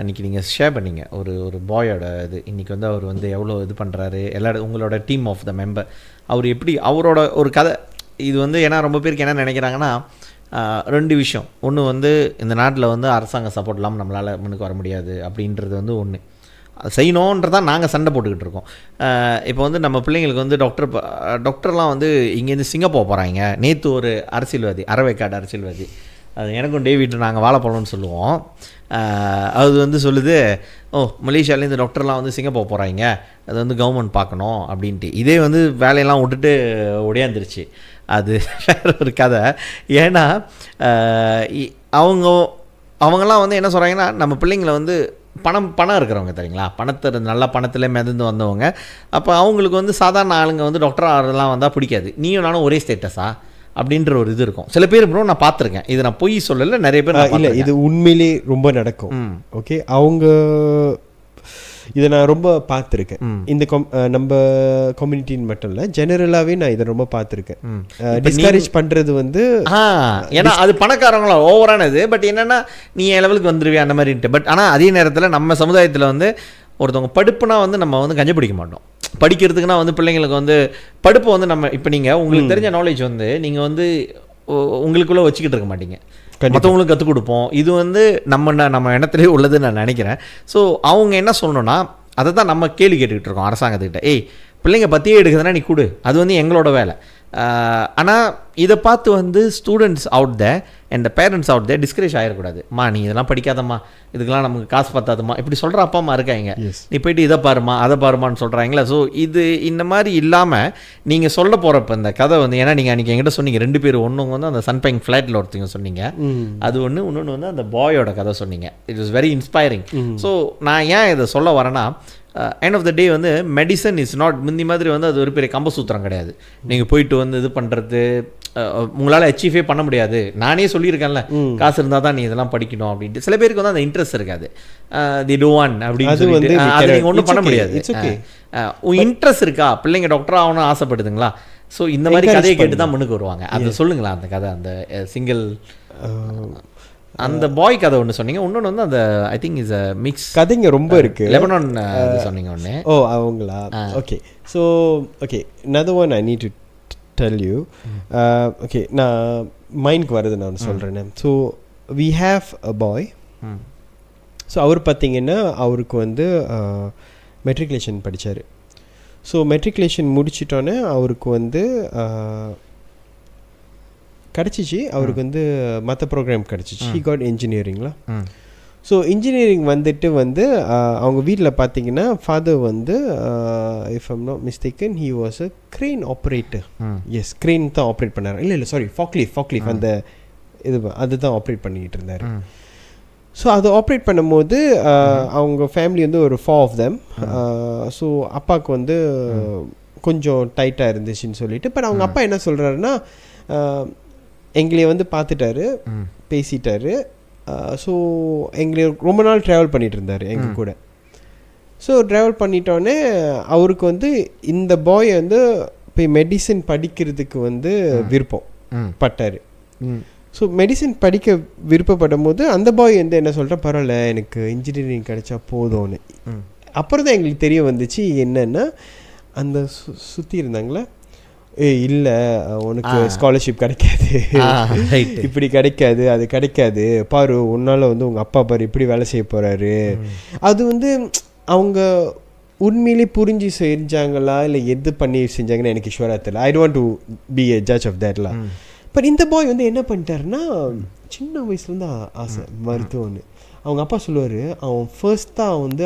இன்றைக்கி நீங்கள் ஷேர் பண்ணிங்க ஒரு பாயோட இது. இன்றைக்கி வந்து அவர் வந்து எவ்வளோ இது பண்ணுறாரு, உங்களோட டீம் ஆஃப் த மெம்பர் அவர் எப்படி அவரோட ஒரு கதை இது வந்து. ஏன்னா ரொம்ப பேருக்கு என்ன நினைக்கிறாங்கன்னா, 2 விஷயம். ஒன்று வந்து இந்த நாட்டில் வந்து அரசாங்க சப்போர்ட் இல்லாமல் நம்மளால் முன்னுக்கு வர முடியாது அப்படின்றது வந்து ஒன்று. அது செய்யணுன்றதான் நாங்கள் சண்டை போட்டுக்கிட்டு இருக்கோம். இப்போ வந்து நம்ம பிள்ளைங்களுக்கு வந்து டாக்டர்லாம் வந்து இங்கேருந்து சிங்கப்பூர் போகிறாங்க. நேற்று ஒரு அரசியல்வாதி, அறவைக்காடு அரசியல்வாதி, அது எனக்கும் டேவிட் நாங்கள் வாழைப்பழம்னு சொல்லுவோம், அது வந்து சொல்லுது, ஓ மலேசியாவிலேருந்து டாக்டர்லாம் வந்து சிங்கப்பூர் போகிறாங்க, அது வந்து கவர்மெண்ட் பார்க்கணும் அப்படின்ட்டு. இதே வந்து வேலையெல்லாம் விட்டுட்டு ஒடியாந்துருச்சு. அது வேற ஒரு கதை. ஏன்னா அவங்கெல்லாம் வந்து என்ன சொல்கிறாங்கன்னா, நம்ம பிள்ளைங்களை வந்து பணம் இருக்கிறவங்க தெரியுங்களா, நல்ல பணத்தில் மிதந்து வந்தவங்க. அப்போ அவங்களுக்கு வந்து சாதாரண ஆளுங்க வந்து டாக்டர் ஆகிறதுலாம் வந்தால் பிடிக்காது. நீயும் நானும் ஒரே ஸ்டேட்டஸா அப்படின்ற ஒரு இது இருக்கும். சில பேர் ப்ரோ நான் பார்த்துருக்கேன், இது நான் பொய் சொல்லலை, நிறைய பேர் இல்லை இது உண்மையிலே ரொம்ப நடக்கும். ஓகே அவங்க இதை நான் ரொம்ப பார்த்துருக்கேன். இந்த நம்ம கம்யூனிட்டின்னு மட்டும் இல்லை, ஜெனரலாகவே நான் இதை ரொம்ப பார்த்துருக்கேன். டிஸ்கரேஜ் பண்ணுறது வந்து ஏன்னா அது பணக்காரங்களா ஓவரானது. பட் என்னென்னா நீ என் லெவலுக்கு வந்துடுவியா அந்த மாதிரின்ட்டு. பட் ஆனால் அதே நேரத்தில் நம்ம சமுதாயத்தில் வந்து ஒருத்தவங்க படுப்புனா வந்து நம்ம வந்து கஞ்ச பிடிக்க மாட்டோம். படிக்கிறதுக்குன்னா வந்து பிள்ளைங்களுக்கு வந்து படுப்பு வந்து நம்ம இப்போ நீங்கள் உங்களுக்கு தெரிஞ்ச நாலேஜ் வந்து நீங்கள் வந்து உங்களுக்குள்ளே வச்சுக்கிட்டு இருக்க மாட்டீங்க, மற்றவங்களுக்கு கற்றுக் கொடுப்போம். இது வந்து நம்ம இடத்துலேயே உள்ளதுன்னு நான் நினைக்கிறேன். ஸோ அவங்க என்ன சொல்லணும்னா, அதை தான் நம்ம கேள்வி கேட்டுக்கிட்டு இருக்கோம் அரசாங்கத்துக்கிட்ட. ஏய் பிள்ளைங்க பற்றியே எடுக்குதுன்னா நீ கொடு, அது வந்து எங்களோட வேலை. ஆனால் இதை பார்த்து வந்து students out there and parents out there discourage ஆகிடக்கூடாதுமா, நீ இதெல்லாம் படிக்காதம்மா, இதுக்கெல்லாம் நமக்கு காசு பத்தாதுமா, இப்படி சொல்கிற அப்பா அம்மா இருக்காங்க. நீ போயிட்டு இதை பாருமா அதை பாருமான்னு சொல்கிறாங்களா. ஸோ இது இந்த மாதிரி இல்லாமல் நீங்கள் சொல்ல போகிறப்ப இந்த கதை வந்து, ஏன்னா நீங்கள் அன்றைக்கி என்கிட்ட சொன்னீங்க 2 பேர், ஒன்று வந்து அந்த சன்பைங் ஃப்ளாட்டில் ஒருத்தங்க சொன்னீங்க, அது ஒன்று, இன்னொன்று வந்து அந்த பாயோட கதை சொன்னீங்க. It was very inspiring. So நான் ஏன் இதை சொல்ல வரேன்னா, எண்ட் ஆஃப் த டே வந்து மெடிசன் இஸ் நாட் முந்தி மாதிரி வந்து அது ஒரு பெரிய கம்பசூத்திரம் கிடையாது. நீங்கள் போயிட்டு வந்து இது பண்ணுறது உங்களால் அச்சீவே பண்ண முடியாது. நானே சொல்லியிருக்கேன்ல, காசு இருந்தால் தான் நீ இதெல்லாம் படிக்கணும் அப்படின்ட்டு. சில பேருக்கு வந்து அந்த இன்ட்ரெஸ்ட் இருக்காது, தி டூ ஒன் அப்படின்னு சொல்லிட்டு அது நீங்கள் ஒன்றும் பண்ண முடியாது. உன் இன்ட்ரெஸ்ட் இருக்கா, பிள்ளைங்க டாக்டர் ஆகணும்னு ஆசைப்படுதுங்களா, ஸோ இந்த மாதிரி கதையை கேட்டு தான் முன்னுக்கு வருவாங்க. அது சொல்லுங்களா அந்த கதை, அந்த சிங்கிள் அந்த பாய் கதை ஒன்று சொன்னீங்க, இன்னொன்று வந்து அந்த I think is a mix கதைங்க ரொம்ப இருக்கு. லெபனான் சொன்னீங்க ஒன்று. ஓ அவங்களா? Okay. So okay, another one I need to tell you. ஓகே, நான் மைண்டுக்கு வருது, நான் சொல்கிறேன். So we have a boy. So அவர் பார்த்தீங்கன்னா அவருக்கு வந்து மெட்ரிகுலேஷன் படித்தார். ஸோ மெட்ரிகுலேஷன் முடிச்சிட்டோன்னே அவருக்கு வந்து கிடச்சிச்சு, அவருக்கு வந்து மற்ற ப்ரோக்ராம் கிடச்சிச்சு. ஹி காட் இன்ஜினியரிங்களா. ஸோ இன்ஜினியரிங் வந்துட்டு வந்து அவங்க வீட்டில் பார்த்தீங்கன்னா ஃபாதர் வந்து if I'm not mistaken he was a crane operator. Yes, crane தான் ஆப்ரேட் பண்ணார். இல்லை சாரி, ஃபாக்லீஃப் அந்த இது அதுதான் ஆப்ரேட் பண்ணிக்கிட்டு இருந்தார். ஸோ அது ஆப்ரேட் பண்ணும்போது அவங்க ஃபேமிலி வந்து ஒரு 4 of them. ஸோ அப்பாவுக்கு வந்து கொஞ்சம் டைட்டாக இருந்துச்சுன்னு சொல்லிட்டு, பட் அவங்க அப்பா என்ன சொல்கிறாருன்னா, எங்களைய வந்து பார்த்துட்டாரு, பேசிட்டாரு. ஸோ எங்களை ரொம்ப நாள் ட்ராவல் பண்ணிகிட்டு இருந்தார் எங்கள் கூட. ஸோ ட்ராவல் பண்ணிட்டோன்னே அவருக்கு வந்து இந்த பாய் வந்து போய் மெடிசன் படிக்கிறதுக்கு வந்து விருப்பம் பட்டார். ஸோ மெடிசன் படிக்க விருப்பப்படும் போது அந்த பாய் வந்து என்ன சொல்கிறா, பரவாயில்ல எனக்கு இன்ஜினியரிங் கிடைச்சா போதும்னு. அப்புறம் தான் எங்களுக்கு தெரிய வந்துச்சு என்னென்னா, அந்த சுற்றி இருந்தாங்களே, இல்லை உனக்கு ஸ்காலர்ஷிப் கிடைக்காது, இப்படி கிடைக்காது, அது கிடைக்காது, பாரு உன்னால் வந்து உங்கள் அப்பா பாரு இப்படி வேலை செய்ய போகிறாரு. அது வந்து அவங்க உண்மையிலே புரிஞ்சு செஞ்சாங்களா இல்லை எது பண்ணி செஞ்சாங்கன்னு எனக்கு ஷுவராக தெரியல. I don't to be a judge of தேட்லாம். பட் இந்த பாய் வந்து என்ன பண்ணிட்டாருன்னா, சின்ன வயசுலேருந்து ஆசை மருத்துவம்னு. அவங்க அப்பா சொல்லுவார், அவன் ஃபர்ஸ்ட்டாக வந்து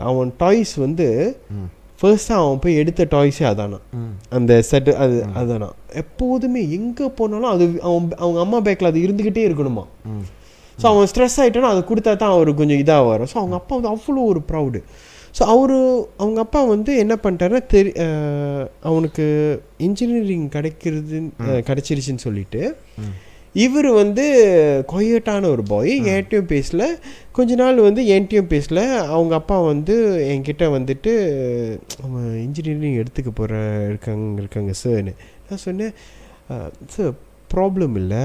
அவன் டாய்ஸ் வந்து ஃபர்ஸ்ட்டாக அவன் போய் எடுத்த டாய்ஸே அதானா, அந்த செட்டு அதானா. எப்போதுமே எங்கே போனாலும் அது அவங்க அம்மா பேக்கில் அது இருந்துக்கிட்டே இருக்கணுமா. ஸோ அவன் ஸ்ட்ரெஸ் ஆகிட்டானா அதை கொடுத்தா தான் அவருக்கு கொஞ்சம் இதாக வரும். ஸோ அவங்க அப்பா வந்து அவ்வளோ ஒரு ப்ரௌடு. ஸோ அவங்க அப்பா வந்து என்ன பண்ணிட்டாருன்னா, அவனுக்கு இன்ஜினியரிங் கிடைச்சிருச்சுன்னு சொல்லிட்டு இவர் வந்து கொயட்டான ஒரு பாய், என்கிட்டையும் பேசல, கொஞ்ச நாள் வந்து என்கிட்டையும் பேசல. அவங்க அப்பா வந்து என்கிட்ட வந்துட்டு அவன் இன்ஜினியரிங் எடுத்துக்க இருக்காங்க சார்னு. நான் சொன்னேன், சார் ப்ராப்ளம் இல்லை,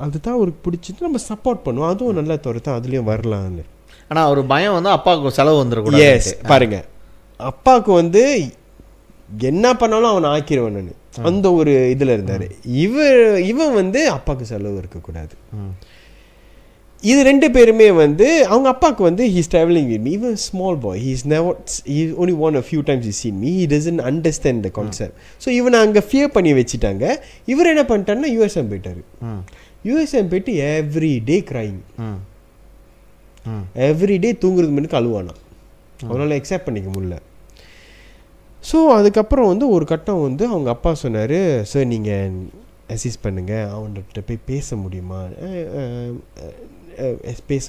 அதுதான் அவருக்கு பிடிச்சிட்டு நம்ம சப்போர்ட் பண்ணுவோம், அதுவும் நல்லா துரத்தான், அதுலேயும் வரலான்னு. ஆனால் ஒரு பயம் வந்து அப்பாவுக்கு செலவு வந்துருக்கும். எஸ், பாருங்க, அப்பாவுக்கு வந்து என்ன பண்ணாலும் அவனை ஆக்கிடுவேன் நான், அந்த ஒரு இதில் இருந்தார். இவன் வந்து அப்பாவுக்கு செலவு இருக்கக்கூடாது. இது 2 பேருமே வந்து அவங்க அப்பாவுக்கு வந்து ஹீஸ் ட்ராவலிங் வித் மீ. இவன் small boy, he's only one a few times he's seen me. He doesn't understand the concept. So இவனை அங்கே ஃபியர் பண்ணி வச்சுட்டாங்க. இவர் என்ன பண்ணிட்டாருன்னா யூஎஸ்எம் போயிட்டாரு. யூஎஸ்எம் போயிட்டு எவ்ரிடே கிரைங், எவ்ரிடே தூங்குறது முன்னுக்கு அழுவானா, அவனால் எக்ஸப்ட் பண்ணிக்க முடியல. ஸோ அதுக்கப்புறம் வந்து ஒரு கட்டம் வந்து அவங்க அப்பா சொன்னார், சார் நீங்கள் அசிஸ்ட் பண்ணுங்கள், அவன்கிட்ட போய் பேச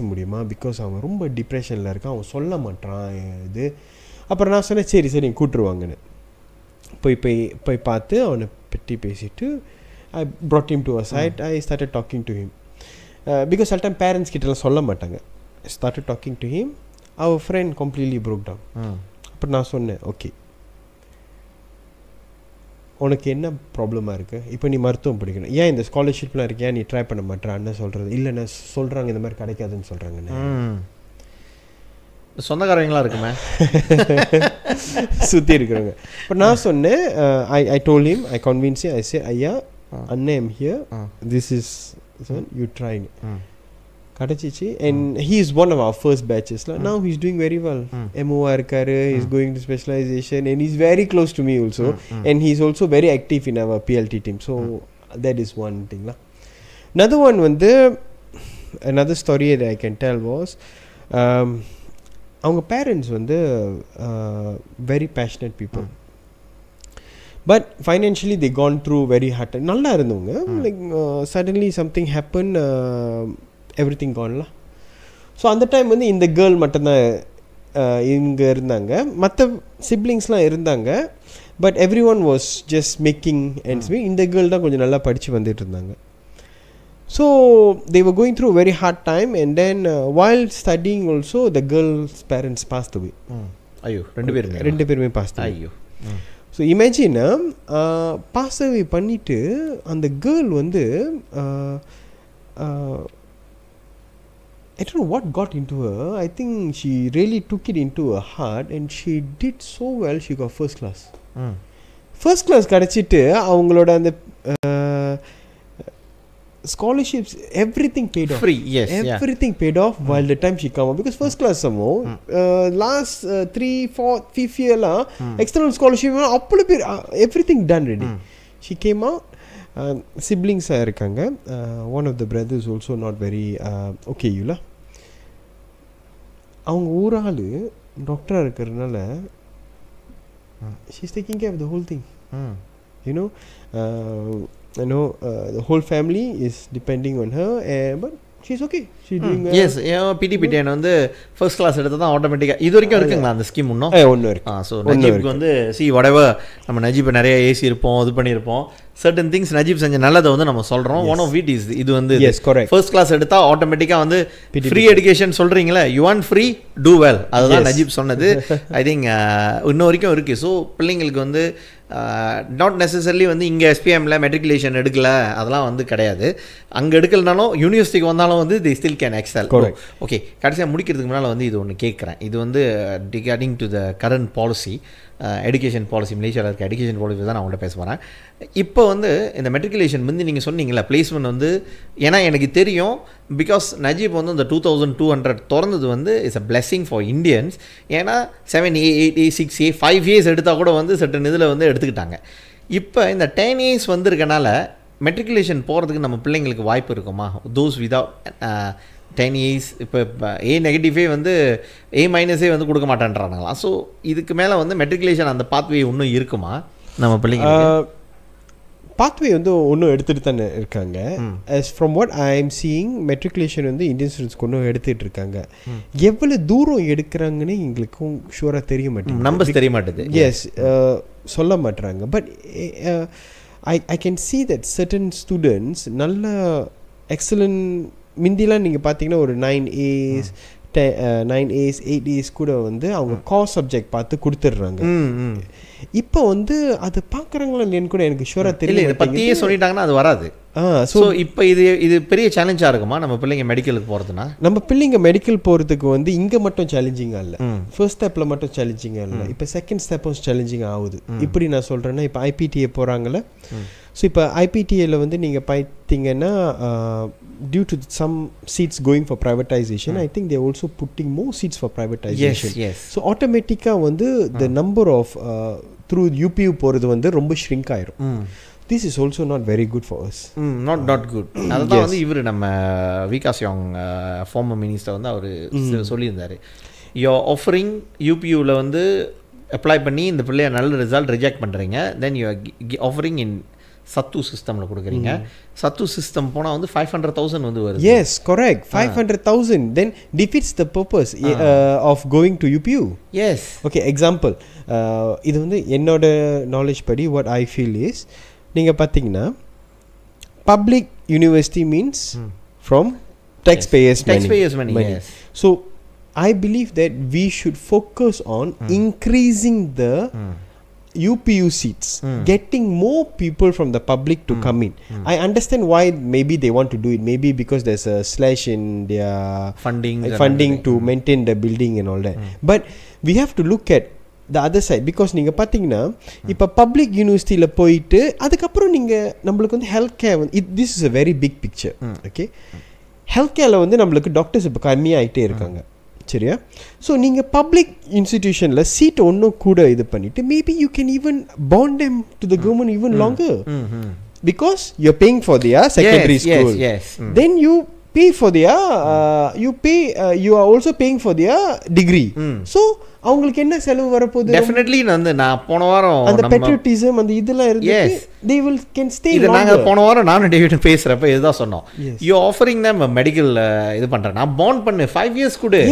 முடியுமா, பிகாஸ் அவன் ரொம்ப டிப்ரெஷனில் இருக்கான், அவன் சொல்ல மாட்டான் இது. அப்புறம் நான் சொன்னேன், சரி நீங்கள் கூட்டுருவாங்கன்னு. போய் பார்த்து அவனை பற்றி பேசிட்டு I brought him to a side. I started talking to him because sometimes parents கிட்டலாம் சொல்ல மாட்டாங்க. I started talking to him. Our friend completely broke down. அப்புறம் நான் சொன்னேன், ஓகே உனக்கு என்ன ப்ராப்ளமாக இருக்குது, இப்போ நீ மருத்துவம் படிக்கணும், ஏன் இந்த ஸ்காலர்ஷிப்லாம் இருக்கு, ஏன் நீ ட்ரை பண்ண மாட்டேன்னு சொல்கிறது. இல்லைண்ணா சொல்கிறாங்க இந்த மாதிரி கிடைக்காதுன்னு சொல்கிறாங்கண்ணே. சொந்தக்காரங்களாம் இருக்குமே சுற்றி இருக்கிறவங்க. இப்போ நான் சொன்னேன், I told him, I convinced him, I said, ஐயா அண்ணே, I'm here, this is you try. கிடச்சிச்சு. And he is one of our first பேச்சஸ்ல. Now he is doing very well. எம்ஓஆ இருக்காரு, is going to specialisation and is very close to me also. And he is also very active in our PLT team. So that is one திங்ல. another one வந்து another story that I can tell was அவங்க parents வந்து very passionate people. But financially they gone through very hard. நல்லா இருந்தவங்க. Like suddenly something happen, everything கான்ல. So அந்த time வந்து இந்த கேர்ள் மட்டும்தான் இங்கே இருந்தாங்க. மற்ற சிப்ளிங்ஸ்லாம் இருந்தாங்க. But everyone was just making ends. இந்த கேர்ள் தான் கொஞ்சம் நல்லா படித்து வந்துட்டு இருந்தாங்க. So they were going through a very hard time, and then while studying also the girl's parents passed away. ஐயோ, ரெண்டு பேருமே passed away. ஐயோ. So imagine pass away பண்ணிட்டு அந்த girl வந்து I don't know what got into her. I think she really took it into her heart and she did so well. She got first class. First class கிடைச்சிட்டு அவங்களோட அந்த scholarships, everything paid off. Free, yes. Everything paid off while the time she come out. Because first class somehow, last 3, 4, 5th year la, external scholarship, everything done ready. She came out. Siblings irukanga. One of the brothers also not very okay you la. அவங்க ஊராளு டாக்டரா இருக்கிறதுனால she's taking care of the whole thing. You know, the whole family is depending on her, but she's okay. She's doing yes. PTPTN வந்து first class எடுத்தா தான் ஆட்டோமேட்டிக்கா இது வரைக்கும் இருக்குங்களா அந்த ஸ்கீம் இன்னும்? ஒன்னு இருக்கு. ஸோ நஜீப்க்கு வந்து whatever நம்ம நஜீப் நிறைய ஏசி இருப்போம், இது பண்ணியிருப்போம். certain things நஜீப் செஞ்ச நல்லதை வந்து நம்ம சொல்கிறோம். ஒன் ஆஃப் இட் இஸ் இது வந்து ஃபர்ஸ்ட் கிளாஸ் எடுத்தா ஆட்டோமேட்டிக்காக வந்து ஃப்ரீ எஜுகேஷன் சொல்கிறீங்களே, you want free too well, அதுதான் நஜீப் சொன்னது. ஐ திங்க் இன்ன வரைக்கும் இருக்குது. ஸோ பிள்ளைங்களுக்கு வந்து நாட் நெசசரிலி வந்து இங்கே எஸ்பிஎம்ல மெட்ரிகுலேஷன் எடுக்கல அதெல்லாம் வந்து கிடையாது. அங்கே எடுக்கலனாலும் யூனிவர்சிட்டிக்கு வந்தாலும் வந்து தி ஸ்டில் கேன் எக்ஸல். ஓகே, கடைசியாக முடிக்கிறதுக்கு முன்னால் வந்து இது ஒன்று கேட்குறேன். இது வந்து regarding to the current policy, education policy, மலேசியாவில் இருக்க எடுகேஷன் பாலிசி தான் நான் அவங்கள்ட்ட பேச போகிறேன். இப்போ வந்து இந்த மெட்ரிகுலேஷன் வந்து நீங்கள் சொன்னீங்களா பிளேஸ்மெண்ட் வந்து, ஏன்னா எனக்கு தெரியும் பிகாஸ் நஜீப் வந்து இந்த 2200 திறந்தது வந்து it's a blessing for Indians. ஏன்னா 7A 8A 6A 5 years எடுத்தால் கூட வந்து சர்டன் இதில் வந்து எடுத்துக்கிட்டாங்க. இப்போ இந்த 10 years வந்துருக்கனால மெட்ரிகுலேஷன் போகிறதுக்கு நம்ம பிள்ளைங்களுக்கு வாய்ப்பு இருக்குமா? தோஸ் விதவுட் 10 years இப்போ A நெகட்டிவே வந்து A மைனஸே வந்து கொடுக்க மாட்டேன்றாங்களா? ஸோ இதுக்கு மேலே வந்து மெட்ரிகுலேஷன் அந்த பாத்வே இன்னும் இருக்குமா நம்ம பிள்ளைங்க? பாத்வே வந்து ஒன்றும் எடுத்துகிட்டு தானே இருக்காங்க. as from what I am seeing matriculation வந்து இந்தியன் ஸ்டூடெண்ட்ஸ்க்கு ஒன்றும் எடுத்துகிட்டு இருக்காங்க. எவ்வளோ தூரம் எடுக்கிறாங்கன்னு எங்களுக்கும் ஷூராக தெரிய மாட்டேங்குது, நம்பர்ஸ் தெரிய மாட்டேது. எஸ், சொல்ல மாட்டுறாங்க. But I can see that certain students நல்ல எக்ஸலண்ட் மிந்திலாம் நீங்கள் பார்த்தீங்கன்னா ஒரு 9As 8As கூட வந்து அவங்க கோர் சப்ஜெக்ட் பார்த்து கொடுத்துட்றாங்க. இப்போ வந்து அது பார்க்குறாங்களா இல்லைன்னு கூட எனக்கு ஷூராக தெரியல. இதை பற்றியே சொல்லிட்டாங்கன்னா அது வராது. ஸோ இப்போ இது பெரிய சேலஞ்சாக இருக்குமா நம்ம பிள்ளைங்க மெடிக்கலுக்கு போகிறதுனா? நம்ம பிள்ளைங்க மெடிக்கல் போகிறதுக்கு வந்து இங்கே மட்டும் சேலஞ்சிங்காக இல்லை, ஃபர்ஸ்ட் ஸ்டெப்பில் மட்டும் சேலஞ்சிங்காக இல்லை, இப்போ செகண்ட் ஸ்டெப்பும் சேலஞ்சிங் ஆகுது. இப்படி நான் சொல்கிறேன்னா இப்போ IPTA போகிறாங்களே. ஸோ இப்போ IPTA வந்து நீங்கள் பார்த்தீங்கன்னா due to some seats going for privatization, I think they're also putting more seats for privatization. Yes. So automatically வந்து the number of through UPU போகிறது வந்து ரொம்ப shrink ஆயிரும். This is also not very good for us. Not good. அதுதான் வந்து இவர் நம்ம Vikas Yong farmer minister வந்து அவர் சொல்லியிருந்தார். யூஆர் ஆஃபரிங் UPUவில் வந்து அப்ளை பண்ணி இந்த பிள்ளைய நல்ல ரிசல்ட் ரிஜெக்ட் பண்ணுறீங்க, தென் யூ ஆஃபரிங் இன் சத்து சிஸ்டமில் கொடுக்குறீங்க. சத்து சிஸ்டம் போனால் வந்து 500,000 வந்து வருது. Yes, correct. 500,000 then defeats the purpose of going to UPU. Yes. Okay, example. இது வந்து என்னோட நாலேஜ் படி what I feel is, நீங்கள் பார்த்தீங்கன்னா public university means from taxpayers money. Yes. So I believe that we should focus on increasing the UPU seats, getting more people from the public to come in. I understand why maybe they want to do it, maybe because there's a slash in their funding to maintain the building and all that. But we have to look at the other side, because நீங்கள் பார்த்தீங்கன்னா இப்போ public யூனிவர்சிட்டியில் போயிட்டு அதுக்கப்புறம் நீங்கள் நம்மளுக்கு வந்து health care, this is a very big picture. Okay, health கேரில் வந்து நம்மளுக்கு டாக்டர்ஸ் இப்போ கம்மியாகிட்டே இருக்காங்க சரியா. ஸோ நீங்கள் பப்ளிக் இன்ஸ்டிடியூஷனில் சீட் ஒன்றும் கூட இது பண்ணிவிட்டு maybe you can even bond them to the government even longer because you're paying for their secondary school. Yes. Then you pay for their you are also paying for their degree. So அவங்களுக்கு என்ன செலவு வரப்போகுது? Definitely நான் போன வாரம் அந்த பெட்ரியோட்டிசம் அந்த இதெல்லாம் இருந்து they will can stay இது longer. நாங்க போன வாரம் நானும் டேவிட் பேசுறப்ப இதுதான் சொன்னோம். you offering them a medical இது பண்றேன் நான் பாண்ட் பண்ணு 5 years கூட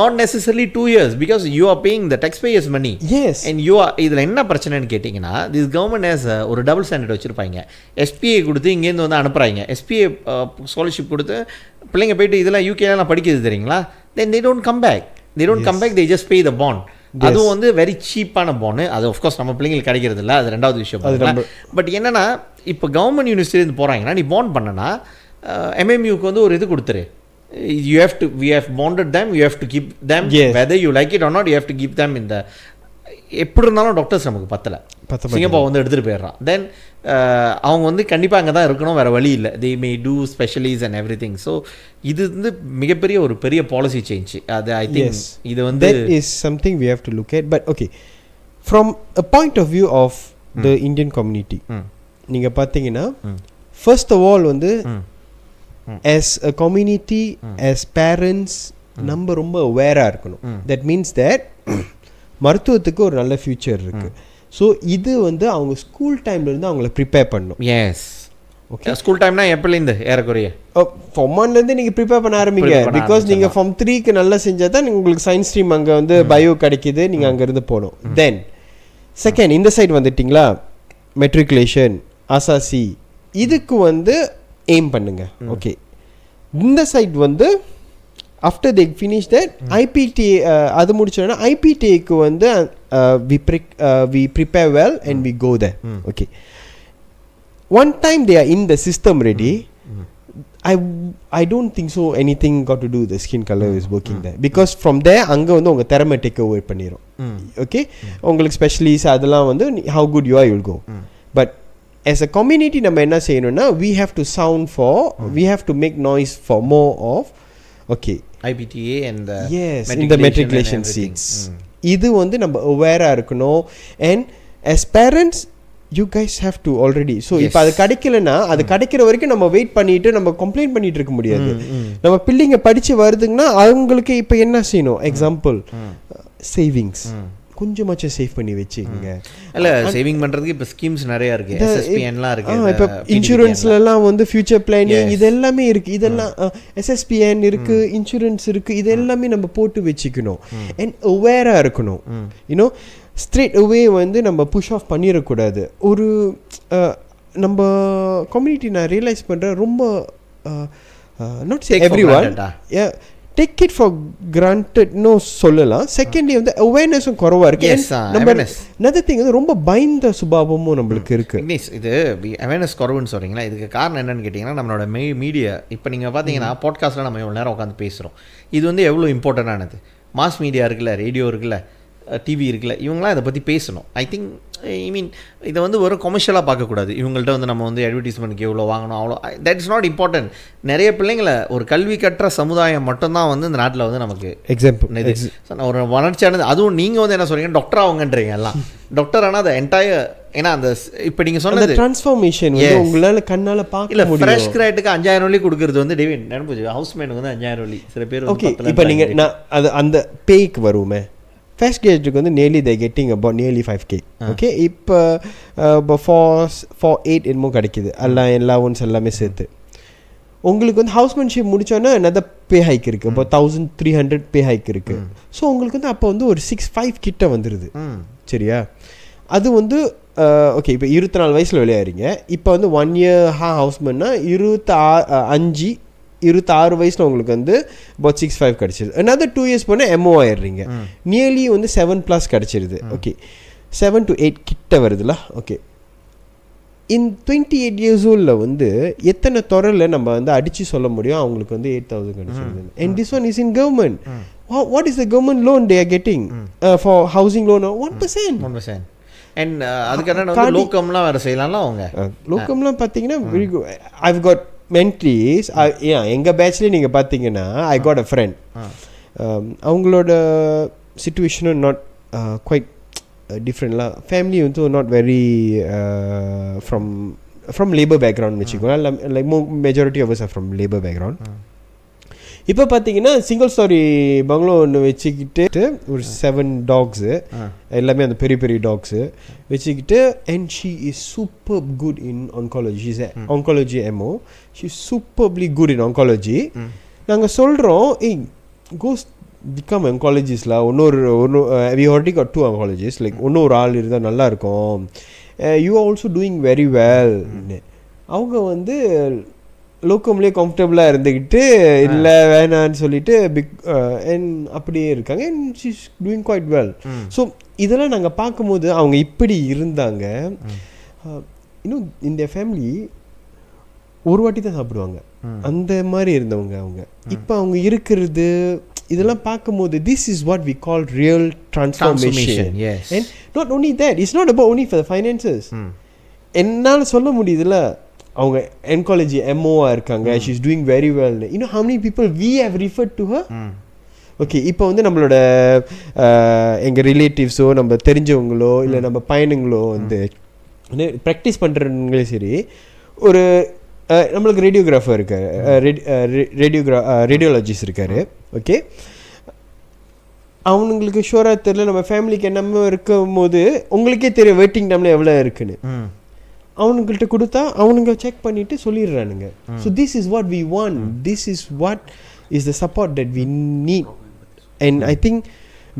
not necessarily 2 years because you are paying the taxpayers money. Yes. and you are இதுல என்ன பிரச்சனைன்னு கேட்டிங்கன்னா this government has ஒரு டபுள் ஸ்டாண்டர்ட் வச்சிருப்பாங்க. SPA கொடுத்து இங்க இருந்து வந்து அனுப்புறாங்க. SPA ஸ்காலர்ஷிப் கொடுத்து பிள்ளைங்க போயிட்டு இதெல்லாம் யூகேலாம் படிக்கிறது தெரியுங்களா? then they don't come back. they just pay the bond. அதுவும் வந்து வெரி சீப்பான பாண்ட். அது ஆஃப்கோர்ஸ் நம்ம பிள்ளைங்களுக்கு கிடைக்கிறது இல்லை, அது ரெண்டாவது விஷயம். பட் என்னன்னா இப்போ கவர்மெண்ட் யூனிவர்சிட்டிலேருந்து போகிறாங்கன்னா நீ பாண்ட் பண்ணனா MMUக்கு வந்து ஒரு இது கொடுத்துரு. we have bonded them, you have to keep them whether you like it or not, you have to keep them in the எப்படி இருந்தாலும் டாக்டர்ஸ் நமக்கு பத்தலை, சிங்கப்பூர் வந்து எடுத்துகிட்டு போயிடுறான். தென் அவங்க வந்து கண்டிப்பாக அங்கே தான் இருக்கணும், வேறு வழி இல்லை. they may do specialties and everything. So இது வந்து மிகப்பெரிய ஒரு பெரிய பாலிசி சேஞ்ச். அது ஐ திங்க் இது வந்து that is something we have to look at. But okay, from a point of view of the Indian community, நீங்கள் பார்த்தீங்கன்னா first of all வந்து as a community, as parents நம்ம ரொம்ப அவேராக இருக்கணும். that means that மருத்துவத்துக்கு ஒரு நல்ல ஃபியூச்சர் இருக்கு. ஸோ இது வந்து அவங்க ஸ்கூல் டைம்லேருந்து அவங்கள ப்ரிப்பேர் பண்ணணும். S okay. ஸ்கூல் டைம்னா எப்போலேருந்து ஏறக்குறைய ஃபார்ம் ஒன்லேருந்து நீங்கள் ப்ரிப்பேர் பண்ண ஆரம்பிங்க. பிகாஸ் நீங்கள் ஃபார்ம் 3க்கு நல்லா செஞ்சால் தான் உங்களுக்கு சயின்ஸ் ஸ்ட்ரீம் அங்கே வந்து பயோ கிடைக்கிது, நீங்கள் அங்கேருந்து போகணும். தென் செகண்ட் இந்த சைடு வந்துட்டிங்களா மெட்ரிகுலேஷன் அசாசி இதுக்கு வந்து எய்ம் பண்ணுங்க. ஓகே, இந்த சைட் வந்து after they finish that IPTA அது முடிச்சோன்னா IPTAக்கு வந்து we prepare well and we go there. Okay, one time they are in the system ready, I don't think so anything got to do the skin color is working there because from there அங்க வந்து உங்க திறமை take over பண்ணிரும். Okay, உங்களுக்கு specialist அதெல்லாம் வந்து how good you are you will go. But as a community நம்ம என்ன செய்யணும்னா we have to sound for we have to make noise for more of okay IPTA and in the matriculation seats. இது வந்து நம்ம அவேரா இருக்கணும். and as parents you guys have to already so இப்போ அது கிடைக்கலனா அது கிடைக்கிற வரைக்கும் நம்ம வெயிட் பண்ணிட்டு நம்ம கம்ப்ளைண்ட் பண்ணிட்டு இருக்க முடியாது. நம்ம பிள்ளைங்க படிச்சு வருதுங்கன்னா அவங்களுக்கு இப்போ என்ன செய்யணும்? எக்ஸாம்பிள் சேவிங்ஸ் கொஞ்சமாச்சும் சேவ் பண்ணி வச்சுக்கோங்க. இல்ல சேவிங் பண்றதுக்கு இப்போ ஸ்கீம்ஸ் நிறைய இருக்கு, SSPNலாம் இருக்கு. இப்போ இன்சூரன்ஸ்லலாம் வந்து ஃபியூச்சர் பிளானிங் இது எல்லாமே இருக்கு. இதெல்லாம் SSPN இருக்கு, இன்சூரன்ஸ் இருக்கு, இது எல்லாமே நம்ம போட்டு வச்சுக்கணும். அண்ட் அவேரா இருக்கணும். யூனோ ஸ்ட்ரெயிட் அவே வந்து நம்ம புஷ் ஆஃப் பண்ணிடக்கூடாது. ஒரு நம்ம கம்யூனிட்டி நான் ரியலைஸ் பண்ணுறேன் ரொம்ப not say everyone take it for granted no சொல்லலாம். செகண்ட்லி வந்து அவேர்னஸும் குறவா இருக்கு. another thing வந்து ரொம்ப பயந்த சுபாவமும் நம்மளுக்கு இருக்கு. இது அவேர்னஸ் குறவுன்னு சொல்றீங்களா? இதுக்கு காரணம் என்னன்னு கேட்டிங்கன்னா நம்மளோட மீடியா. இப்போ நீங்கள் பார்த்தீங்கன்னா பாட்காஸ்ட்டில் நம்ம எவ்வளோ நேரம் உட்காந்து பேசுகிறோம். இது வந்து எவ்வளோ இம்பார்ட்டண்டானது. மாஸ் மீடியா இருக்குல்ல, ரேடியோ இருக்குல்ல, டிவி இருக்குல்ல, இவங்களாம் இதை பற்றி பேசணும். ஐ திங்க் ஐ மீன் இதை வந்து ஒரு கொமர்ஷியலாக பார்க்கக்கூடாது. இவங்கள்ட்ட வந்து நம்ம வந்து அட்வர்டைஸ்மெண்ட்க்கு எவ்வளோ வாங்கணும் அவ்வளோ தட் இஸ் நாட் இம்பார்ட்டன்ட். நிறைய பிள்ளைங்களை ஒரு கல்வி கற்ற சமுதாயம் மட்டும்தான் வந்து இந்த நாட்டில் வந்து நமக்கு எக்ஸாம்பிள் ஒரு வளர்ச்சியானது. அதுவும் நீங்கள் வந்து என்ன சொல்கிறீங்க டாக்டர் ஆகுங்கன்றீங்க எல்லாம் டாக்டர். ஆனால் அந்த என்டையர் ஏன்னா அந்த இப்போ நீங்கள் சொன்னது ட்ரான்ஸ்ஃபார்மேஷன் உங்களால் கண்ணால் பார்க்க இல்லை. ஃப்ரெஷ் கிராட்டுக்கு 5000 வழி கொடுக்குறது வந்து டேவிட் நினைப்பு ஹவுஸ்மேனுக்கு வந்து 5000 வழி சில பேர். ஓகே, இப்போ நீங்கள் நான் அது அந்த பேய்க்கு வருமே ஃபர்ஸ்ட் கிரேஜுக்கு வந்து nearly they getting about nearly 5K. Okay, இப்போ 4-8 என்னமோ கிடைக்கிது எல்லாம் ஒன்ஸ் எல்லாமே சேர்த்து. உங்களுக்கு வந்து ஹவுஸ்மேன்ஷிப் முடிச்சோன்னா another பே ஹைக் இருக்குது, இப்போ 1300 பே ஹைக் இருக்குது. ஸோ உங்களுக்கு வந்து அப்போ வந்து ஒரு 6-5 கிட்ட வந்துடுது. சரியா? அது வந்து ஓகே இப்போ 24 வயசில் விளையாடுறீங்க. இப்போ வந்து 1 year ஹவுஸ்மேன்னா 26 வயசில் உங்களுக்கு வந்து about 6-5 கிடச்சிருது. another 2 years போனால் MO ஆயிடுறீங்க. நியர்லி வந்து 7+ கிடச்சிருது. ஓகே, 7 to 8 கிட்ட வருதுல. ஓகே, in 28 years oldல வந்து எத்தனை துறையில் நம்ம வந்து அடித்து சொல்ல முடியும் அவங்களுக்கு வந்து 8,000 கிடச்சிருது. and this one is in government. what is the government loan they are getting for housing loan? 1%. and அதுக்கான லோக்கம்லாம் வேறு செய்யலாம்ல. அவங்க லோக்கம்லாம் பார்த்தீங்கன்னா வெரி குட். I've got மென்டீஸ் எங்கள் பேட்ச்லேயே நீங்கள் பார்த்தீங்கன்னா ஐ காட் அ ஃப்ரெண்ட் அவங்களோட சிச்சுவேஷனும் நாட் குவைட் டிஃப்ரெண்ட்லாம் ஃபேமிலி வந்து not very from labour background வச்சுக்கோங்க like majority of us are from labour background இப்போ பார்த்தீங்கன்னா சிங்கிள் ஸ்டோரி பங்களோ ஒன்று வச்சுக்கிட்டு ஒரு 7 டாக்ஸு எல்லாமே அந்த பெரிய பெரிய டாக்ஸு வச்சுக்கிட்டு and she is super good in oncology she's oncology MO she is superly good in oncology நாங்கள் சொல்கிறோம் கோஸ் பிகம் ஆன்காலஜிஸ்ட்லாம் we already got 2 oncologist like இன்னொரு ஆள் இருந்தால் நல்லாயிருக்கும் you are also doing very well அவங்க வந்து லோக்கம்லேயே கம்ஃபர்டபுளாக இருந்துக்கிட்டு இல்லை வேணான்னு சொல்லிட்டு அண்ட் அப்படியே இருக்காங்க and she's doing quite well so இதெல்லாம் நாங்கள் பார்க்கும்போது அவங்க இப்படி இருந்தாங்க இன்னும் இந்த ஃபேமிலி ஒரு வாட்டி தான் சாப்பிடுவாங்க அந்த மாதிரி இருந்தவங்க அவங்க இப்போ அவங்க இருக்கிறது இதெல்லாம் பார்க்கும்போது this is what we call real transformation and not only that it's not about only for the finances என்னால் சொல்ல முடியுதுல்ல அவங்க ஆன்காலஜி எம்ஓவா இருக்காங்க she is doing very well you know how many people we have referred to her okay இப்போ வந்து நம்மளோட எங்கள் ரிலேட்டிவ்ஸோ நம்ம தெரிஞ்சவங்களோ இல்லை நம்ம பையனுங்களோ வந்து ப்ராக்டிஸ் பண்ணுறவங்களே சரி ஒரு நம்மளுக்கு ரேடியோகிராஃபர் இருக்கார் ரேடியோலஜிஸ்ட் இருக்கார் ஓகே அவனுங்களுக்கு ஷோராக தெரியல நம்ம ஃபேமிலிக்கு என்னமோ இருக்கும் போது உங்களுக்கே தெரியும் வெயிட்டிங் டைமில் எவ்வளோ இருக்குன்னு அவனுங்கள்ட்ட கொடுத்தா அவனுங்க செக் பண்ணிட்டு சொல்லிடுறானுங்க so this is what we want this is what is the support that we need and I think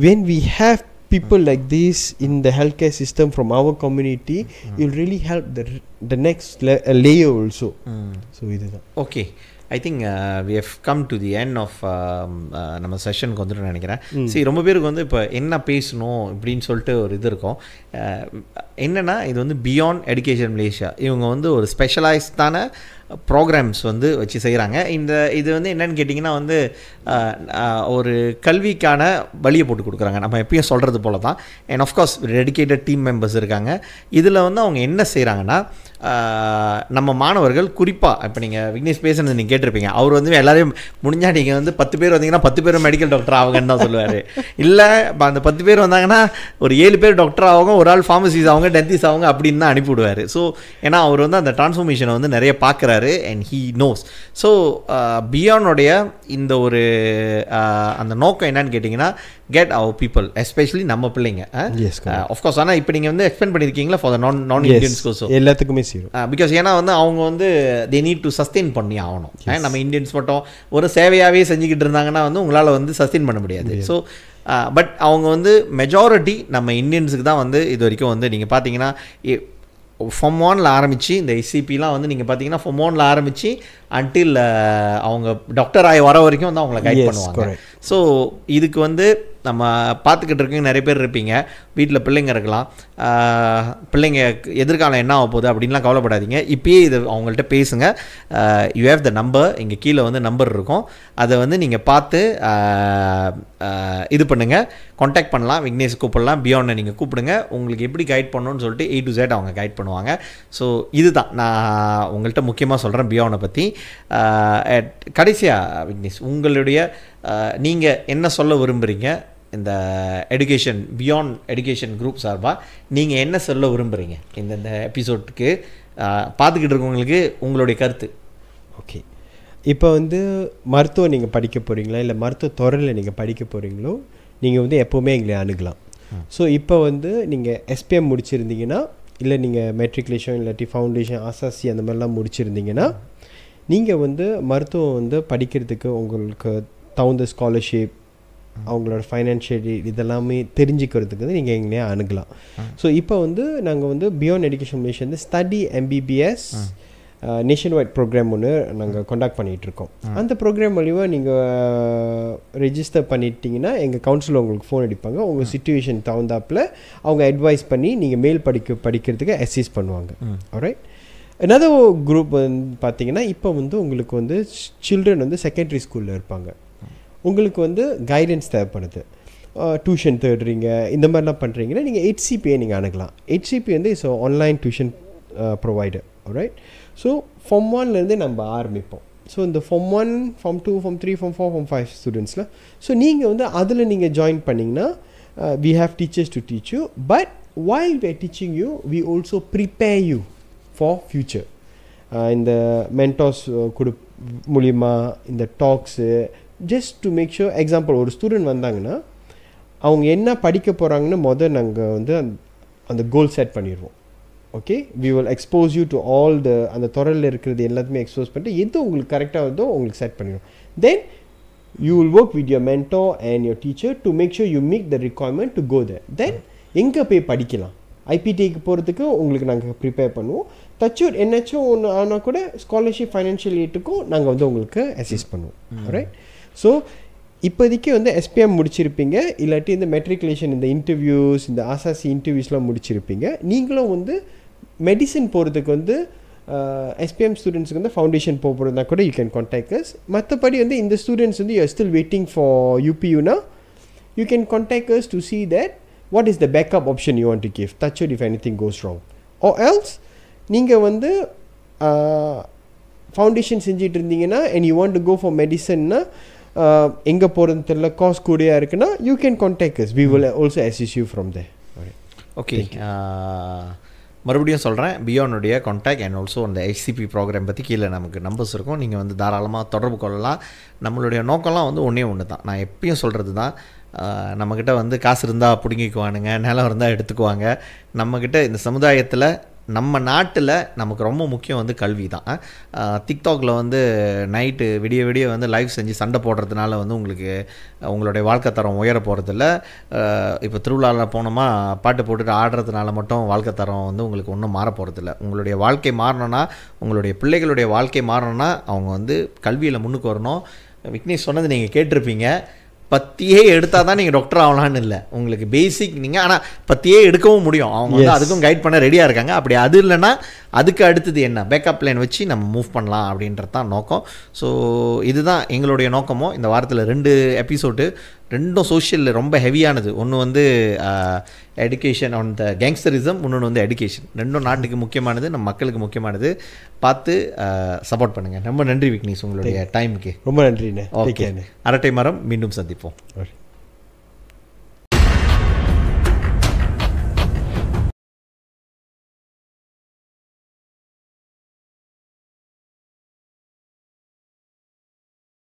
when we have people like this in the healthcare system from our community it will really help the next layer also so இதுதான் okay I think we have come to the end of நம்ம செஷனுக்கு வந்துட்டு நினைக்கிறேன் சரி ரொம்ப பேருக்கு வந்து இப்போ என்ன பேசணும் இப்படின்னு சொல்லிட்டு ஒரு இது இருக்கும் என்னென்னா இது வந்து பியாண்ட் எஜுகேஷன் மலேசியா இவங்க வந்து ஒரு ஸ்பெஷலைஸ்டான ப்ரோக்ராம்ஸ் வந்து வச்சு செய்கிறாங்க இது வந்து என்னென்னு கேட்டிங்கன்னா வந்து ஒரு கல்விக்கான வழியை போட்டு கொடுக்குறாங்க நம்ம எப்பயும் சொல்கிறது போல தான் and of course dedicated team members இருக்காங்க இதில் வந்து அவங்க என்ன செய்கிறாங்கன்னா நம்ம மாணவர்கள் குறிப்பாக இப்போ நீங்கள் விக்னேஷ் பேசுனது நீங்கள் கேட்டிருப்பீங்க அவர் வந்து எல்லாரையும் முடிஞ்சால் நீங்கள் வந்து 10 பேர் வந்தீங்கன்னா 10 பேரும் மெடிக்கல் டாக்டர் ஆகுங்கன்னு தான் சொல்லுவார் இல்லை அந்த 10 பேர் வந்தாங்கன்னா ஒரு 7 பேர் டாக்டர் ஆகும் ஒரு ஆள் ஃபார்மசிஸ் ஆகுங்க டென்டிஸ்ட் ஆகுங்க அப்படின்னு தான் அனுப்பிவிடுவார் ஸோ ஏன்னா அவர் வந்து அந்த டிரான்ஸ்ஃபார்மேஷனை வந்து நிறைய பார்க்குறாரு அண்ட் ஹீ நோஸ் ஸோ பியாண்டோடைய இந்த ஒரு அந்த நோக்கம் என்னன்னு கேட்டிங்கன்னா கெட் அவர் பீப்புள் எஸ்பெஷலி நம்ம பிள்ளைங்க ஆஃப்கோர்ஸ் ஆனால் இப்போ நீங்கள் வந்து எக்ஸ்பிளைன் பண்ணியிருக்கீங்களா ஃபார் த நான் இந்தியன்ஸ் கோர்ஸ் எல்லாத்துக்குமே பிகாஸ் ஏன்னா வந்து அவங்க வந்து தே நீட் டு சஸ்டெயின் பண்ணி ஆகணும் நம்ம இந்தியன்ஸ் மட்டும் ஒரு சேவையாகவே செஞ்சுக்கிட்டு இருந்தாங்கன்னா வந்து உங்களால் வந்து சஸ்டெயின் பண்ண முடியாது ஸோ பட் அவங்க வந்து மெஜாரிட்டி நம்ம இந்தியன்ஸுக்கு தான் வந்து இது வரைக்கும் வந்து நீங்கள் பார்த்தீங்கன்னா ஃபார்ம் 1ல் ஆரம்பித்து இந்த எஸ்சிபிலாம் வந்து நீங்கள் பார்த்தீங்கன்னா ஃபார்ம் 1ல் ஆரம்பித்து அன்டில் அவங்க டாக்டர் ஆகி வர வரைக்கும் வந்து அவங்கள கைட் பண்ணுவாங்க ஸோ இதுக்கு வந்து நம்ம பார்த்துக்கிட்டு இருக்கீங்க நிறைய பேர் இருப்பீங்க வீட்டில் பிள்ளைங்க இருக்கலாம் பிள்ளைங்க எதிர்காலம் என்ன ஆக போகுது அப்படின்லாம் கவலைப்படாதீங்க இப்பயே இது அவங்கள்ட்ட பேசுங்க யூ ஹேவ் த நம்பர் இங்கே கீழே வந்து நம்பர் இருக்கும் அதை வந்து நீங்கள் பார்த்து இது பண்ணுங்கள் கான்டாக்ட் பண்ணலாம் விக்னேஷ் கூப்பிடலாம் பியாண்டை நீங்கள் கூப்பிடுங்க உங்களுக்கு எப்படி கைட் பண்ணணும்னு சொல்லிட்டு A to Z அவங்க கைட் பண்ணுவாங்க ஸோ இதுதான் நான் உங்கள்கிட்ட முக்கியமாக சொல்கிறேன் பியாண்டை பற்றி கடைசியாக விக்னேஷ் உங்களுடைய நீங்கள் என்ன சொல்ல விரும்புகிறீங்க இந்த எஜுகேஷன் பியாண்ட் எஜுகேஷன் குரூப் சார்பாக நீங்கள் என்ன சொல்ல விரும்புகிறீங்க இந்த எபிசோட்டுக்கு பார்த்துக்கிட்டு இருக்கவங்களுக்கு உங்களுடைய கருத்து ஓகே இப்போ வந்து மருத்துவம் நீங்கள் படிக்க போகிறீங்களா இல்லை மருத்துவ துறையில் நீங்கள் படிக்க போகிறீங்களோ நீங்கள் வந்து எப்போவுமே எங்களை அணுகலாம் ஸோ இப்போ வந்து நீங்கள் SPM முடிச்சிருந்தீங்கன்னா இல்லை நீங்கள் மெட்ரிகுலேஷன் இல்லாட்டி ஃபவுண்டேஷன் ஆசாசி அந்த மாதிரிலாம் முடிச்சிருந்தீங்கன்னா நீங்கள் வந்து மருத்துவம் வந்து படிக்கிறதுக்கு உங்களுக்கு தகுந்த ஸ்காலர்ஷிப் அவங்களோட ஃபைனான்ஷியல் இதெல்லாமே தெரிஞ்சுக்கிறதுக்கு வந்து நீங்கள் எங்கேயே அணுகலாம் ஸோ இப்போ வந்து நாங்கள் வந்து பியாண்ட் எஜுகேஷன் மிஷன் வந்து study MBBS nationwide programme ஒன்று நாங்கள் கண்டக்ட் பண்ணிகிட்ருக்கோம் அந்த ப்ரோக்ராம் மூலிமா நீங்கள் ரெஜிஸ்டர் பண்ணிட்டீங்கன்னா எங்கள் கவுன்சிலர் உங்களுக்கு ஃபோன் அடிப்பாங்க உங்கள் சிச்சுவேஷன் தகுந்தாப்பில் அவங்க அட்வைஸ் பண்ணி நீங்கள் மேல் படிக்கிறதுக்கு அசிஸ்ட் பண்ணுவாங்க ஆல்ரைட் another குரூப் வந்து பார்த்தீங்கன்னா இப்போ வந்து உங்களுக்கு வந்து சில்ட்ரன் வந்து செகண்டரி ஸ்கூலில் இருப்பாங்க உங்களுக்கு வந்து கைடன்ஸ் தேவைப்படுது டியூஷன் தேடுறீங்க இந்த மாதிரிலாம் பண்ணுறீங்கன்னா நீங்கள் HCPயை நீங்கள் அணுகலாம் HCP வந்து is online tuition provider right so form ஒன்லேருந்தே நம்ம ஆரம்பிப்போம். ஸோ இந்த form 1, form 2, form 3, form 4, form 5 ஸ்டூடெண்ட்ஸில் ஸோ நீங்கள் வந்து அதில் நீங்கள் ஜாயின் பண்ணிங்கன்னா we have teachers to teach you, but while we are teaching you we also prepare you for future. இந்த மென்டார்ஸ் மூலிமா இந்த talks just to make sure. Example, ஒரு ஸ்டூடெண்ட் வந்தாங்கன்னா அவங்க என்ன படிக்க போகிறாங்கன்னு நாங்கள் வந்து அந்த கோல் செட் பண்ணிடுவோம். Okay, we will expose you to all அந்த துறையில் இருக்கிறது எல்லாத்தையுமே எக்ஸ்போஸ் பண்ணிட்டு எது உங்களுக்கு கரெக்டாக வருதோ உங்களுக்கு செட் பண்ணிடுவோம். தென் you will work with your mentor and your teacher to make sure you meet the requirement to go there. Then எங்கே போய் படிக்கலாம், ஐபிடிக்கு போகிறதுக்கு உங்களுக்கு நாங்கள் ப்ரிப்பேர் பண்ணுவோம். தச்சூர் என்னச்சும் ஒன்று ஆனால் கூட ஸ்காலர்ஷிப் ஃபைனான்ஷியல் எய்ட்டுக்கும் நாங்கள் வந்து உங்களுக்கு அசிஸ்ட் பண்ணுவோம். ரைட். ஸோ இப்போதைக்கு வந்து எஸ்பிஎம் முடிச்சிருப்பீங்க, இல்லாட்டி இந்த மெட்ரிகுலேஷன் இந்த இன்டர்வியூஸ் இந்த ஆசாசி இன்டர்வியூஸ்லாம் முடிச்சிருப்பீங்க. நீங்களும் வந்து மெடிசன் போகிறதுக்கு வந்து எஸ்பிஎம் ஸ்டூடெண்ட்ஸுக்கு வந்து ஃபவுண்டேஷன் போகிறதா கூட யூ கேன் கான்டாக்ட் அஸ். மற்றபடி வந்து இந்த ஸ்டூடெண்ட்ஸ் வந்து you are still waiting for யூபியூனா you can contact us to see that what is the backup option you want to give, touch it if anything goes wrong. Or else நீங்கள் வந்து foundation செஞ்சிட்டு இருந்தீங்கன்னா and you want to go for medicine-னா எங்கே போகிறது தெரியல, cost கூடியாக இருக்குன்னா you can contact us, we will also assist you from there. Okay, மறுபடியும் சொல்கிறேன், பியோனுடைய கான்டாக்ட் அண்ட் ஆல்சோ அந்த HCP ப்ரோக்ராம் பற்றி கீழே நமக்கு நம்பர்ஸ் இருக்கும். நீங்கள் வந்து தாராளமாக தொடர்பு கொள்ளலாம். நம்மளுடைய நோக்கம்லாம் வந்து ஒன்று தான், நான் எப்பயும் சொல்கிறது தான், நம்மக்கிட்ட வந்து காசு இருந்தால் பிடுங்கிக்குவானுங்க, நிலம் இருந்தால் எடுத்துக்குவாங்க. நம்மக்கிட்ட இந்த சமுதாயத்தில் நம்ம நாட்டில் நமக்கு ரொம்ப முக்கியம் வந்து கல்வி தான். டிக்டாக்ல வந்து நைட்டு விடிய வந்து லைவ் செஞ்சு சண்டை போடுறதுனால வந்து உங்களுடைய வாழ்க்கை தரம் உயர போகிறதில்ல. இப்போ திருவிழாவில் போனோமா பாட்டு போட்டுட்டு ஆடுறதுனால மட்டும் வாழ்க்கை தரம் வந்து உங்களுக்கு ஒன்றும் மாற போகிறதில்ல. உங்களுடைய வாழ்க்கை மாறணும்னா, உங்களுடைய பிள்ளைகளுடைய வாழ்க்கை மாறணும்னா அவங்க வந்து கல்வியில் முன்னுக்கு வரணும். விக்னேஷ் சொன்னது நீங்கள் கேட்டிருப்பீங்க, பத்தியே எடுத்தால் தான் நீங்கள் டாக்டர் ஆகலான்னு இல்லை. உங்களுக்கு பேசிக் நீங்கள் ஆனால் பத்தியே எடுக்கவும் முடியும். அவங்க வந்து அதுக்கும் கைட் பண்ண ரெடியாக இருக்காங்க. அப்படி அது இல்லைன்னா அதுக்கு அடுத்தது என்ன பேக்கப் பிளான் வச்சு நம்ம மூவ் பண்ணலாம் அப்படின்றது தான் நோக்கம். ஸோ இதுதான் எங்களுடைய நோக்கமும். இந்த வாரத்தில் 2 எபிசோடு, ரெண்டும் சோஷியலில் ரொம்ப ஹெவியானது. ஒன்று வந்து எடுகேஷன் ஆன் த கேங்ஸ்டரிசம், இன்னொன்று வந்து எடுகேஷன். ரெண்டும் நாட்டுக்கு முக்கியமானது, நம்ம மக்களுக்கு முக்கியமானது. பார்த்து சப்போர்ட் பண்ணுங்கள். ரொம்ப நன்றி விக்னேஷ், உங்களுடைய டைமுக்கு ரொம்ப நன்றிண்ணே. ஓகே, அரட்டை மரம் மீண்டும் சந்திப்போம்.